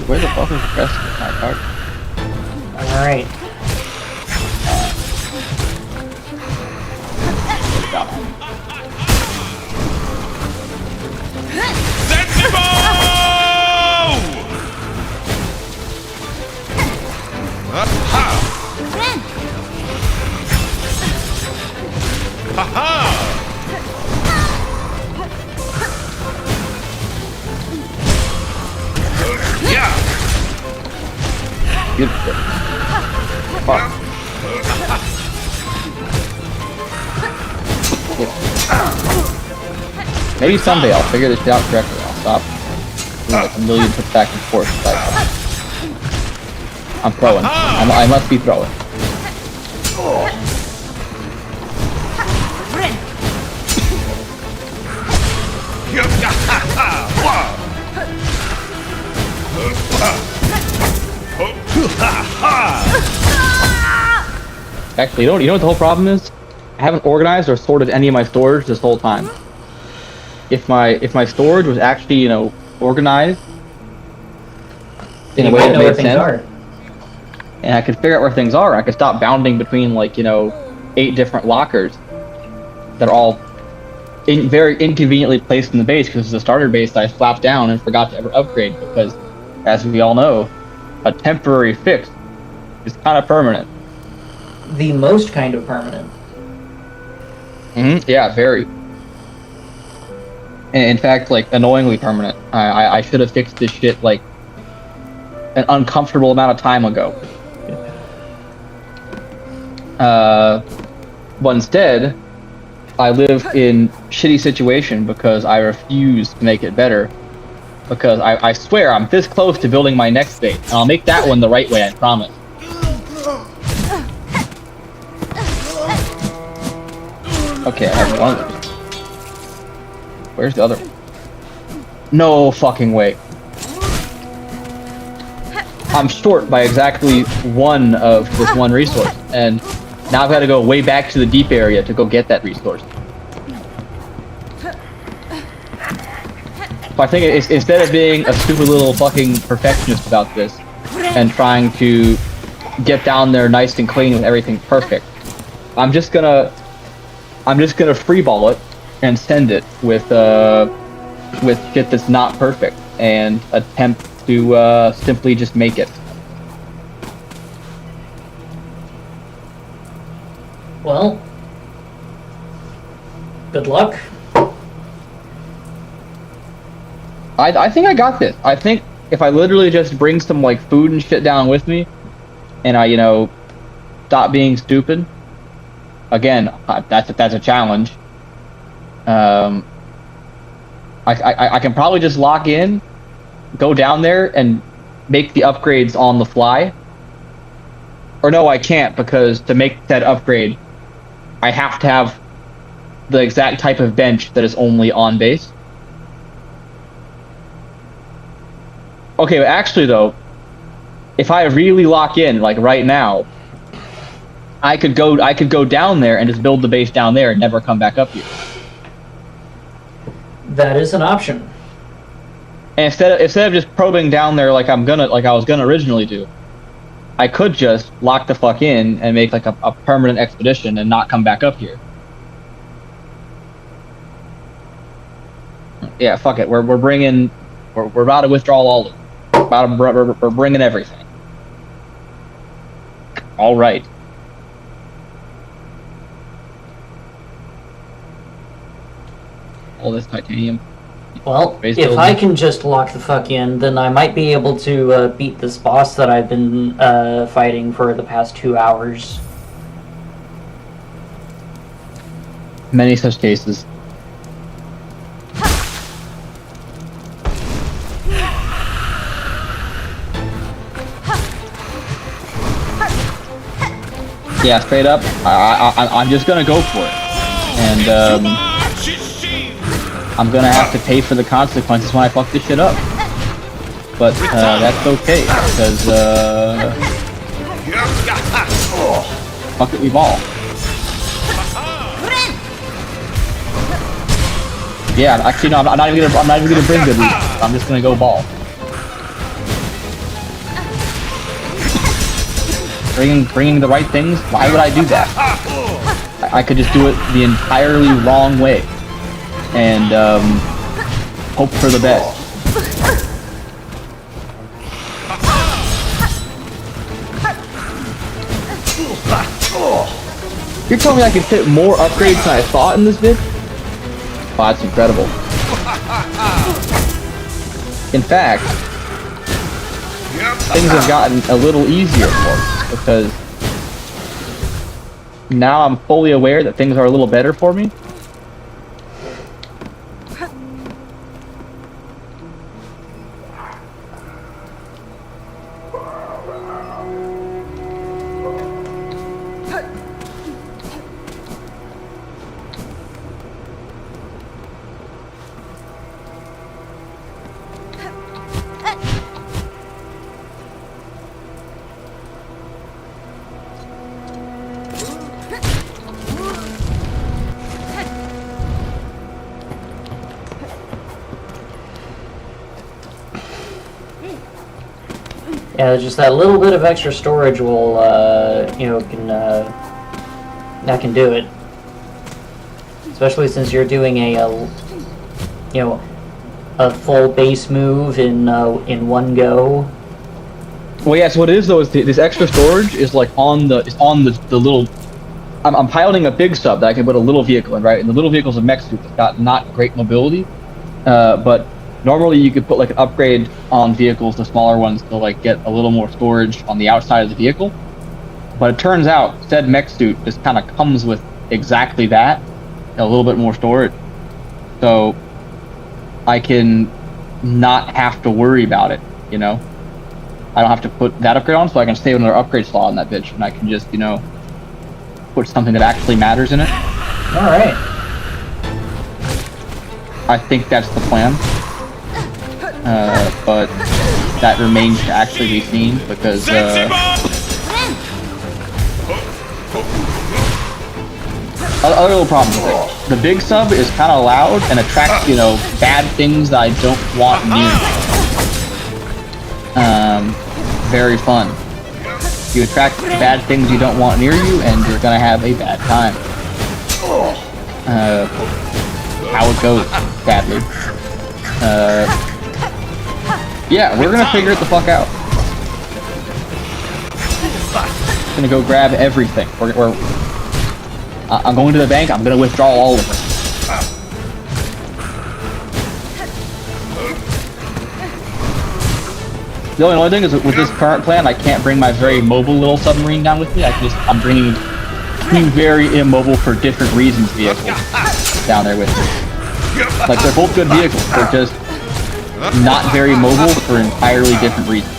Where the fuck is the rest of my card? Alright. Beautiful. Fuck. Maybe someday I'll figure this shit out correctly. I'll stop doing like a million trips back and forth. Like, I'm throwing. I must be throwing. Actually, you know what the whole problem is? I haven't organized or sorted any of my storage this whole time. If my storage was actually, you know, organized in a way that made sense, and I could figure out where things are, I could stop bounding between, like, you know, 8 different lockers that are all very inconveniently placed in the base, because it's a starter base that I slapped down and forgot to ever upgrade, because, as we all know, a temporary fix is kind of permanent. The most kind of permanent. Yeah, very. And in fact, like, annoyingly permanent. I should have fixed this shit, like, an uncomfortable amount of time ago. But instead, I live in shitty situation because I refuse to make it better. Because I swear I'm this close to building my next base, and I'll make that one the right way, I promise. Okay, I have one of those. Where's the other one? No fucking way. I'm short by exactly 1 of this 1 resource, and now I've got to go way back to the deep area to go get that resource. So I think instead of being a stupid little fucking perfectionist about this, and trying to get down there nice and clean with everything perfect, I'm just gonna freeball it and send it with shit that's not perfect, and attempt to simply just make it. Well, good luck. I think I got this. I think if I literally just bring some, like, food and shit down with me, and I, you know, stop being stupid. Again, that's a challenge. I can probably just lock in, go down there, and make the upgrades on the fly. Or no, I can't, because to make that upgrade, I have to have the exact type of bench that is only on base. Okay, but actually though, if I really lock in, like right now, I could go down there and just build the base down there and never come back up here. That is an option. And instead of just probing down there like I was gonna originally do, I could just lock the fuck in and make like a permanent expedition and not come back up here. Yeah, fuck it. We're about to withdraw all of it. We're bringing everything. All right. All this titanium. Well, if I can just lock the fuck in, then I might be able to beat this boss that I've been fighting for the past 2 hours. Many such cases. Yeah, straight up, I'm just gonna go for it. And, I'm gonna have to pay for the consequences when I fuck this shit up. But, that's okay, because, fuck it, we ball. Yeah, actually, no, I'm not even gonna bring good reasons. I'm just gonna go ball. Bringing the right things? Why would I do that? I could just do it the entirely wrong way. And, hope for the best. You're telling me I can fit more upgrades than I thought in this vid? Oh, that's incredible. In fact, things have gotten a little easier for me, because now I'm fully aware that things are a little better for me. Yeah, just that little bit of extra storage will, that can do it. Especially since you're doing a full base move in one go. Well, yeah. So what it is though is this extra storage is like on the little. I'm piloting a big sub that I can put a little vehicle in, right? And the little vehicle's a mech suit that's got not great mobility, but normally you could put like an upgrade on vehicles, the smaller ones, to like get a little more storage on the outside of the vehicle. But it turns out said mech suit just kind of comes with exactly that, a little bit more storage. So I can not have to worry about it, you know? I don't have to put that upgrade on, so I can save another upgrade slot on that bitch, and I can just, put something that actually matters in it. Alright. I think that's the plan. But that remains to actually be seen, because, other little problems with it. The big sub is kind of loud and attracts, bad things that I don't want near me. Very fun. You attract bad things you don't want near you, and you're gonna have a bad time. How it goes, sadly. Yeah, we're gonna figure it the fuck out. Gonna go grab everything. I'm going to the bank. I'm gonna withdraw all of it. The only thing is, with this current plan, I can't bring my very mobile little submarine down with me. I'm bringing two very immobile for different reasons vehicles down there with me. Like, they're both good vehicles. They're just not very mobile for entirely different reasons.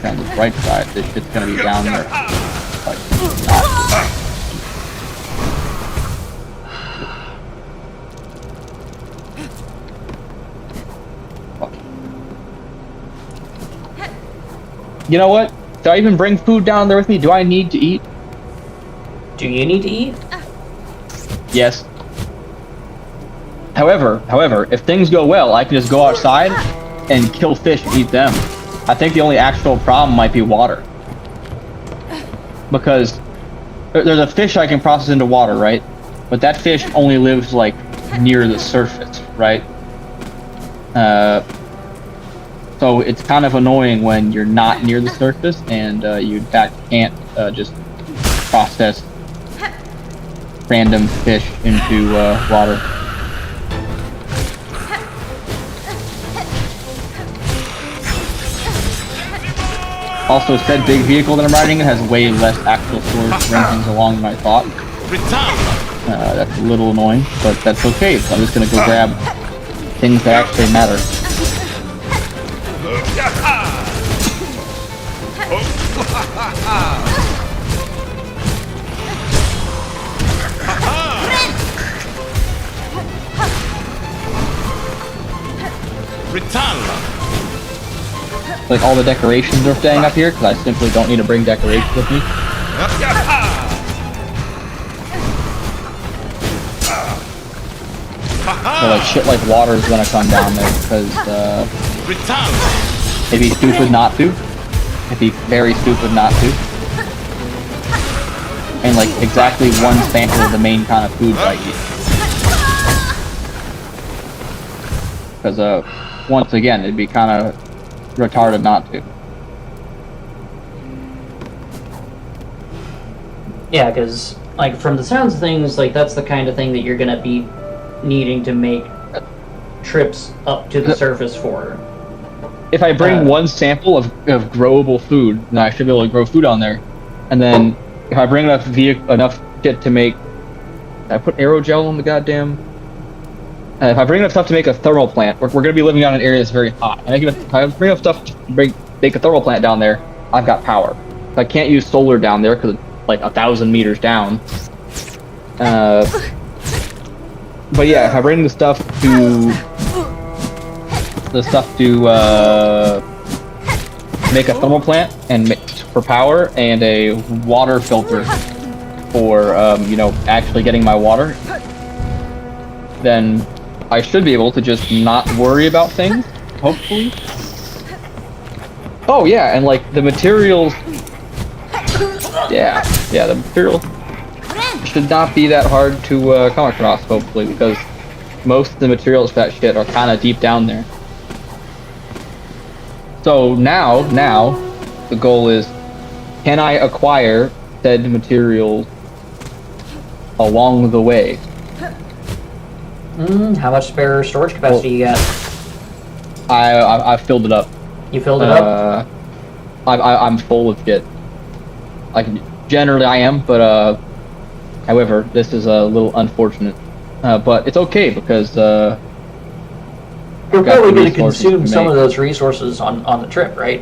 On the right side, this shit's gonna be down there. Like, not. You know what? Do I even bring food down there with me? Do I need to eat? Do you need to eat? Yes. However, if things go well, I can just go outside and kill fish and eat them. I think the only actual problem might be water. Because there's a fish I can process into water, right? But that fish only lives, like, near the surface, right? So it's kind of annoying when you're not near the surface and you, in fact, can't just process random fish into water. Also, said big vehicle that I'm riding has way less actual storage to bring things along than I thought. That's a little annoying, but that's okay, so I'm just gonna go grab things that actually matter. Like all the decorations are staying up here because I simply don't need to bring decorations with me. So like shit like water is gonna come down there because it'd be stupid not to. It'd be very stupid not to. And like exactly one sample of the main kind of foods I eat. Because once again, it'd be kind of retarded not to. Yeah, because, like, from the sounds of things, like, that's the kind of thing that you're gonna be needing to make trips up to the surface for. If I bring one sample of growable food, then I should be able to grow food on there. And then, if I bring enough shit to make... I put aerogel on the goddamn... if I bring enough stuff to make a thermal plant, we're going to be living on an area that's very hot. And if I bring enough stuff to make a thermal plant down there, I've got power. I can't use solar down there because it's like 1,000 meters down. But yeah, if I bring the stuff to make a thermal plant and for power and a water filter for actually getting my water, then I should be able to just not worry about things, hopefully. Oh yeah, and like the materials, yeah, the materials should not be that hard to come across, hopefully, because most of the materials for that shit are kind of deep down there. So now, the goal is, can I acquire said materials along the way? How much spare storage capacity you got? I filled it up. You filled it up? I'm full of shit. Like, generally I am, but however, this is a little unfortunate. But it's okay because you're probably going to consume some of those resources on the trip, right?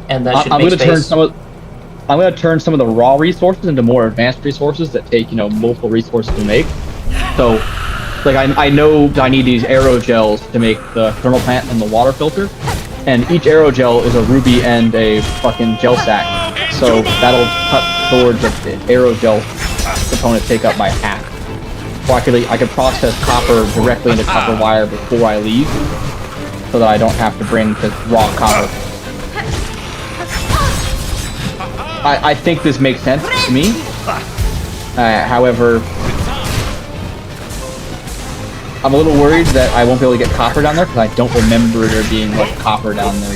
And that should make space. I'm going to turn some of the raw resources into more advanced resources that take, multiple resources to make. So, like, I know I need these aerogels to make the thermal plant and the water filter, and each aerogel is a ruby and a fucking gel sack. So that'll cut storage of the aerogel component take up by half. So I could process copper directly into copper wire before I leave, so that I don't have to bring the raw copper. I think this makes sense to me. However, I'm a little worried that I won't be able to get copper down there because I don't remember there being much copper down there,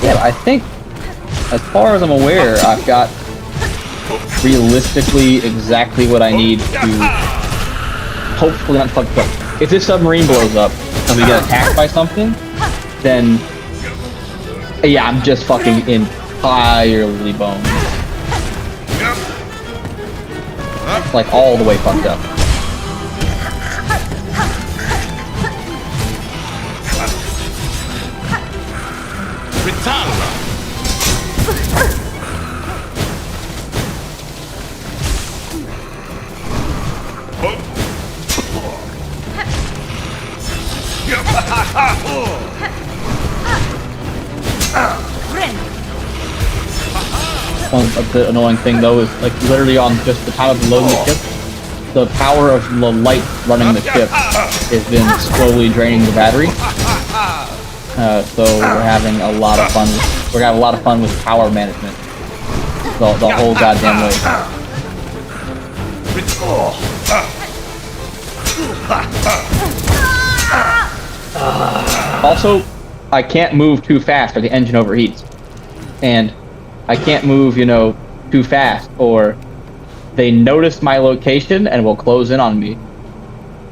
Yeah, but I think, as far as I'm aware, I've got realistically exactly what I need to hopefully not fuck up. If this submarine blows up and we get attacked by something, then yeah, I'm just fucking entirely boned. Like all the way fucked up. The annoying thing though is like literally on just the time of loading the ship, the power of the light running the ship has been slowly draining the battery. So we're having a lot of fun. We're having a lot of fun with power management. The whole goddamn way. Also, I can't move too fast or the engine overheats. And I can't move, too fast or they notice my location and will close in on me.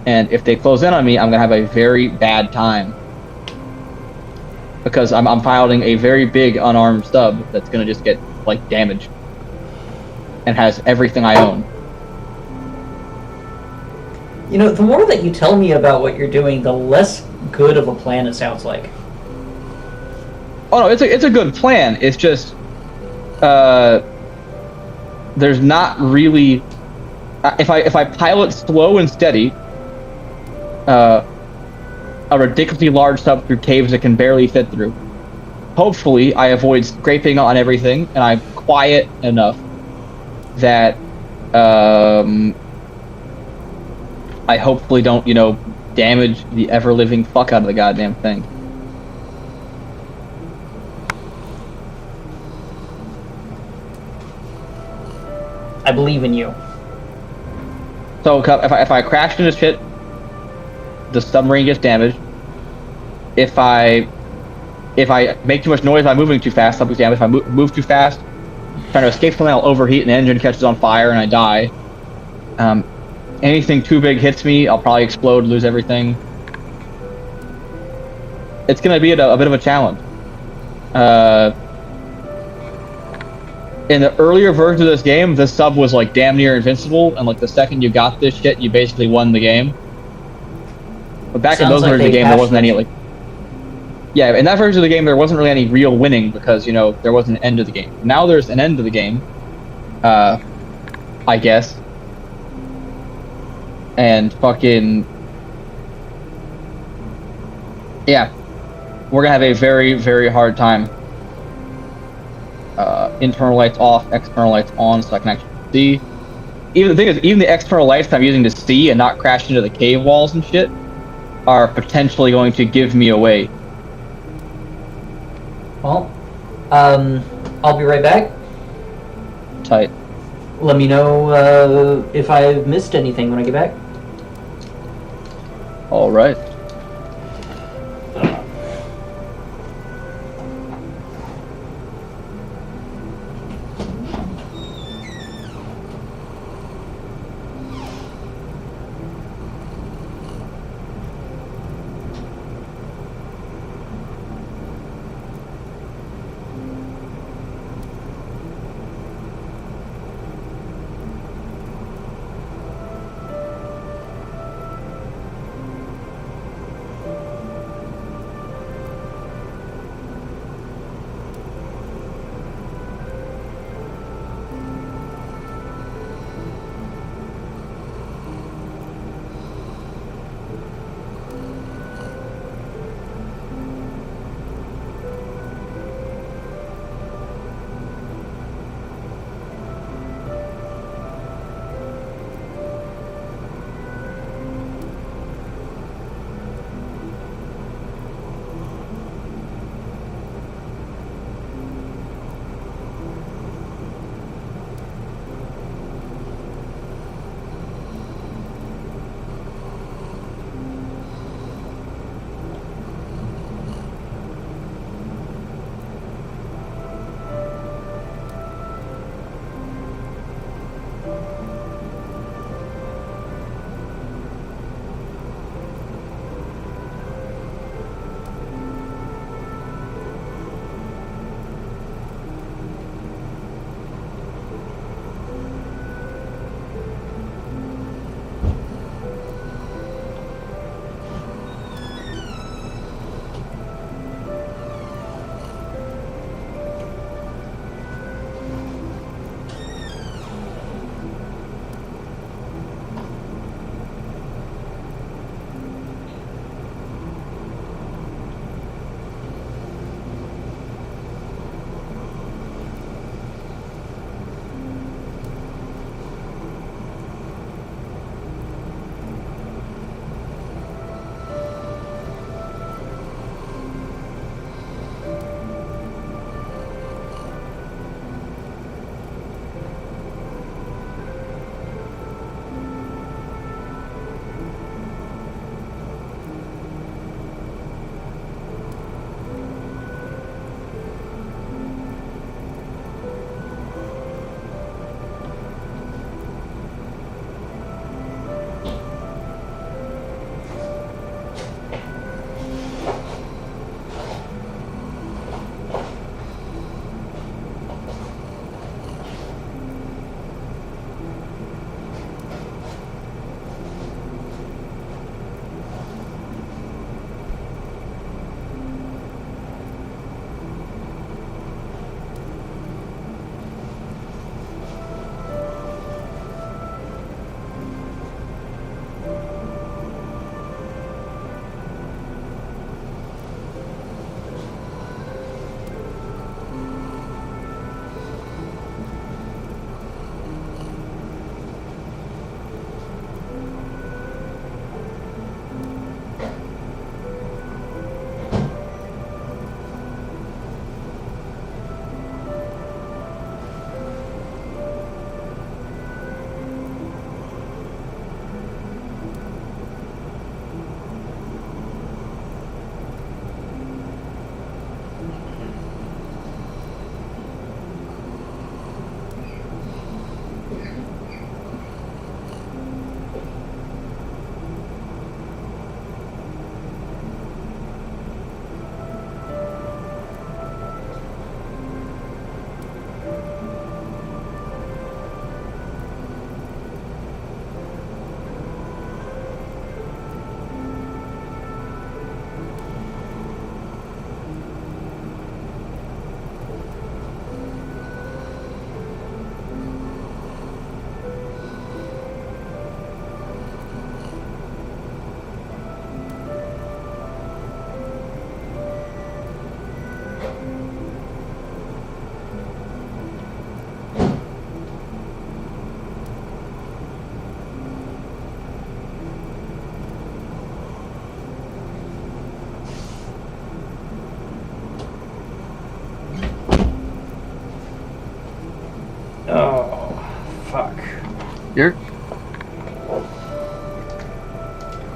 And if they close in on me, I'm gonna have a very bad time. Because I'm piloting a very big unarmed sub that's gonna just get, like, damaged. And has everything I own. The more that you tell me about what you're doing, the less good of a plan it sounds like. Oh no, it's a good plan. It's just, there's not really. If I pilot slow and steady, a ridiculously large sub through caves that can barely fit through. Hopefully, I avoid scraping on everything, and I'm quiet enough that I hopefully don't, damage the ever-living fuck out of the goddamn thing. I believe in you. So if I crash into shit, the submarine gets damaged. If I make too much noise by moving too fast, something's damaged. If I move too fast, trying to escape something, I'll overheat and the engine catches on fire and I die. Anything too big hits me, I'll probably explode, lose everything. It's gonna be a bit of a challenge. In the earlier version of this game, this sub was like damn near invincible, and like the second you got this shit, you basically won the game. But back in those versions of the game, there wasn't any like. Yeah, in that version of the game, there wasn't really any real winning because there wasn't an end to the game. Now there's an end to the game, I guess. And fucking yeah, we're gonna have a very, very hard time. Internal lights off, external lights on, so I can actually see. Even the thing is, even the external lights I'm using to see and not crash into the cave walls and shit are potentially going to give me away. Well, I'll be right back. Tight. Let me know if I've missed anything when I get back. All right.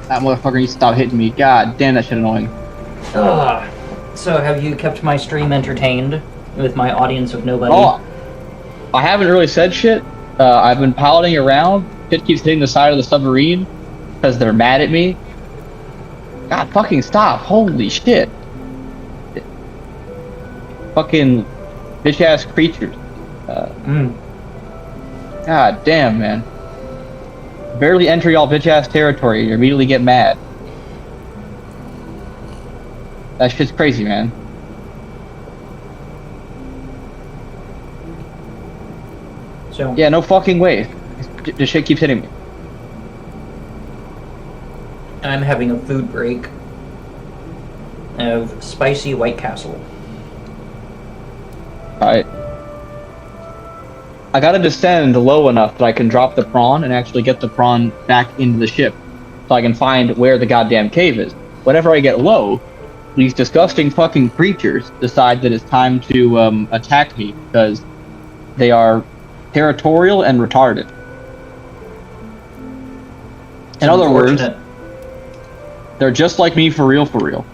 That motherfucker needs to stop hitting me. God damn, that shit annoying. Ugh. So, have you kept my stream entertained with my audience of nobody? Oh, I haven't really said shit. I've been piloting around. Shit keeps hitting the side of the submarine because they're mad at me. God, fucking stop. Holy shit. Fucking bitch-ass creatures. God damn, man. Barely enter y'all bitch-ass territory, you immediately get mad. That shit's crazy, man. So, Yeah, no fucking way. This shit keeps hitting me. I'm having a food break of spicy White Castle. Alright. I gotta descend low enough that I can drop the prawn and actually get the prawn back into the ship. So I can find where the goddamn cave is. Whenever I get low, these disgusting fucking creatures decide that it's time to attack me because they are territorial and retarded. In other words, they're just like me for real, for real.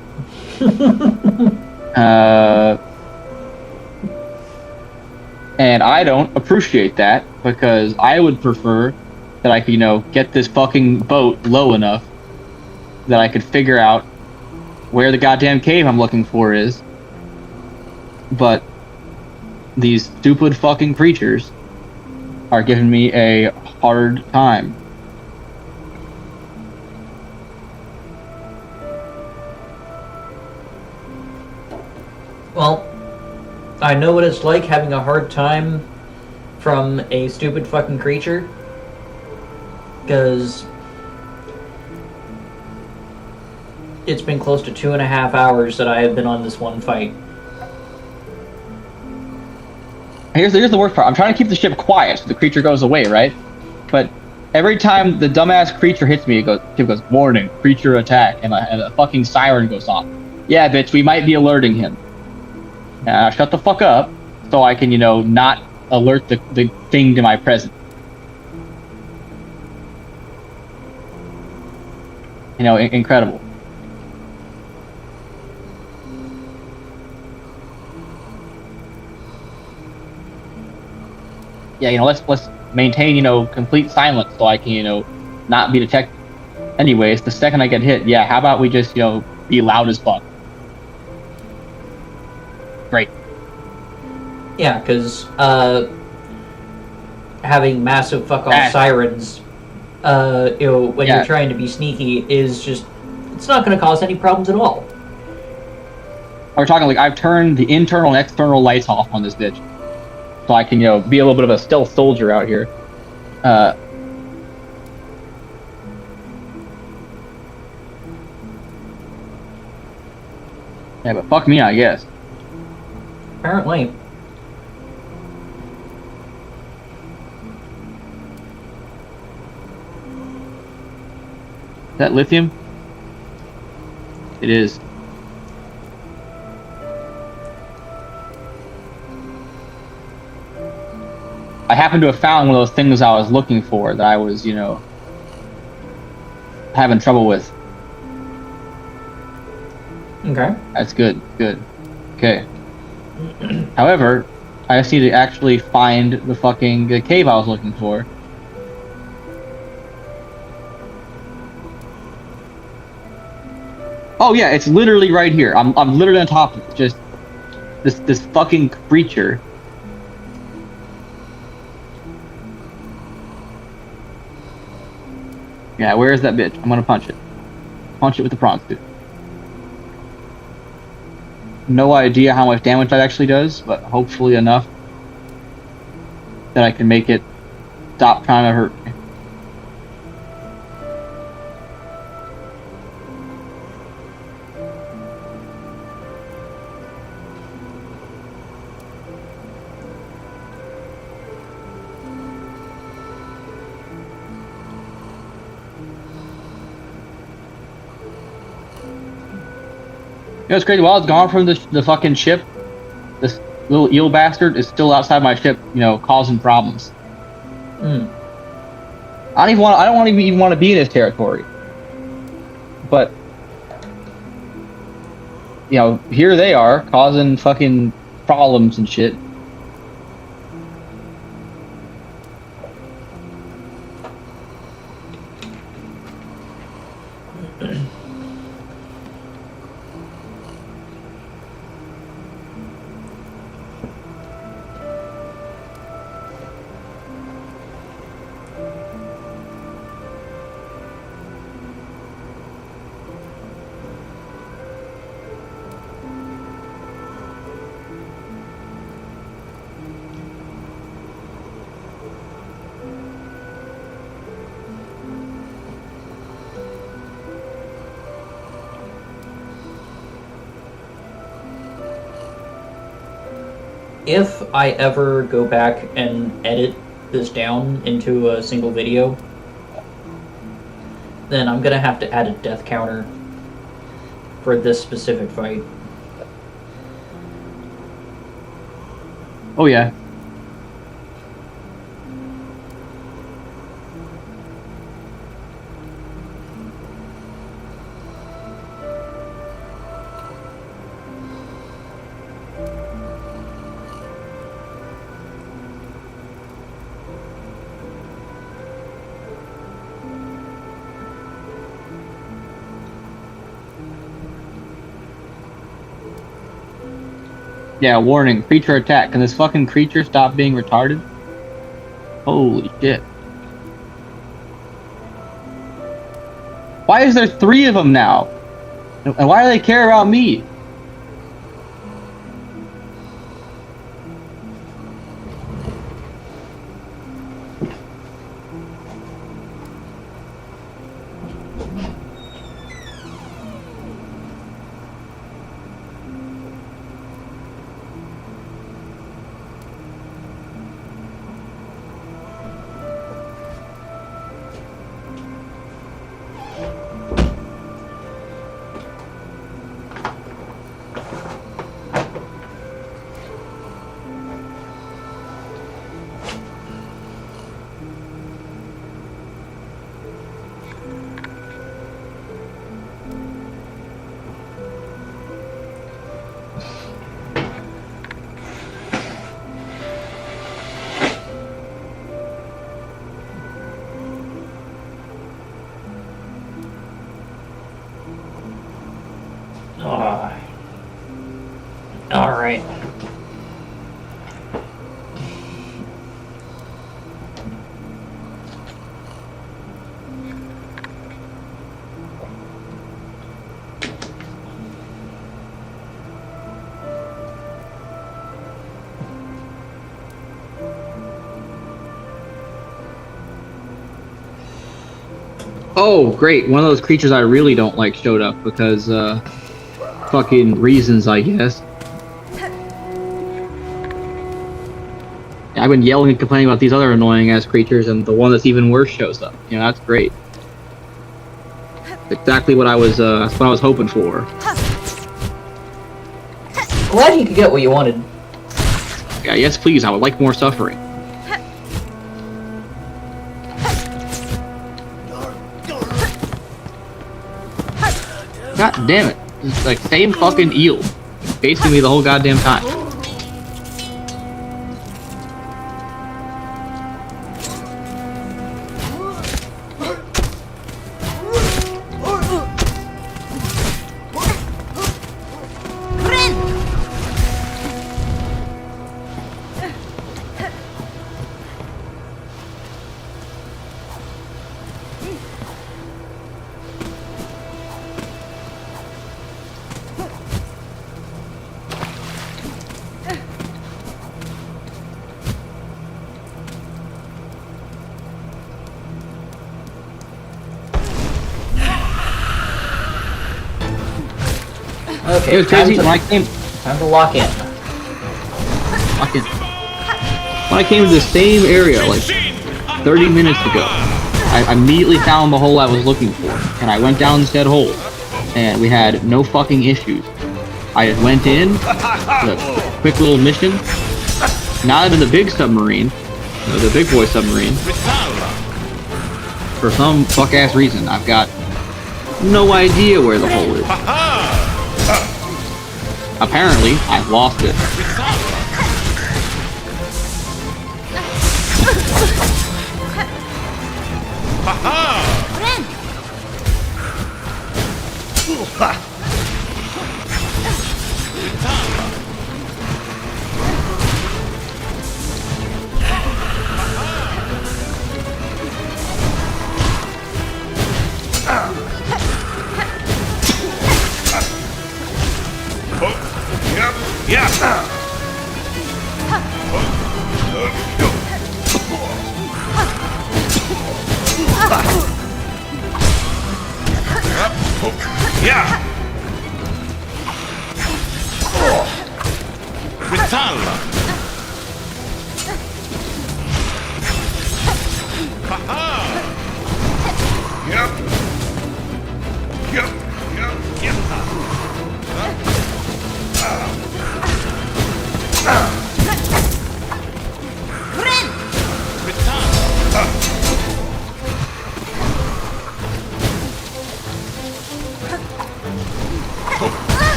And I don't appreciate that because I would prefer that I could, get this fucking boat low enough that I could figure out where the goddamn cave I'm looking for is. But these stupid fucking creatures are giving me a hard time. Well, I know what it's like having a hard time from a stupid fucking creature. Because it's been close to 2.5 hours that I have been on this one fight. Here's the worst part. I'm trying to keep the ship quiet so the creature goes away, right? But every time the dumbass creature hits me, it goes, warning, creature attack, and a fucking siren goes off. Yeah, bitch, we might be alerting him. Now shut the fuck up, so I can, not alert the thing to my presence. Incredible. Yeah, let's maintain, complete silence so I can, not be detected. Anyways, the second I get hit, yeah, how about we just, be loud as fuck? Great. Yeah, because having massive fuck-off sirens, when you're trying to be sneaky is just, it's not going to cause any problems at all. We're talking like I've turned the internal and external lights off on this bitch. So I can, be a little bit of a stealth soldier out here. Yeah, but fuck me, I guess. Apparently. Is that lithium? It is. I happen to have found one of those things I was looking for that I was, having trouble with. Okay. That's good. Good. Okay. However, I just need to actually find the cave I was looking for. Oh yeah, it's literally right here. I'm literally on top of it. Just this fucking creature. Yeah, where is that bitch? I'm gonna punch it. Punch it with the prawn suit. No idea how much damage that actually does, but hopefully enough that I can make it stop trying to hurt me. It's crazy. While it's gone from the fucking ship, this little eel bastard is still outside my ship, causing problems. I don't even want to be in his territory. but you know, here they are causing fucking problems and shit. If I ever go back and edit this down into a single video, then I'm gonna have to add a death counter for this specific fight. Oh yeah. Yeah, warning, creature attack. Can this fucking creature stop being retarded? Holy shit. Why is there 3 of them now? And why do they care about me? Alright. Oh, great. One of those creatures I really don't like showed up because, fucking reasons, I guess. I've been yelling and complaining about these other annoying-ass creatures, and the one that's even worse shows up. You know, that's great. Exactly what I was, that's what I was hoping for. Glad you could get what you wanted. Yeah, yes please, I would like more suffering. God damn it. It's like, same fucking eel. Chasing me the whole goddamn time. Okay, It was crazy when I came. Time to lock in. Fucking. When I came to the same area like 30 minutes ago, I immediately found the hole I was looking for, and I went down said hole, and we had no fucking issues. I just went in, a quick little mission. Now I'm in the big submarine, the big boy submarine. For some fuck ass reason, I've got no idea where the hole is. Apparently, I've lost it.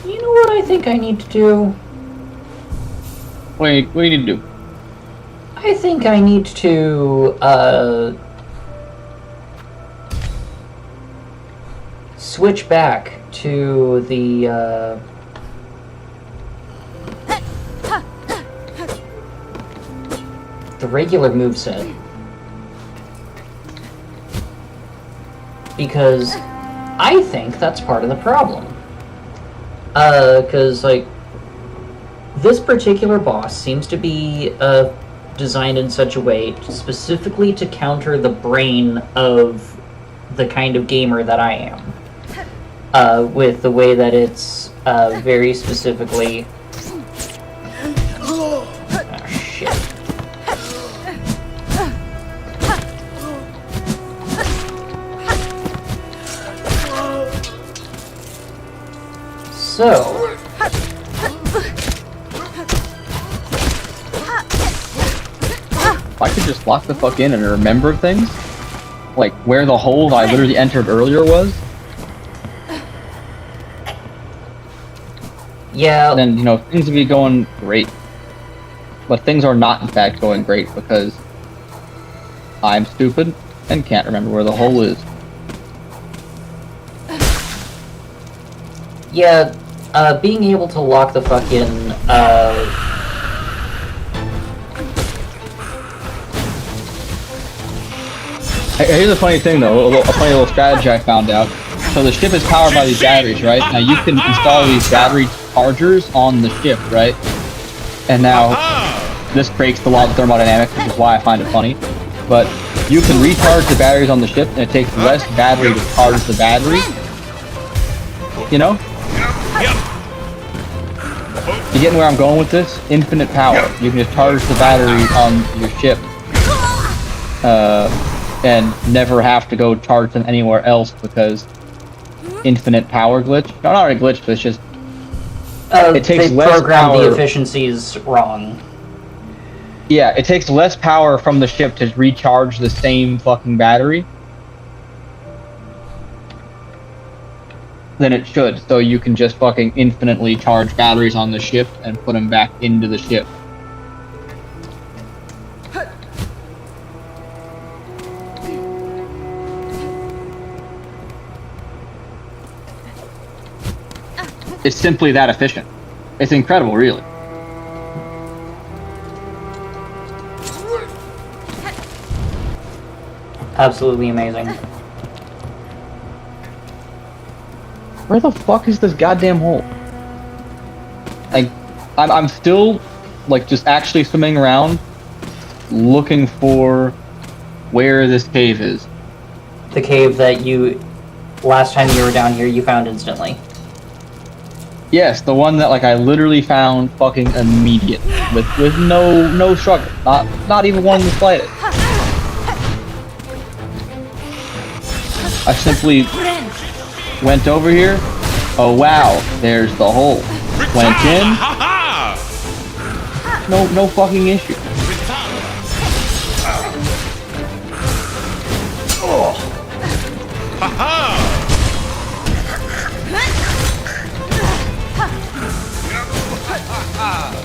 You know what I think I need to do? What do you need to do? I think I need to, switch back to the, the regular moveset. Because I think that's part of the problem. Because, like, this particular boss seems to be designed in such a way specifically to counter the brain of the kind of gamer that I am. With the way that it's very specifically... Oh, shit. So... If I could just lock the fuck in and remember things, like where the hole I literally entered earlier was, yeah, then, you know, things would be going great. But things are not, in fact, going great because I'm stupid and can't remember where the hole is. yeah, being able to lock the fuck in, Here's a funny thing, though, a funny little strategy I found out. So the ship is powered by these batteries, right? Now you can install these battery chargers on the ship, right? And now this breaks the law of thermodynamics, which is why I find it funny. But you can recharge the batteries on the ship, and it takes less battery to charge the battery. You know? You getting where I'm going with this? Infinite power. You can just charge the battery on your ship. And never have to go charge them anywhere else because infinite power glitch. No, not a glitch, but it's just it takes they less programmed power. the efficiencies wrong. Yeah, it takes less power from the ship to recharge the same fucking battery than it should. So you can just fucking infinitely charge batteries on the ship and put them back into the ship. It's simply that efficient. It's incredible, really. Absolutely amazing. Where the fuck is this goddamn hole? Like, I'm still, like, just actually swimming around, looking for where this cave is. the cave that you, last time you were down here, you found instantly. Yes, the one that like I literally found fucking immediately with no struggle, not even one in the slightest. I simply went over here. Oh wow, there's the hole. Went in. No fucking issue.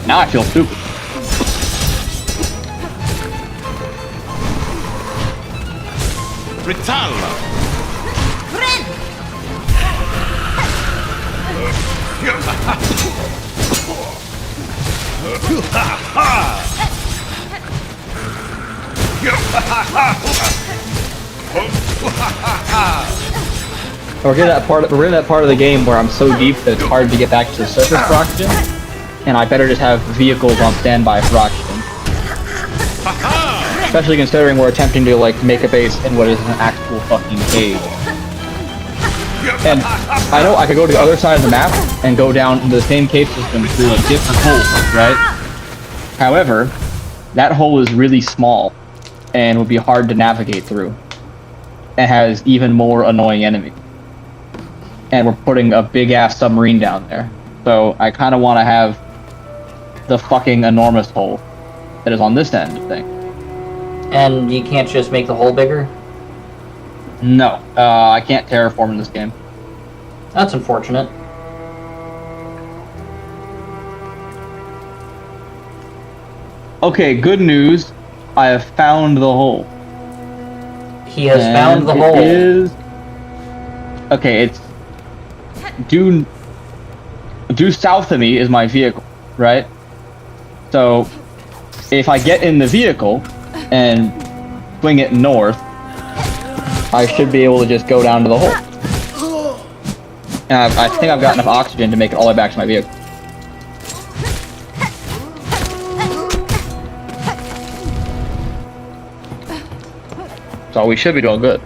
Now I feel stupid. Ritalla. We're in that part of the game where I'm so deep that it's hard to get back to the surface for oxygen, and I better just have vehicles on standby for oxygen. Especially considering we're attempting to like make a base in what is an actual fucking cave. And I know I could go to the other side of the map and go down into the same cave system through a different hole, right? However, that hole is really small and would be hard to navigate through. And has even more annoying enemies. And we're putting a big ass submarine down there. So I kind of want to have the fucking enormous hole that is on this end of thing. And you can't just make the hole bigger? No, I can't terraform in this game. That's unfortunate. Okay, good news. I have found the hole. He has found the hole. Okay, it's due south of me is my vehicle, right? So if I get in the vehicle and swing it north, I should be able to just go down to the hole. And I think I've got enough oxygen to make it all the way back to my vehicle. So we should be doing good.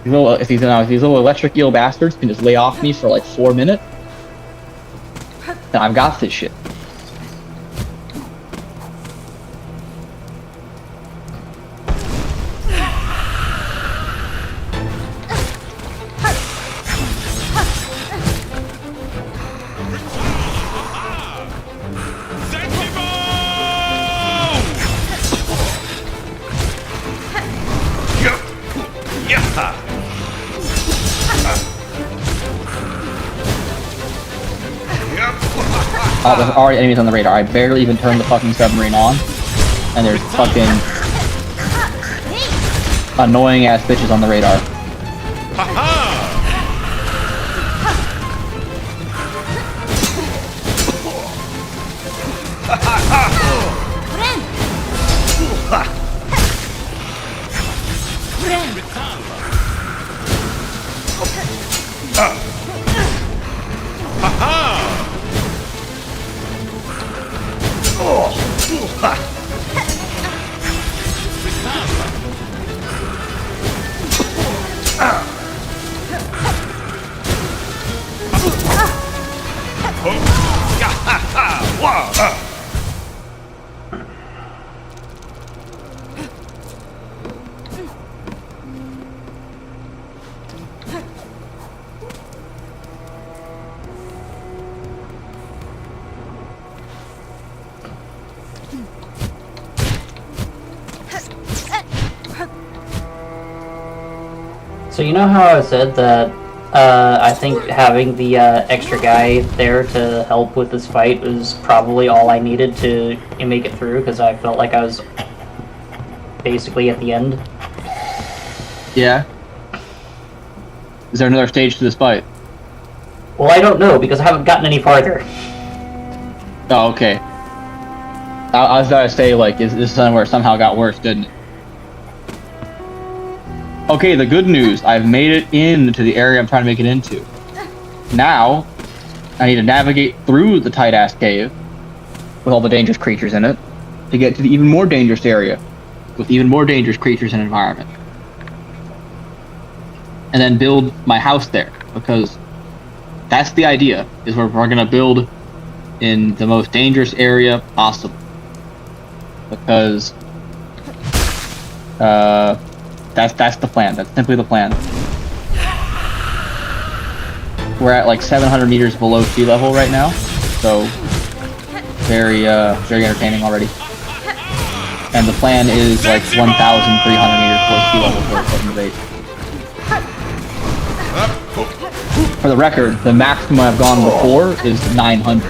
If these little electric eel bastards can just lay off me for like 4 minutes, then I've got this shit. Oh, there's already enemies on the radar. I barely even turned the fucking submarine on, and there's fucking annoying ass bitches on the radar. So you know how I said that I think having the extra guy there to help with this fight was probably all I needed to make it through, because I felt like I was basically at the end. Yeah. Is there another stage to this fight? Well, I don't know, because I haven't gotten any farther. Oh, okay. I was about to say, like, is this somewhere it somehow got worse, didn't it? Okay, the good news. I've made it into the area I'm trying to make it into. Now, I need to navigate through the tight-ass cave with all the dangerous creatures in it to get to the even more dangerous area with even more dangerous creatures and environment. And then build my house there, because that's the idea, is we're going to build in the most dangerous area possible. Because that's the plan. That's simply the plan. We're at like 700 meters below sea level right now, so very entertaining already. And the plan is like 1,300 meters below sea level for the base. For the record, the maximum I've gone before is 900.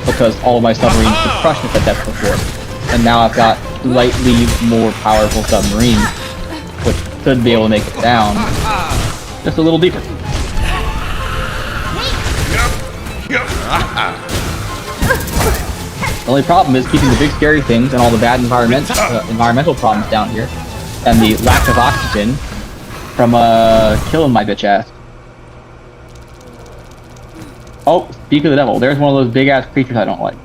Because all of my submarines were crushed at that depth before. And now I've got slightly more powerful submarines, which should be able to make it down just a little deeper. The only problem is keeping the big scary things and all the bad environmental problems down here, and the lack of oxygen from killing my bitch ass. Oh, speak of the devil, there's one of those big ass creatures I don't like.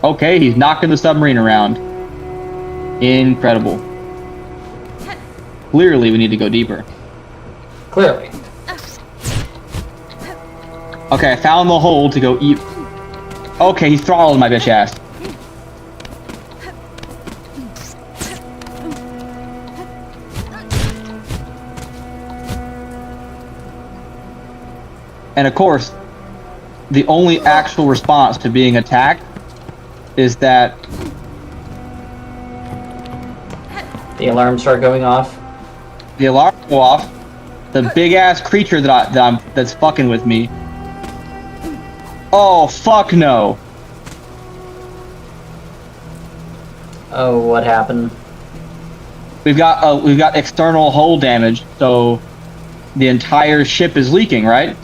Okay, he's knocking the submarine around. Incredible. Clearly we need to go deeper. Clearly. Okay, I found the hole to go eat. Okay, he's throttling my bitch ass. And of course, the only actual response to being attacked is that the alarms start going off. The alarm go off. The big ass creature that's fucking with me. Oh fuck no! Oh, what happened? We've got external hull damage, so the entire ship is leaking, right?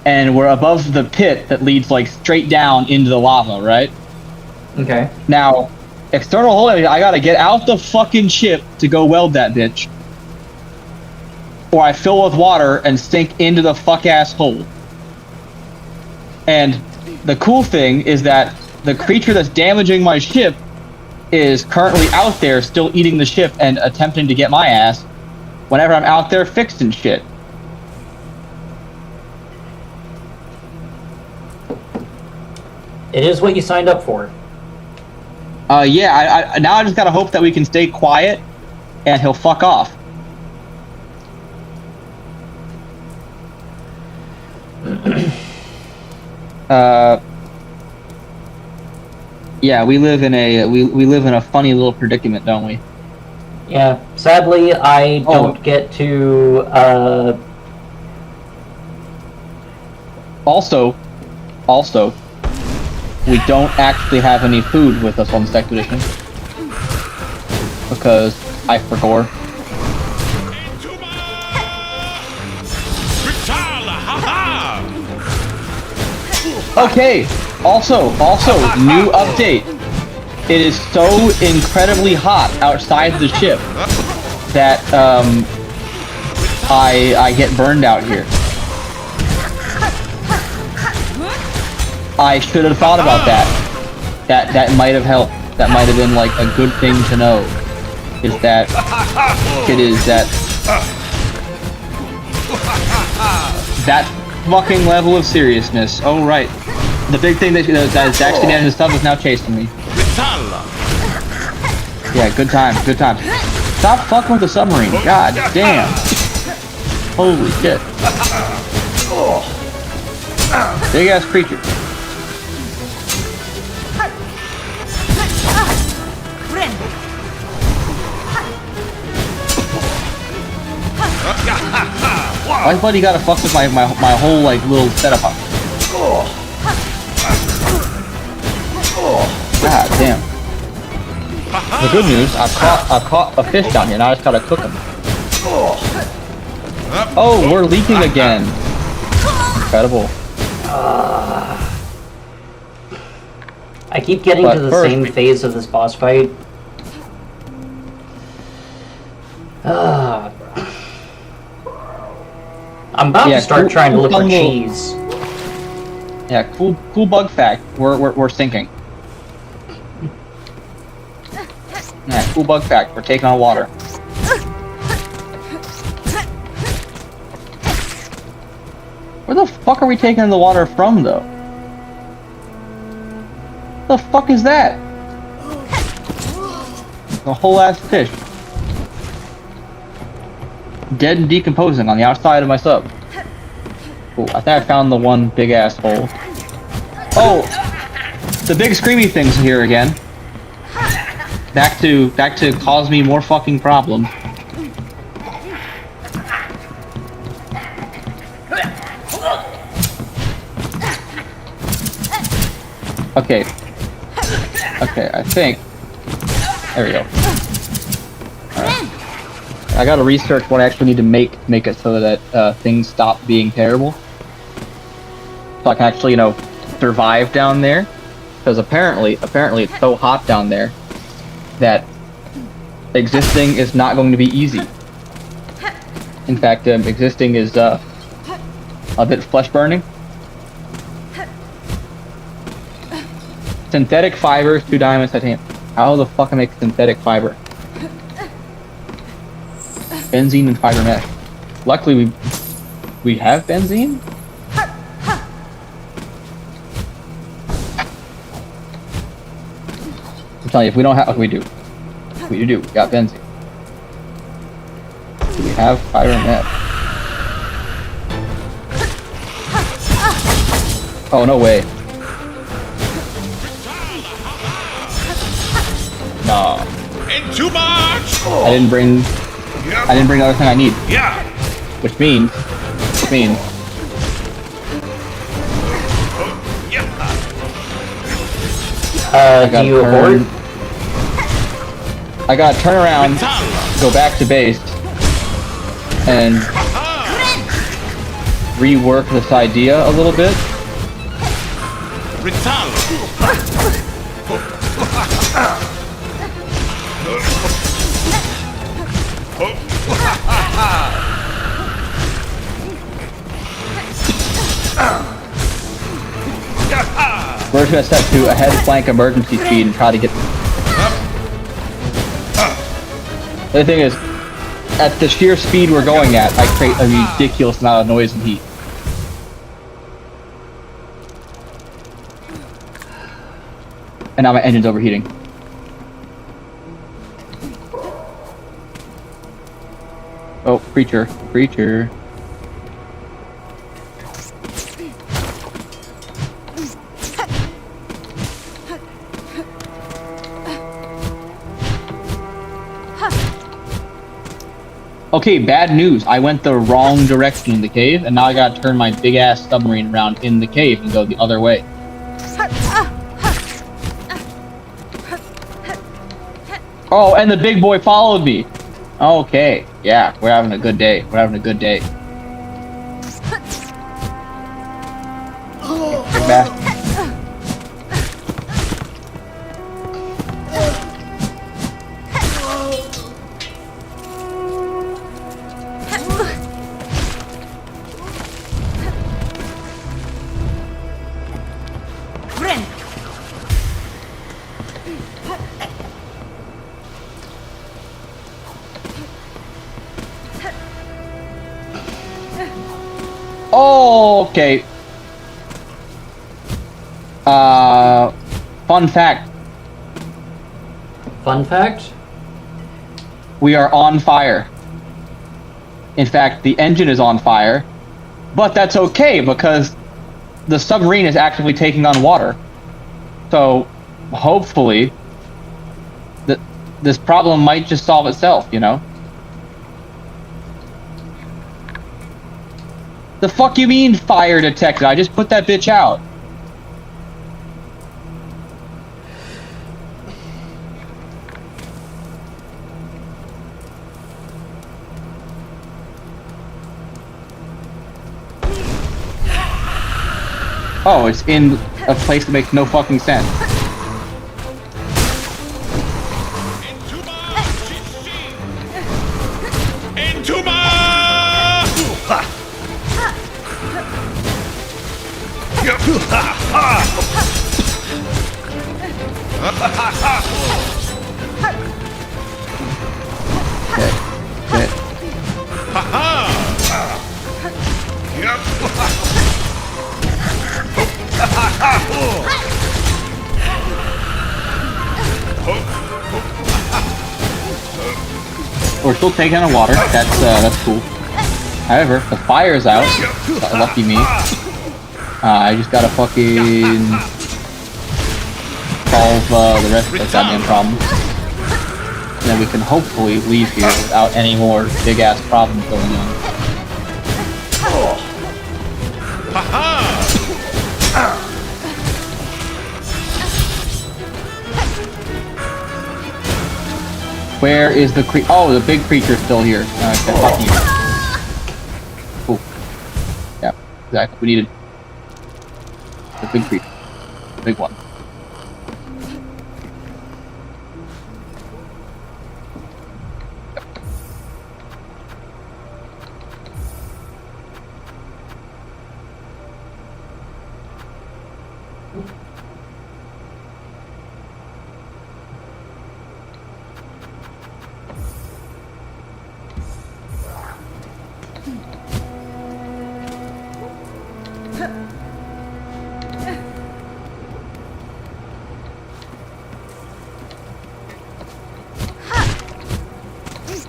And we're above the pit that leads like straight down into the lava, right? Okay. Now, external hull damage, I gotta get out the fucking ship to go weld that bitch. Or I fill with water and sink into the fuck ass hole. And the cool thing is that the creature that's damaging my ship is currently out there still eating the ship and attempting to get my ass whenever I'm out there fixing shit. It is what you signed up for. Yeah, now I just gotta hope that we can stay quiet and he'll fuck off. Yeah, we live in a funny little predicament, don't we? Yeah. Sadly, I don't get to. Also, we don't actually have any food with us on this expedition because I forgot. Okay, also, new update. It is so incredibly hot outside the ship that I get burned out here. I should have thought about that. That might have helped. That might have been like a good thing to know. Is that that fucking level of seriousness. Oh right. The big thing that actually managed his stuff is now chasing me. Yeah, good times, good times. Stop fucking with the submarine. God damn. Holy shit. Big ass creature. Why's buddy gotta fuck with my whole like little setup up? God damn. The good news, I caught a fish down here, now I just gotta cook him. Oh, we're leaking again. Incredible. I keep getting to the same phase of this boss fight. I'm about to start trying to look for cheese. Yeah, cool bug fact. We're sinking. cool bug fact. We're taking on water. Where the fuck are we taking the water from, though? The fuck is that? The whole ass fish. Dead and decomposing on the outside of my sub. Cool, I think I found the one big ass hole. Oh! The big screamy thing's here again. Back to cause me more fucking problems. Okay. Okay, I think. There we go. Alright. I gotta research what I actually need to make it so that things stop being terrible. So I can actually, you know, survive down there. Because apparently it's so hot down there that existing is not going to be easy. In fact, existing is a bit flesh burning. Synthetic fibers, 2 diamonds, titanium. How the fuck I make synthetic fiber? Benzene and fiber mesh. Luckily we have benzene? I'm telling you, if we don't have, okay, we do. We do. We got benzene. Do we have fiber mesh? Oh, no way. No. And too much. I didn't bring the other thing I need. Yeah. Which means do you abort? I gotta turn around, go back to base, and rework this idea a little bit. We're just gonna set to ahead flank emergency speed and try to get. The thing is, at the sheer speed we're going at, I create a ridiculous amount of noise and heat. And now my engine's overheating. Oh, creature. Okay, bad news. I went the wrong direction in the cave, and now I gotta turn my big-ass submarine around in the cave and go the other way. Oh, and the big boy followed me. Okay, yeah, we're having a good day. Get back. Oh, okay. Fun fact. Fun fact? We are on fire. In fact, the engine is on fire. But that's okay, because the submarine is actively taking on water. So, hopefully, this problem might just solve itself, you know? The fuck you mean fire detected? I just put that bitch out. Oh, it's in a place that makes no fucking sense. We're still taking on water. That's cool. However, the fire's out. Lucky me. I just gotta fucking solve the rest of the goddamn problems. And then we can hopefully leave here without any more big-ass problems going on. Where is the oh, the big creature's still here. Okay, fuck you. Cool. Yeah, exactly. We needed the big creature. The big one.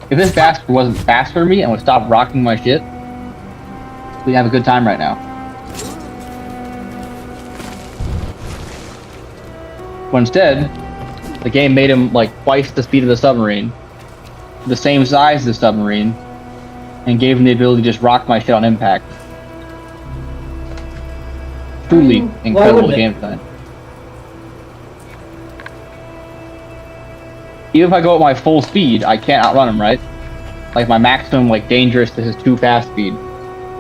If this bastard wasn't fast for me and would stop rocking my shit, we'd have a good time right now. But instead, the game made him like twice the speed of the submarine, the same size as the submarine, and gave him the ability to just rock my shit on impact. Truly incredible game design. Even if I go at my full speed, I can't outrun him, right? Like my maximum, like dangerous to his too fast speed.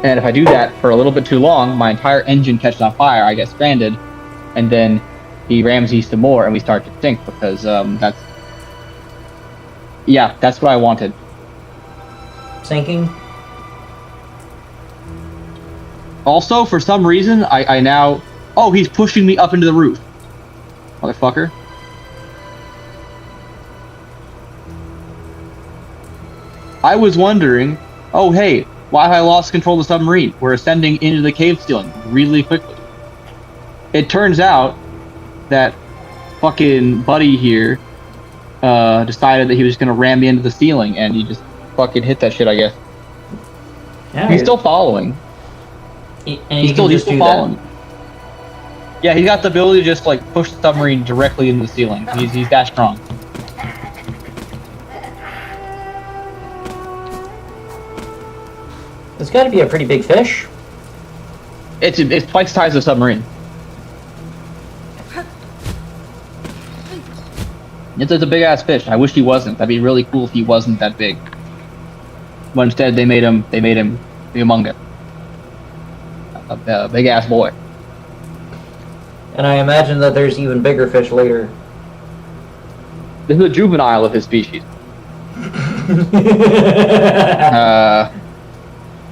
And if I do that for a little bit too long, my entire engine catches on fire, I get stranded, and then he Ramses some more and we start to sink because that's what I wanted. Sinking? Also, for some reason, I now... Oh, he's pushing me up into the roof. Motherfucker. I was wondering, oh hey, why have I lost control of the submarine? We're ascending into the cave ceiling really quickly. It turns out that fucking Buddy here decided that he was gonna ram me into the ceiling, and he just fucking hit that shit, I guess. Yeah, he's still following. He's still following. Yeah, he's got the ability to just like push the submarine directly into the ceiling. He's that strong. It's got to be a pretty big fish. It's twice the size of the submarine. It's a big ass fish. I wish he wasn't. That'd be really cool if he wasn't that big. But instead, they made him humongous. A big ass boy. And I imagine that there's even bigger fish later. This is a juvenile of his species.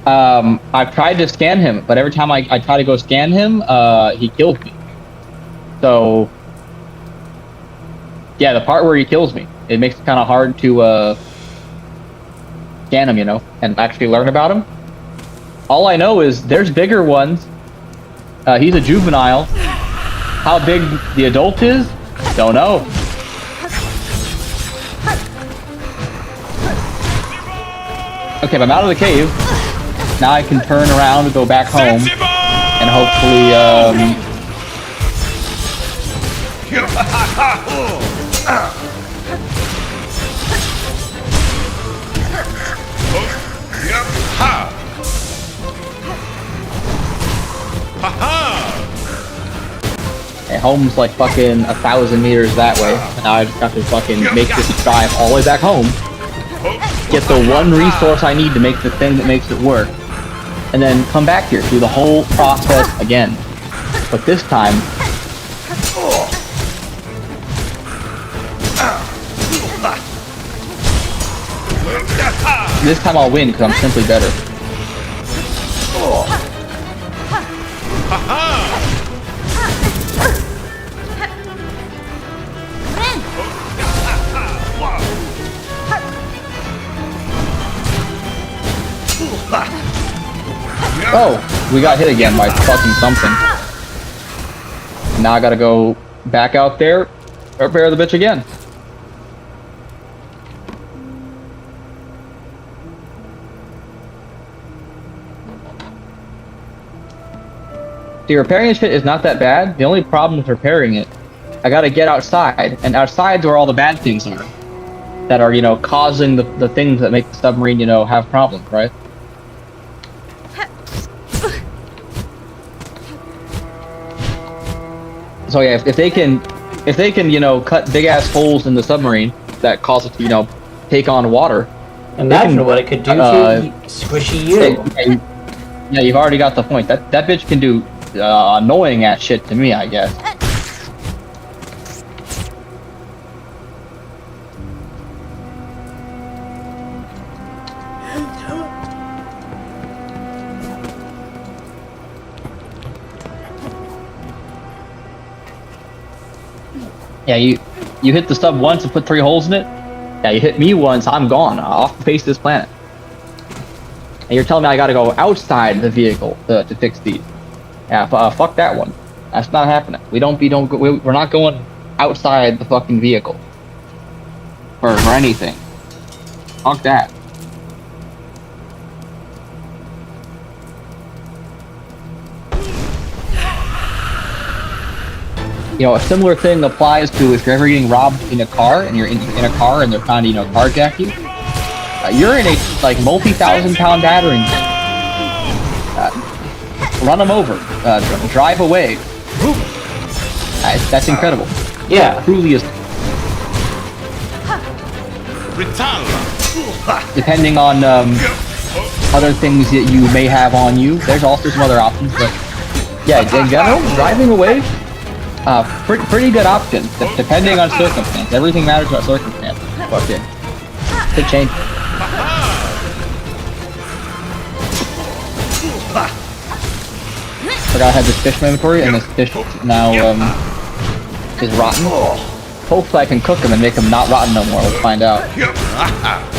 I've tried to scan him, but every time I try to go scan him, he kills me. So, yeah, the part where he kills me, it makes it kind of hard to scan him, you know, and actually learn about him. All I know is there's bigger ones. He's a juvenile. How big the adult is, don't know. Okay, but I'm out of the cave. Now I can turn around and go back home, and hopefully, and home's like fucking 1,000 meters that way, and now I just have to fucking make this drive all the way back home, get the one resource I need to make the thing that makes it work, and then come back here, do the whole process again. But this time, I'll win because I'm simply better. Oh, we got hit again by fucking something. Now I gotta go back out there, repair the bitch again. See, repairing shit is not that bad. The only problem with repairing it, I gotta get outside, and outside's where all the bad things are. That are, causing the things that make the submarine, have problems, right? So yeah, if they can, cut big ass holes in the submarine that cause it to, take on water. Imagine what it could do to squishy you. Yeah, you've already got the point. That bitch can do annoying ass shit to me, I guess. Yeah, you hit the sub once and put 3 holes in it. Yeah, you hit me once, I'm gone, off the face of this planet. And you're telling me I gotta go outside the vehicle to fix these? Yeah, fuck that one. That's not happening. We're not going outside the fucking vehicle for anything. Fuck that. A similar thing applies to if you're ever getting robbed in a car and you're in a car and they're trying to, carjack you. You're in a multi-thousand-pound battering ram. Run them over. Drive away. That's incredible. Yeah. Truly is. Depending on other things that you may have on you, there's also some other options. But yeah, in general, driving away. Pretty good option, depending on circumstance. Everything matters about circumstance. Fuck it. Could change. Forgot I had this fish in my inventory, and this fish now is rotten. Hopefully I can cook them and make them not rotten no more. Let's find out.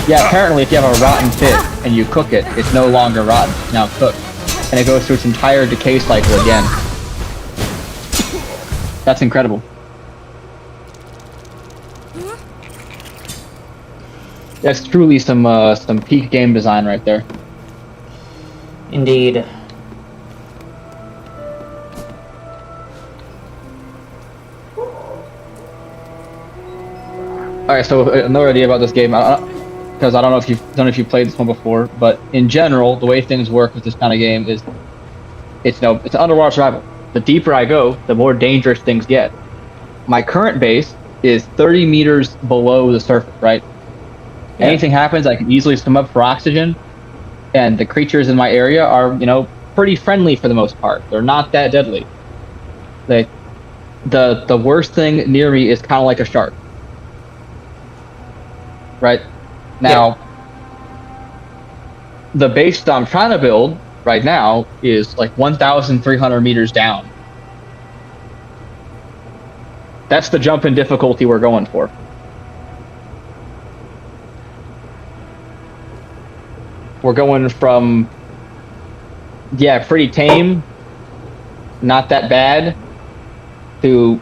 Yeah, apparently if you have a rotten fish and you cook it, it's no longer rotten. It's now cooked, and it goes through its entire decay cycle again. That's incredible. That's truly some peak game design right there. Indeed. Alright, so another idea about this game, because I don't know if you've played this one before, but in general, the way things work with this kind of game is, it's underwater survival. The deeper I go, the more dangerous things get. My current base is 30 meters below the surface, right? Yeah. Anything happens, I can easily swim up for oxygen, and the creatures in my area are, pretty friendly for the most part. They're not that deadly. The worst thing near me is kind of like a shark. Right? Now, the base that I'm trying to build right now is 1,300 meters down. That's the jump in difficulty we're going for. We're going from, pretty tame, not that bad, to,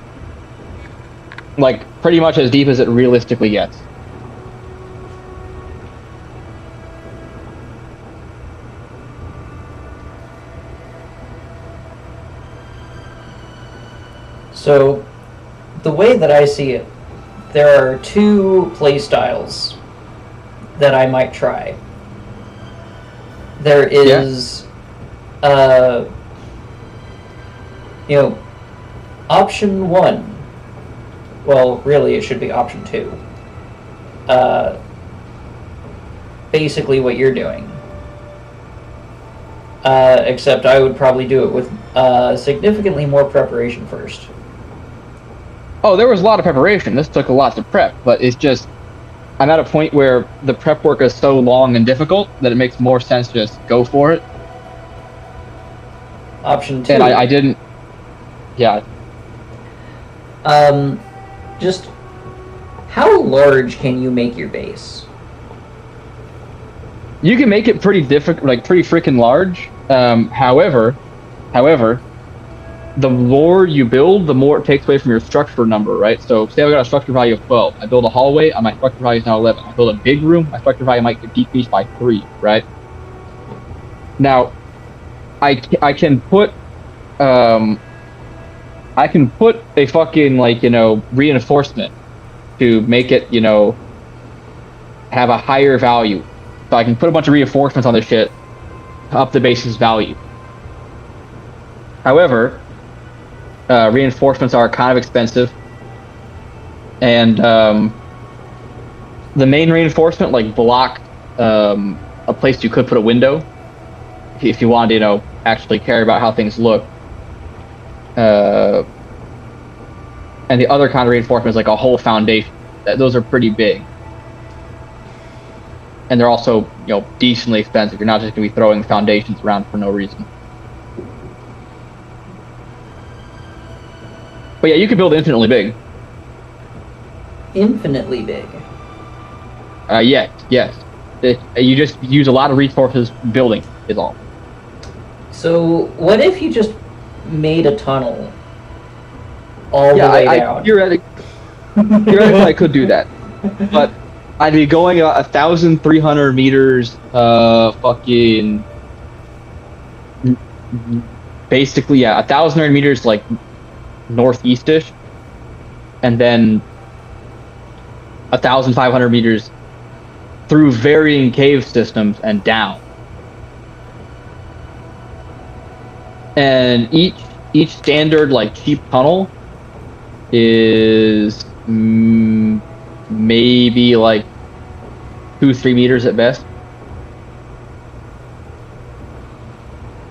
pretty much as deep as it realistically gets. So, the way that I see it, there are 2 play styles that I might try. There is, option 1. Well, really, it should be option 2. Basically what you're doing. Except I would probably do it with significantly more preparation first. Oh, there was a lot of preparation. This took a lot to prep, but it's just, I'm at a point where the prep work is so long and difficult that it makes more sense to just go for it. Option 2. And I didn't... Yeah. Just, how large can you make your base? You can make it pretty pretty freaking large. However, the more you build, the more it takes away from your structure number, right? So say I got a structure value of 12. I build a hallway, and my structure value is now 11. I build a big room, my structure value might decrease by 3, right? Now, I can put I can put a fucking, like, reinforcement to make it, have a higher value. So I can put a bunch of reinforcements on this shit to up the base's value. However, reinforcements are kind of expensive. And the main reinforcement, like, block a place you could put a window if you wanted to, actually care about how things look. And the other kind of reinforcement is like a whole foundation. Those are pretty big. And they're also, decently expensive. You're not just going to be throwing foundations around for no reason. But yeah, you could build infinitely big. Infinitely big. Yes. You just use a lot of resources building, is all. So, what if you just made a tunnel all the way down? Theoretically, I could do that. But I'd be going 1,300 meters, fucking... Basically, 1,000 meters, like, northeast-ish. And then 1,500 meters through varying cave systems and down. And each standard, like, cheap tunnel is maybe like 2-3 meters at best.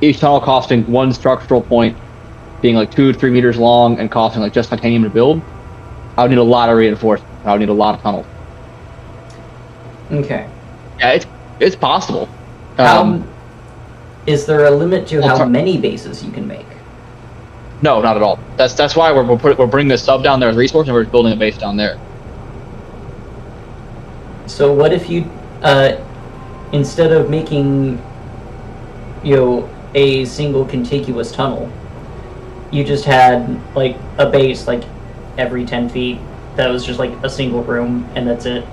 Each tunnel costing one structural point, being like 2 to 3 meters long and costing like just titanium to build. I would need a lot of reinforcements. I would need a lot of tunnels. Okay. Yeah, it's possible. Is there a limit to how many bases you can make? No, not at all. That's why we're bringing this sub down there as a resource, and we're building a base down there. So what if you, instead of making, a single contiguous tunnel, you just had like a base like every 10 feet that was just like a single room and that's it?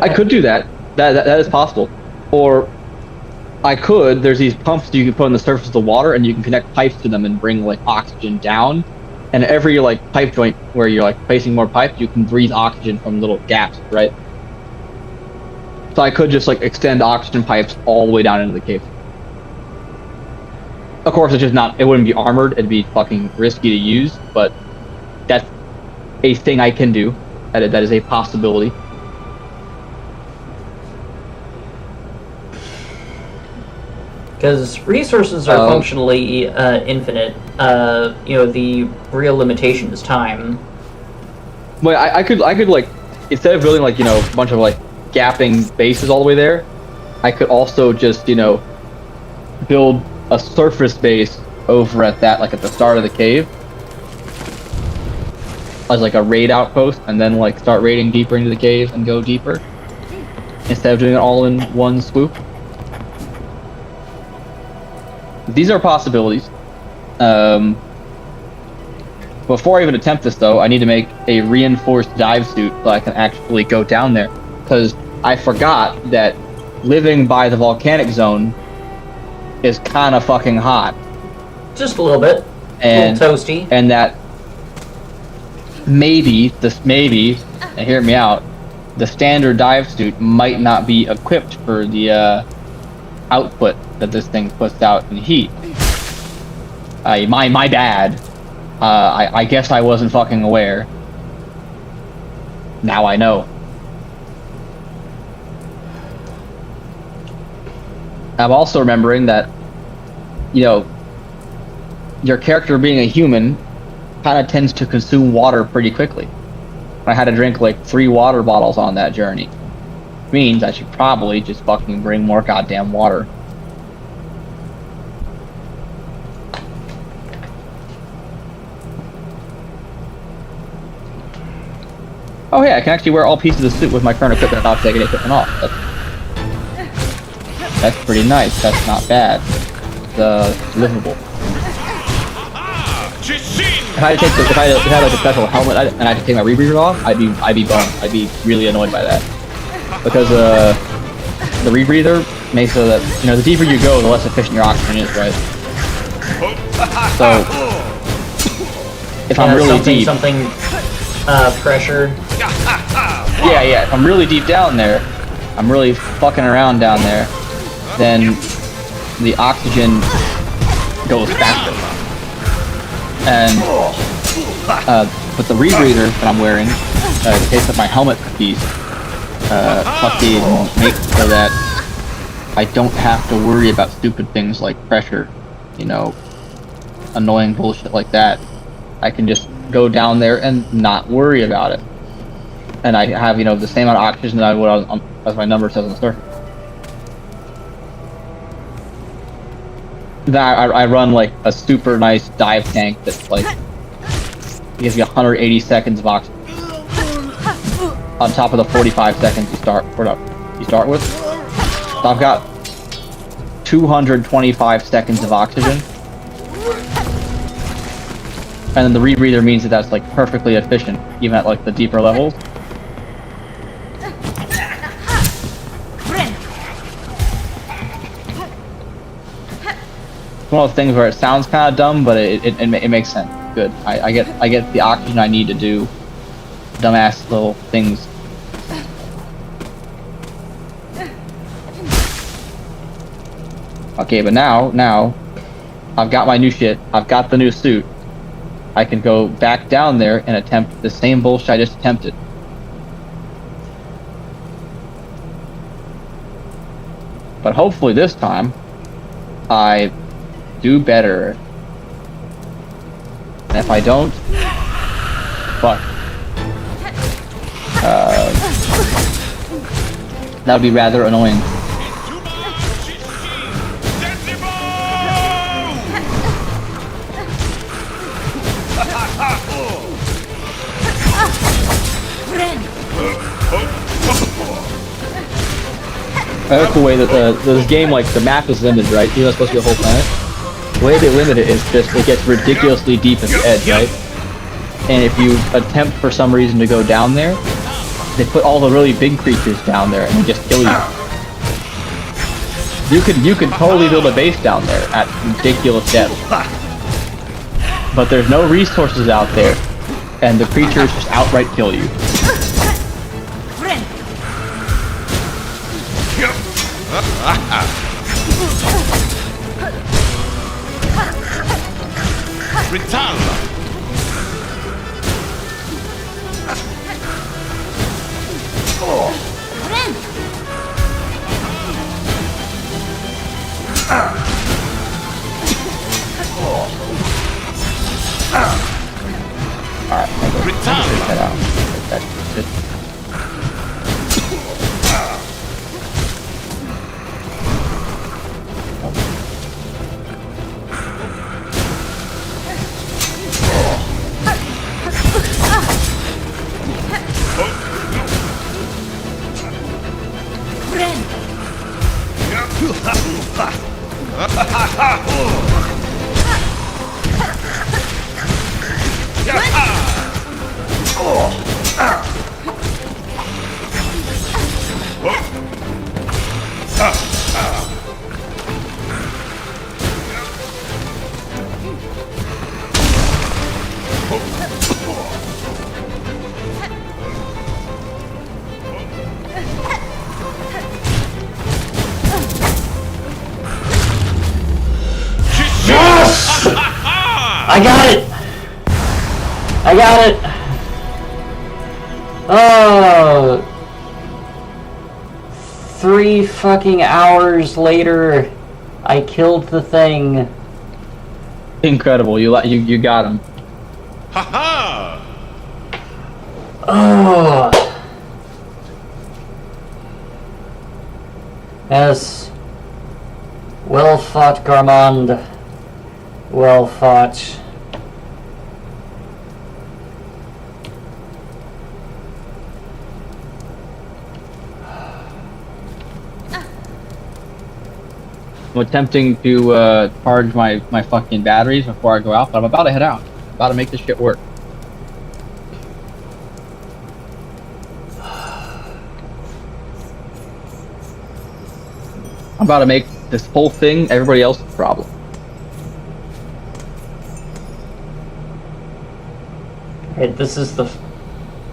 I could do that. That is possible. Or there's these pumps you can put on the surface of the water and you can connect pipes to them and bring like oxygen down. And every like pipe joint where you're like placing more pipe, you can breathe oxygen from little gaps, right? So I could just like extend oxygen pipes all the way down into the cave. Of course, it wouldn't be armored, it'd be fucking risky to use, but that's a thing I can do. That is a possibility. Because resources are functionally infinite. The real limitation is time. Well, I could like, instead of building like, a bunch of like gapping bases all the way there, I could also just, build a surface base over at that, like at the start of the cave, as like a raid outpost, and then like start raiding deeper into the cave and go deeper, instead of doing it all in one swoop. These are possibilities. Before I even attempt this, though, I need to make a reinforced dive suit so I can actually go down there. Because I forgot that living by the volcanic zone is kind of fucking hot. Just a little bit. And, a little toasty. And that maybe, and hear me out, the standard dive suit might not be equipped for the output that this thing puts out in heat. My bad. I guess I wasn't fucking aware. Now I know. I'm also remembering that, your character being a human kind of tends to consume water pretty quickly. I had to drink like 3 water bottles on that journey. Means I should probably just fucking bring more goddamn water. Oh yeah, I can actually wear all pieces of the suit with my current equipment without taking equipment off. That's pretty nice. That's not bad. It's livable. If I had like a special helmet and I had to take my rebreather off, I'd be bummed. I'd be really annoyed by that. Because the rebreather makes so that the deeper you go, the less efficient your oxygen is, right? So if I'm really deep, pressure. yeah, if I'm really deep down there, I'm really fucking around down there, then the oxygen goes faster. And but the rebreather that I'm wearing, in case of my helmet piece, fucking makes so that I don't have to worry about stupid things like pressure, you know, annoying bullshit like that. I can just go down there and not worry about it. And I have, you know, the same amount of oxygen that I would as my number says on the surface. Then I run like a super nice dive tank that's like gives you 180 seconds of oxygen on top of the 45 seconds you start with. So I've got 225 seconds of oxygen, and then the rebreather means that that's like perfectly efficient even at like the deeper levels. It's one of those things where it sounds kind of dumb, but it makes sense. Good. I get the oxygen I need to do dumbass little things. Okay, but now I've got my new shit. I've got the new suit. I can go back down there and attempt the same bullshit I just attempted. But hopefully this time I do better. And if I don't, fuck. That would be rather annoying. I like the way that this game, like, the map is limited, right? Even though it's supposed to be a whole planet. The way they limit it is just, it gets ridiculously deep at the edge, right? And if you attempt for some reason to go down there, they put all the really big creatures down there and they just kill you. You could totally build a base down there at ridiculous depth. But there's no resources out there, and the creatures just outright kill you. Alright, check that out. That's good. I got it! I got it! Oh! 3 fucking hours later, I killed the thing. Incredible! You got him. Ha Oh! Yes. Well fought, Garmond. Well fought. I'm attempting to charge my fucking batteries before I go out, but I'm about to head out. I'm about to make this shit work. I'm about to make this whole thing everybody else's problem. This is the.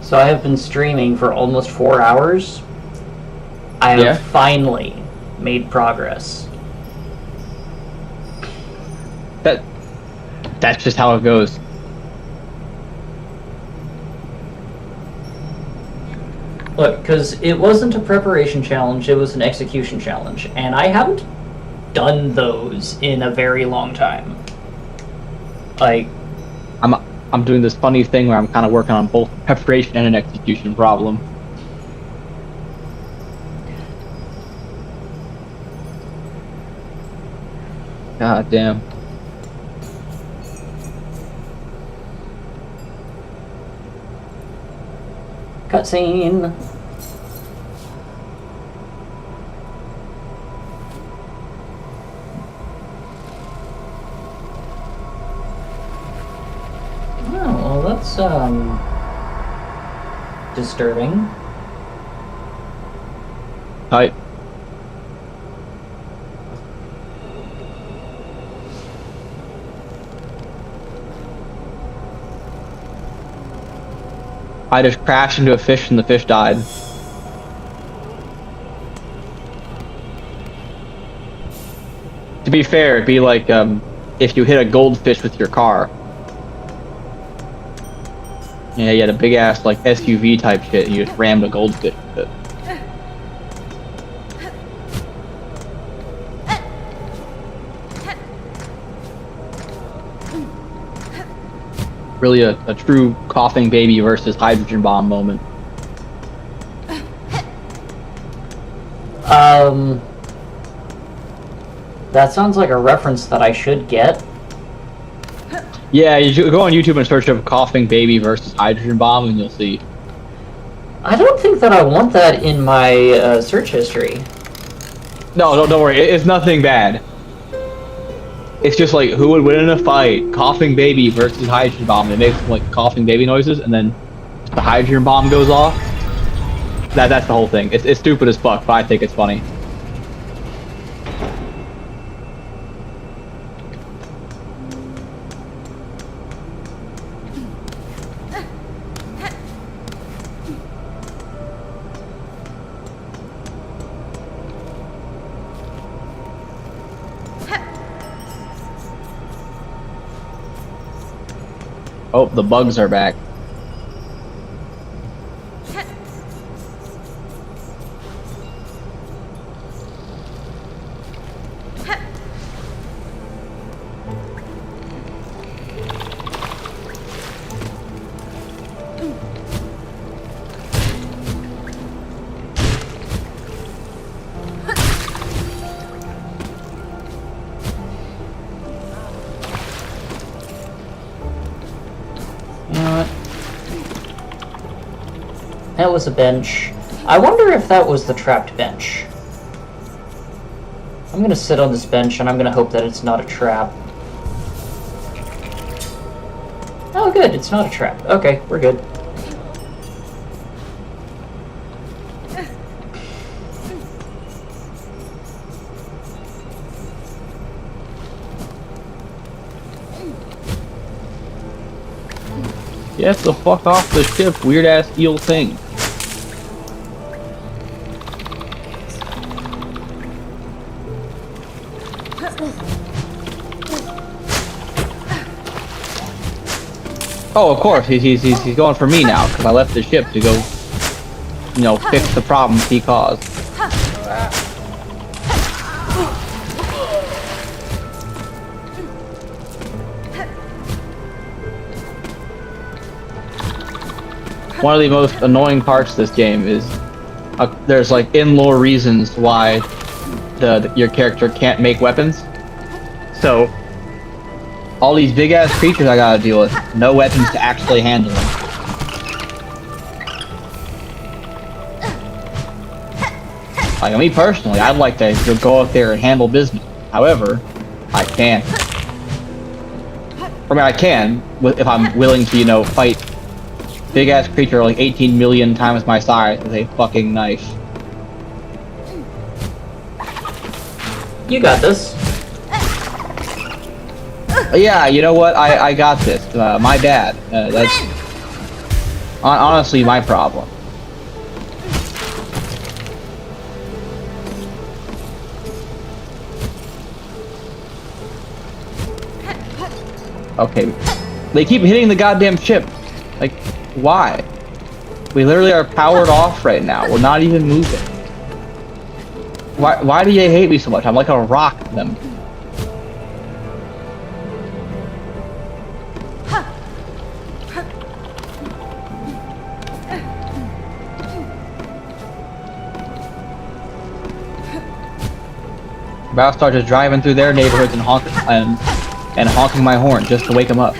So I have been streaming for almost 4 hours. I have finally made progress. That's just how it goes. Look, because it wasn't a preparation challenge, it was an execution challenge, and I haven't done those in a very long time. Like, I'm doing this funny thing where I'm kind of working on both preparation and an execution problem. God damn. cutscene. Oh, well, that's, disturbing. Hi. I just crashed into a fish and the fish died. To be fair, it'd be like if you hit a goldfish with your car. Yeah, you had a big ass like SUV type shit and you just rammed a goldfish with it. Really a true coughing baby versus hydrogen bomb moment. That sounds like a reference that I should get. Yeah, you should go on YouTube and search up coughing baby versus hydrogen bomb and you'll see. I don't think that I want that in my search history. No, don't worry. It's nothing bad. It's just like, who would win in a fight? Coughing baby versus hydrogen bomb. It makes like coughing baby noises, and then the hydrogen bomb goes off. That's the whole thing. It's stupid as fuck, but I think it's funny. Oh, the bugs are back. That was a bench. I wonder if that was the trapped bench. I'm gonna sit on this bench and I'm gonna hope that it's not a trap. Oh good, it's not a trap. Okay, we're good. Get the fuck off the ship, weird ass eel thing. Oh, of course, he's going for me now, because I left the ship to go, you know, fix the problems he caused. One of the most annoying parts of this game is there's like in-lore reasons why your character can't make weapons. So all these big ass creatures I gotta deal with, no weapons to actually handle them. Like me personally, I'd like to go out there and handle business. However, I can't. I mean, I can if I'm willing to, you know, fight big ass creature like 18 million times my size with a fucking knife. You got this. Yeah, you know what? I got this. My bad. Honestly, my problem. Okay. They keep hitting the goddamn ship. Like, why? We literally are powered off right now. We're not even moving. Why do you hate me so much? I'm like a rock to them. About to start just driving through their neighborhoods and honking my horn just to wake them up.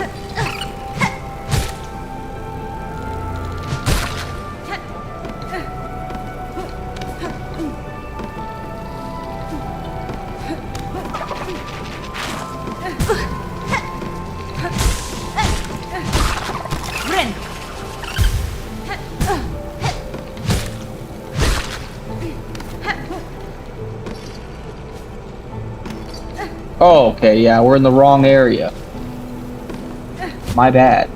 Oh, okay, yeah, we're in the wrong area. My bad.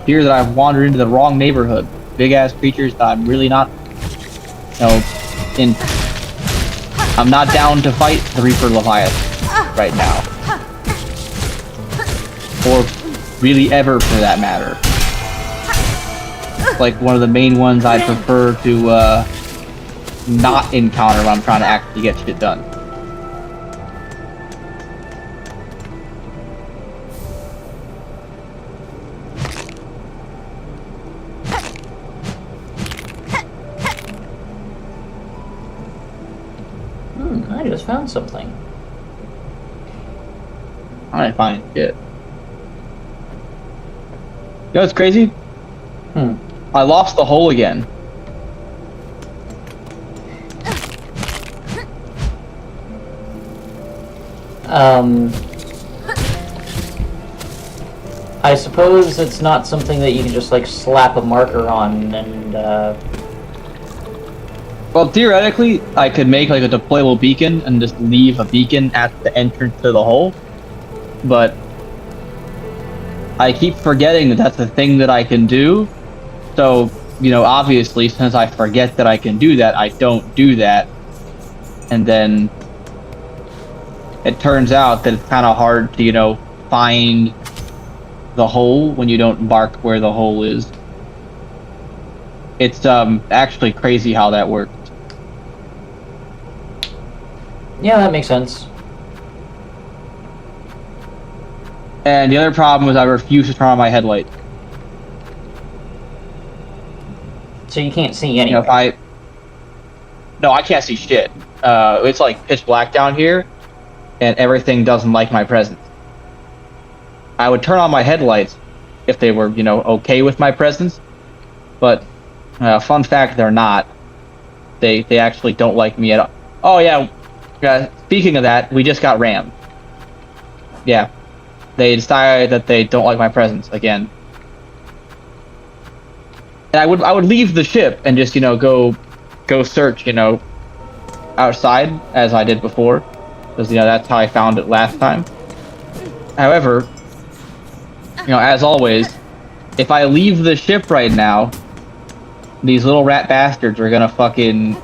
Fear that I've wandered into the wrong neighborhood. Big ass creatures that I'm really not, I'm not down to fight the Reaper Leviathan right now. Or really ever for that matter. Like one of the main ones I prefer to not encounter when I'm trying to actually get shit done. I just found something. I didn't find shit. You know what's crazy? I lost the hole again. I suppose it's not something that you can just like slap a marker on and Well, theoretically, I could make like a deployable beacon and just leave a beacon at the entrance to the hole, but I keep forgetting that that's a thing that I can do. So, you know, obviously, since I forget that I can do that, I don't do that. And then it turns out that it's kind of hard to, you know, find the hole when you don't mark where the hole is. It's actually crazy how that works. yeah, that makes sense. And the other problem is I refuse to turn on my headlight. So you can't see You know, anything. No, I can't see shit. It's like pitch black down here, and everything doesn't like my presence. I would turn on my headlights if they were, you know, okay with my presence, but fun fact, they're not. They actually don't like me at all. Oh yeah, speaking of that, we just got rammed. Yeah, they decided that they don't like my presence again. And I would leave the ship and just, you know, go search, you know, outside as I did before, because, you know, that's how I found it last time. However, you know, as always, if I leave the ship right now, these little rat bastards are gonna fucking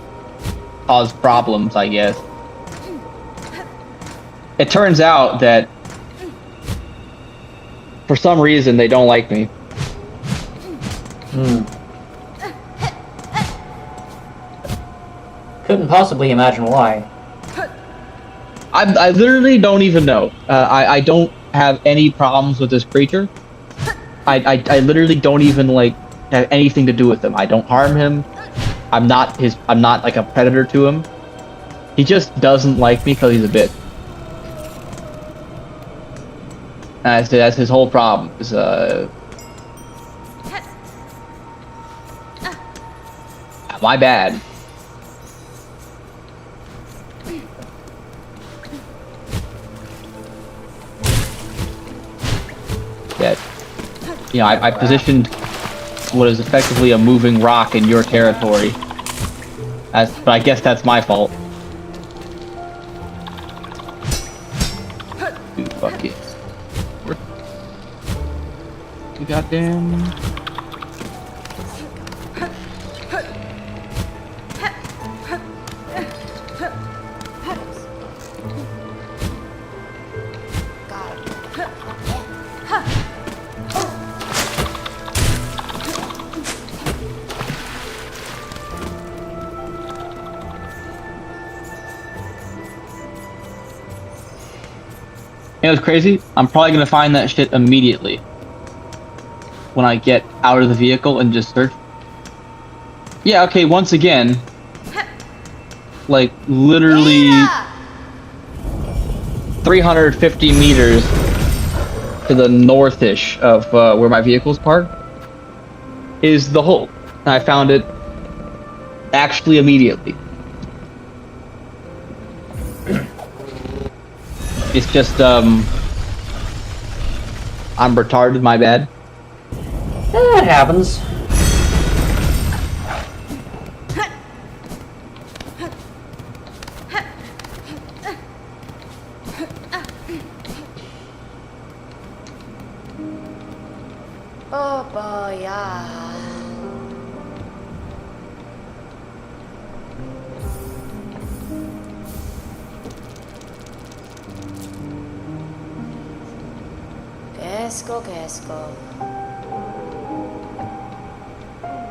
cause problems, I guess. It turns out that for some reason they don't like me. Couldn't possibly imagine why. I literally don't even know. I don't have any problems with this creature. I literally don't even like have anything to do with him. I don't harm him. I'm not like a predator to him. He just doesn't like me because he's a bitch. That's his whole problem. Is my bad. That, you know, I positioned what is effectively a moving rock in your territory. But I guess that's my fault. Dude, fuck. Goddamn. Got it. You know what's crazy? I'm probably gonna find that shit immediately when I get out of the vehicle and just search. Yeah, okay, once again, like literally 350 meters to the northish of where my vehicle's parked is the hole. And I found it actually immediately. It's just, I'm retarded, my bad. That happens. Oh boy, yeah. Quesco.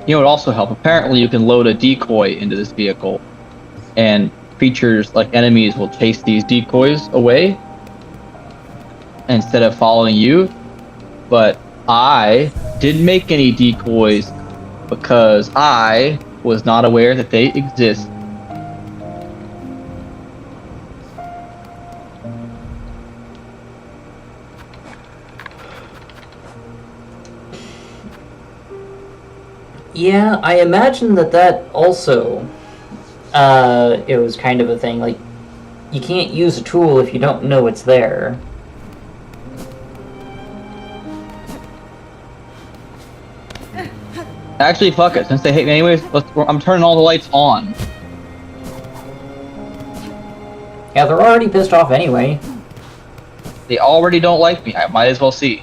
You know, it would also help. Apparently, you can load a decoy into this vehicle, and creatures like enemies will chase these decoys away instead of following you. But I didn't make any decoys because I was not aware that they exist. Yeah, I imagine that also, it was kind of a thing, like, you can't use a tool if you don't know it's there. Actually, fuck it. Since they hate me anyways, I'm turning all the lights on. Yeah, they're already pissed off anyway. They already don't like me. I might as well see.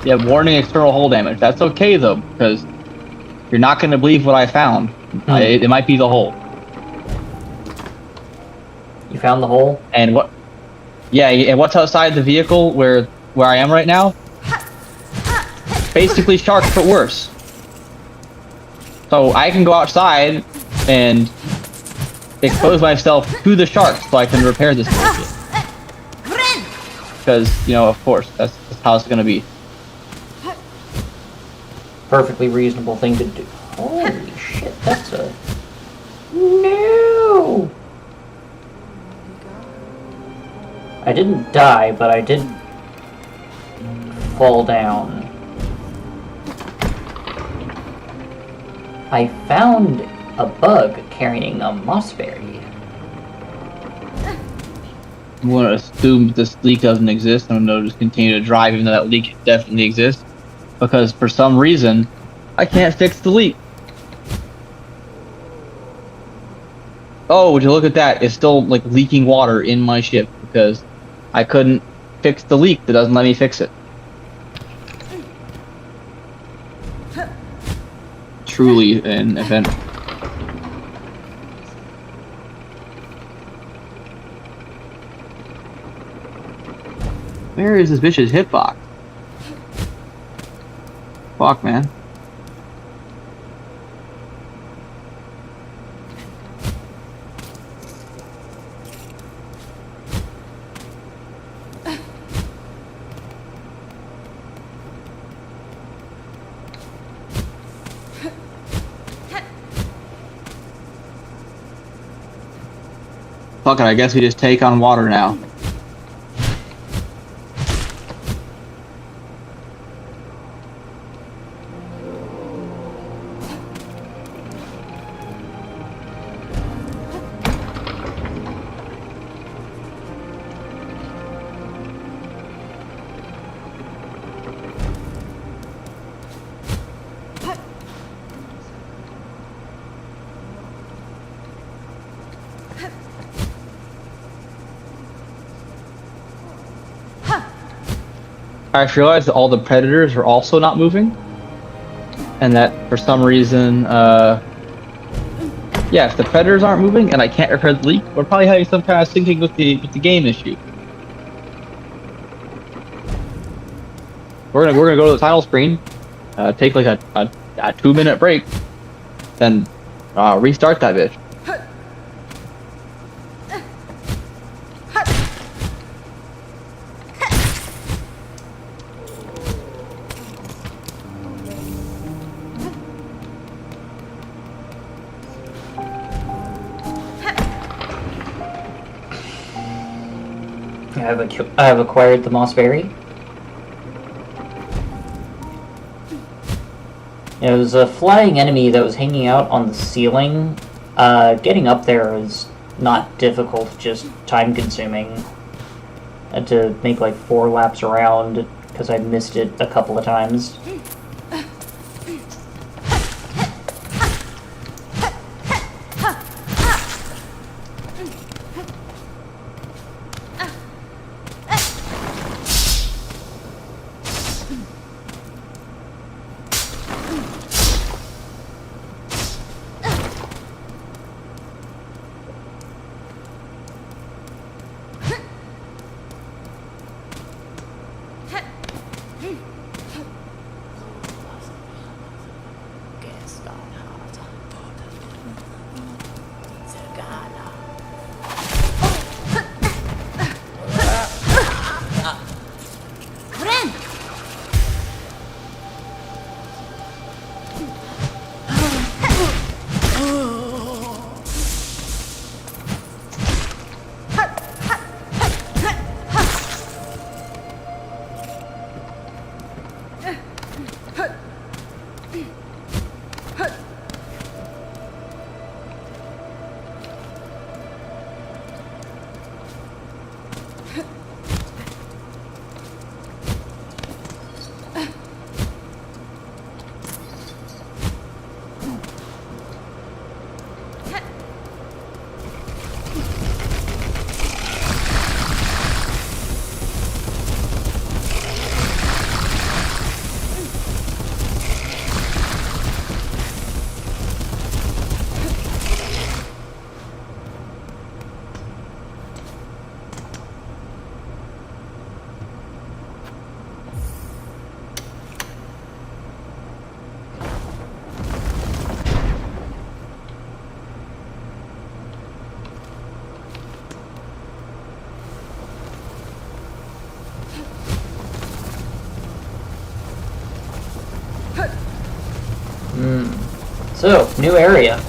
Yeah, warning external hull damage. That's okay though, because you're not going to believe what I found. It might be the hole. You found the hole? And what? Yeah, and what's outside the vehicle where I am right now? Basically sharks, but worse. So I can go outside and expose myself to the sharks so I can repair this bullshit. Because, you know, of course, that's how it's going to be. Perfectly reasonable thing to do. Holy shit, that's a... No! I didn't die, but I did fall down. I found a bug carrying a mossberry. I'm going to assume this leak doesn't exist, and I'm going to just continue to drive even though that leak definitely exists. Because for some reason, I can't fix the leak. Oh, would you look at that? It's still like leaking water in my ship because I couldn't fix the leak that doesn't let me fix it. Truly an event. Where is this bitch's hitbox? Fuck, man. fuck it, I guess we just take on water now. I just realized that all the predators are also not moving, and that for some reason, yeah, if the predators aren't moving and I can't repair the leak, we're probably having some kind of syncing with the game issue. We're gonna go to the title screen, take like a 2-minute break, then restart that bitch. I have acquired the Mossberry. It was a flying enemy that was hanging out on the ceiling. Getting up there is not difficult, just time consuming. I had to make like 4 laps around because I missed it a couple of times. So, new area.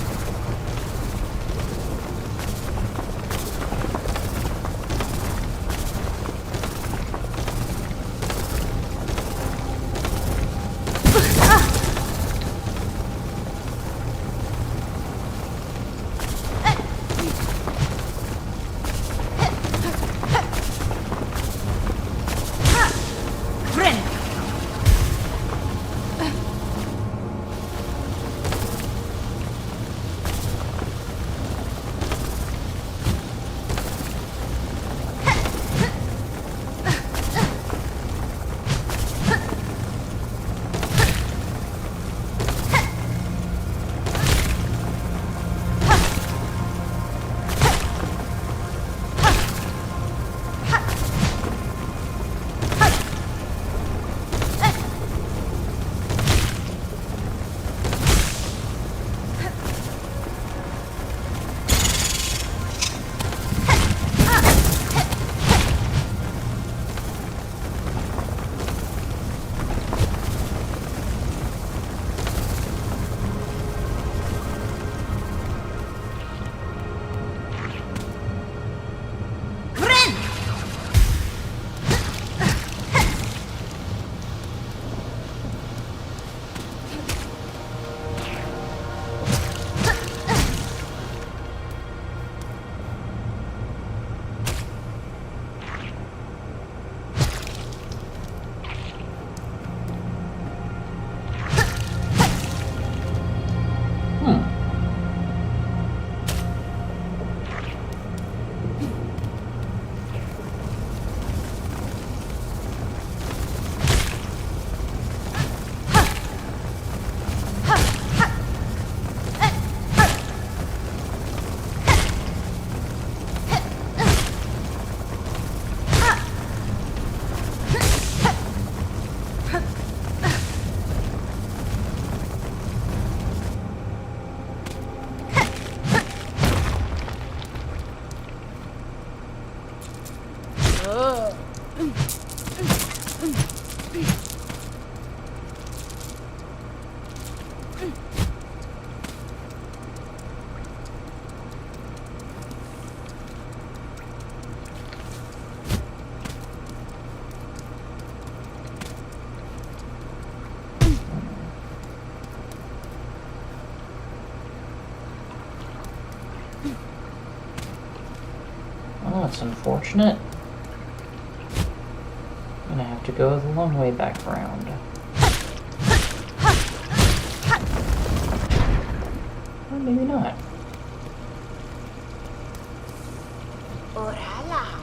Oh, that's unfortunate. I'm gonna have to go the long way back around. Or maybe not. Orala.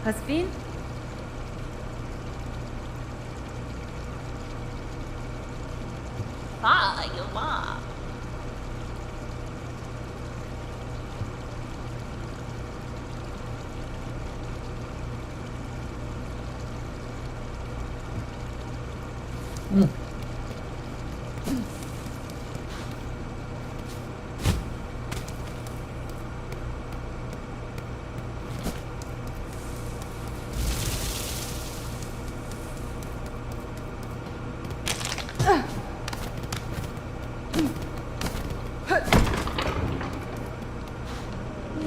Hasbin? Ah, you ma. Hmm.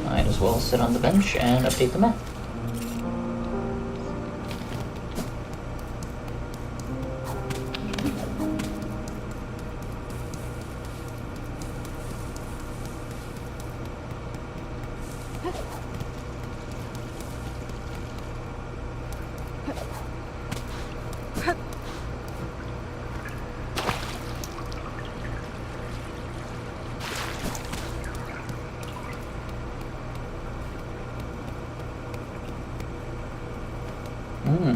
Might as well sit on the bench and update the map. Hmm.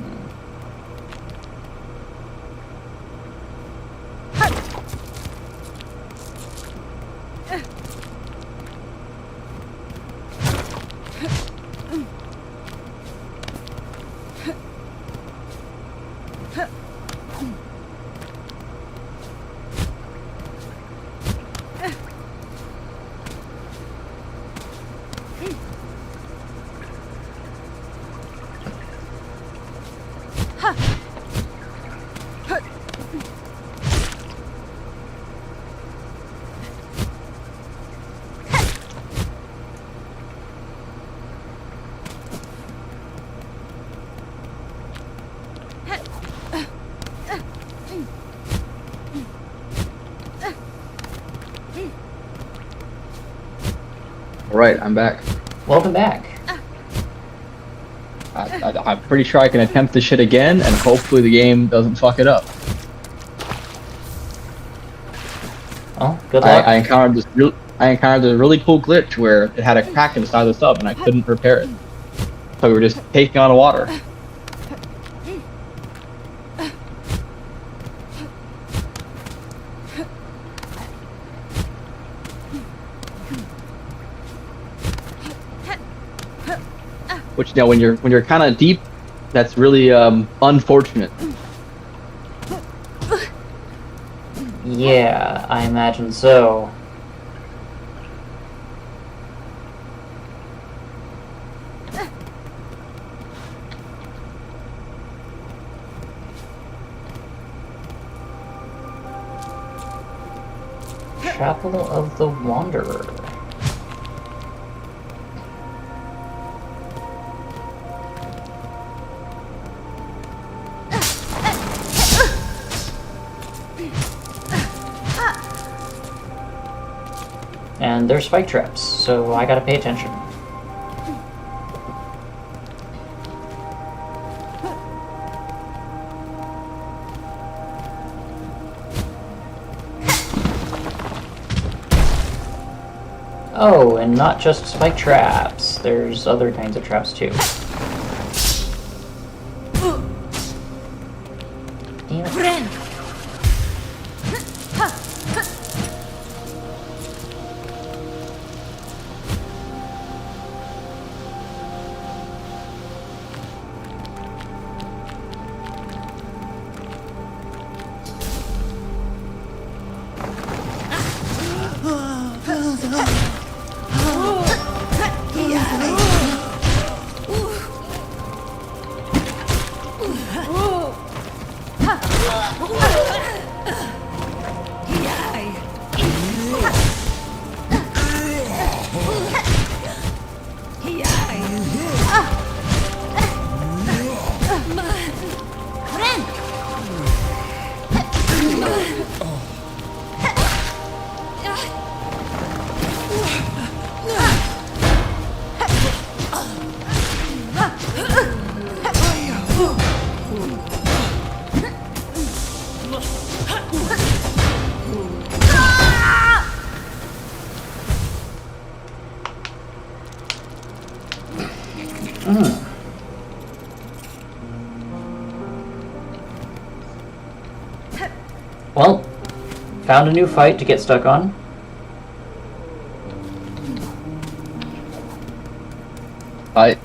Alright, I'm back. Welcome back. I'm pretty sure I can attempt this shit again, and hopefully the game doesn't fuck it up. Oh, good luck. I encountered a really cool glitch where it had a crack inside the sub, and I couldn't repair it. So we were just taking on water. Which, you know, when you're kind of deep, that's really unfortunate. Yeah, I imagine so. Chapel of the Wanderer. And there's spike traps, so I gotta pay attention. Oh, and not just spike traps. There's other kinds of traps too. Damn it. Hmm. Well, found a new fight to get stuck on. I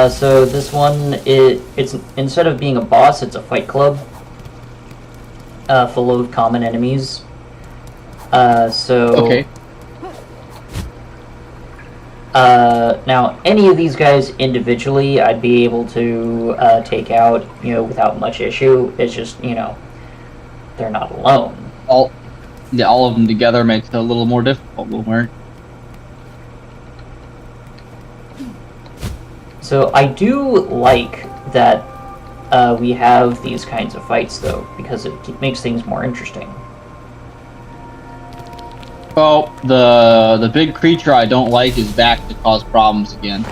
So this one, it's instead of being a boss, it's a fight club. Full of common enemies. okay. Now, any of these guys individually, I'd be able to take out, without much issue. It's just, they're not alone. All of them together makes it a little more difficult, will work. So I do like that we have these kinds of fights, though, because it makes things more interesting. Well, the big creature I don't like is back to cause problems again.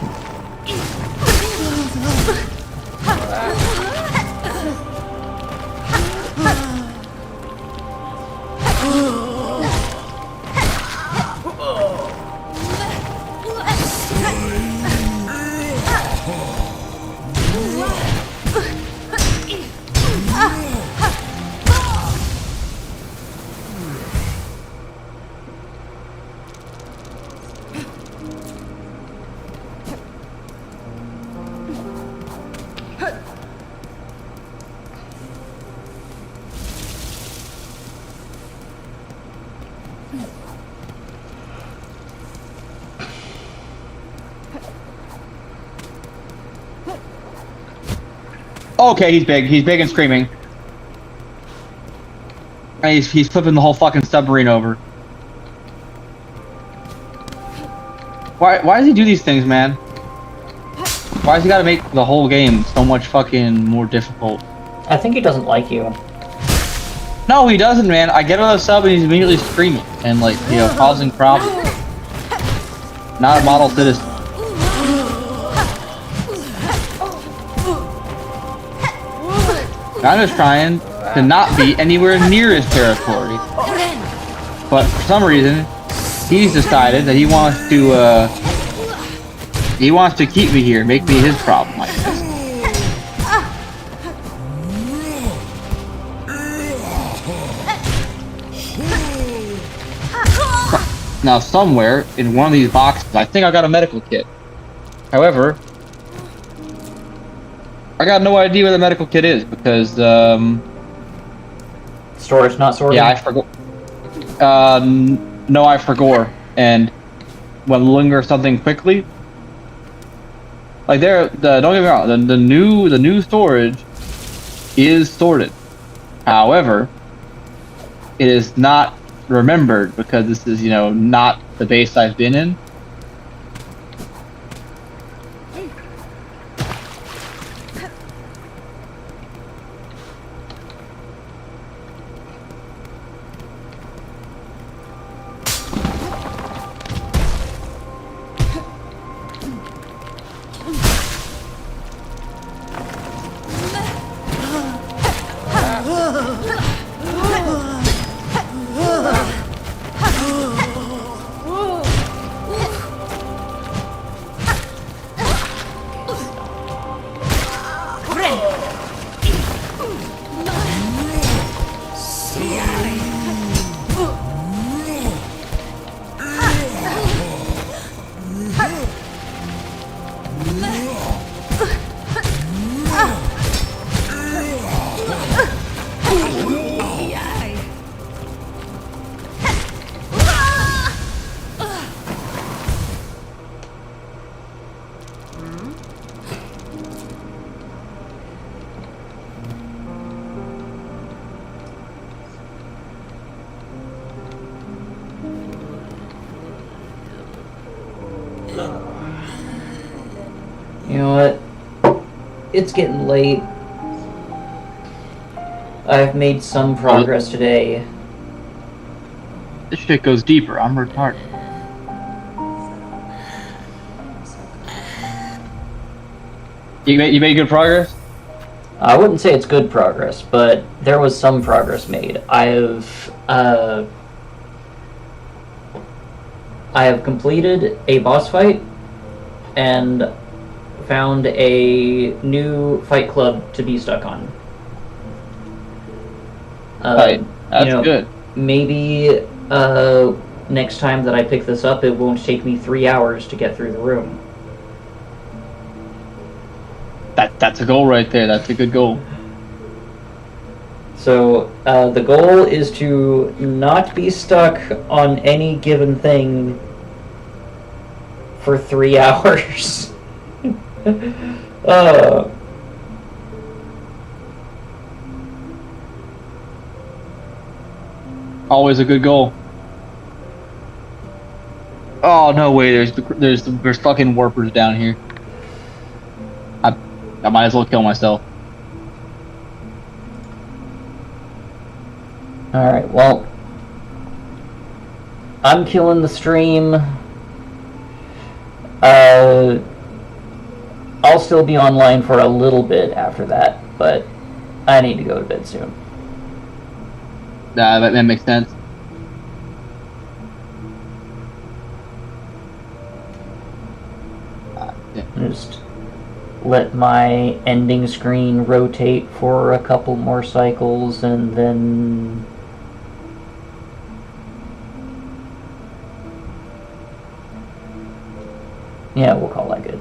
Okay, he's big. He's big and screaming. And he's flipping the whole fucking submarine over. Why does he do these things, man? Why does he gotta make the whole game so much fucking more difficult? I think he doesn't like you. No, he doesn't, man. I get on the sub and he's immediately screaming and, like, causing problems. Not a model citizen. I'm just trying to not be anywhere near his territory. But for some reason, he's decided that he wants to keep me here, make me his problem like this. Now somewhere in one of these boxes, I think I got a medical kit. However, I got no idea where the medical kit is because Storage, not sorted? yeah, I forgot. No, I forgot. And when looking for something quickly, like don't get me wrong, the new storage is sorted. However, it is not remembered because this is not the base I've been in. You know what? It's getting late. I've made some progress today. This shit goes deeper. I'm retarded. You made good progress? I wouldn't say it's good progress, but there was some progress made. I have completed a boss fight, and found a new fight club to be stuck on. Right. That's good. Maybe next time that I pick this up, it won't take me 3 hours to get through the room. That's a goal right there. That's a good goal. So the goal is to not be stuck on any given thing for 3 hours. Always a good goal. Oh no way! There's fucking warpers down here. I might as well kill myself. Alright, well, I'm killing the stream. I'll still be online for a little bit after that, but I need to go to bed soon. That makes sense. Just let my ending screen rotate for a couple more cycles, and then yeah, we'll call that good.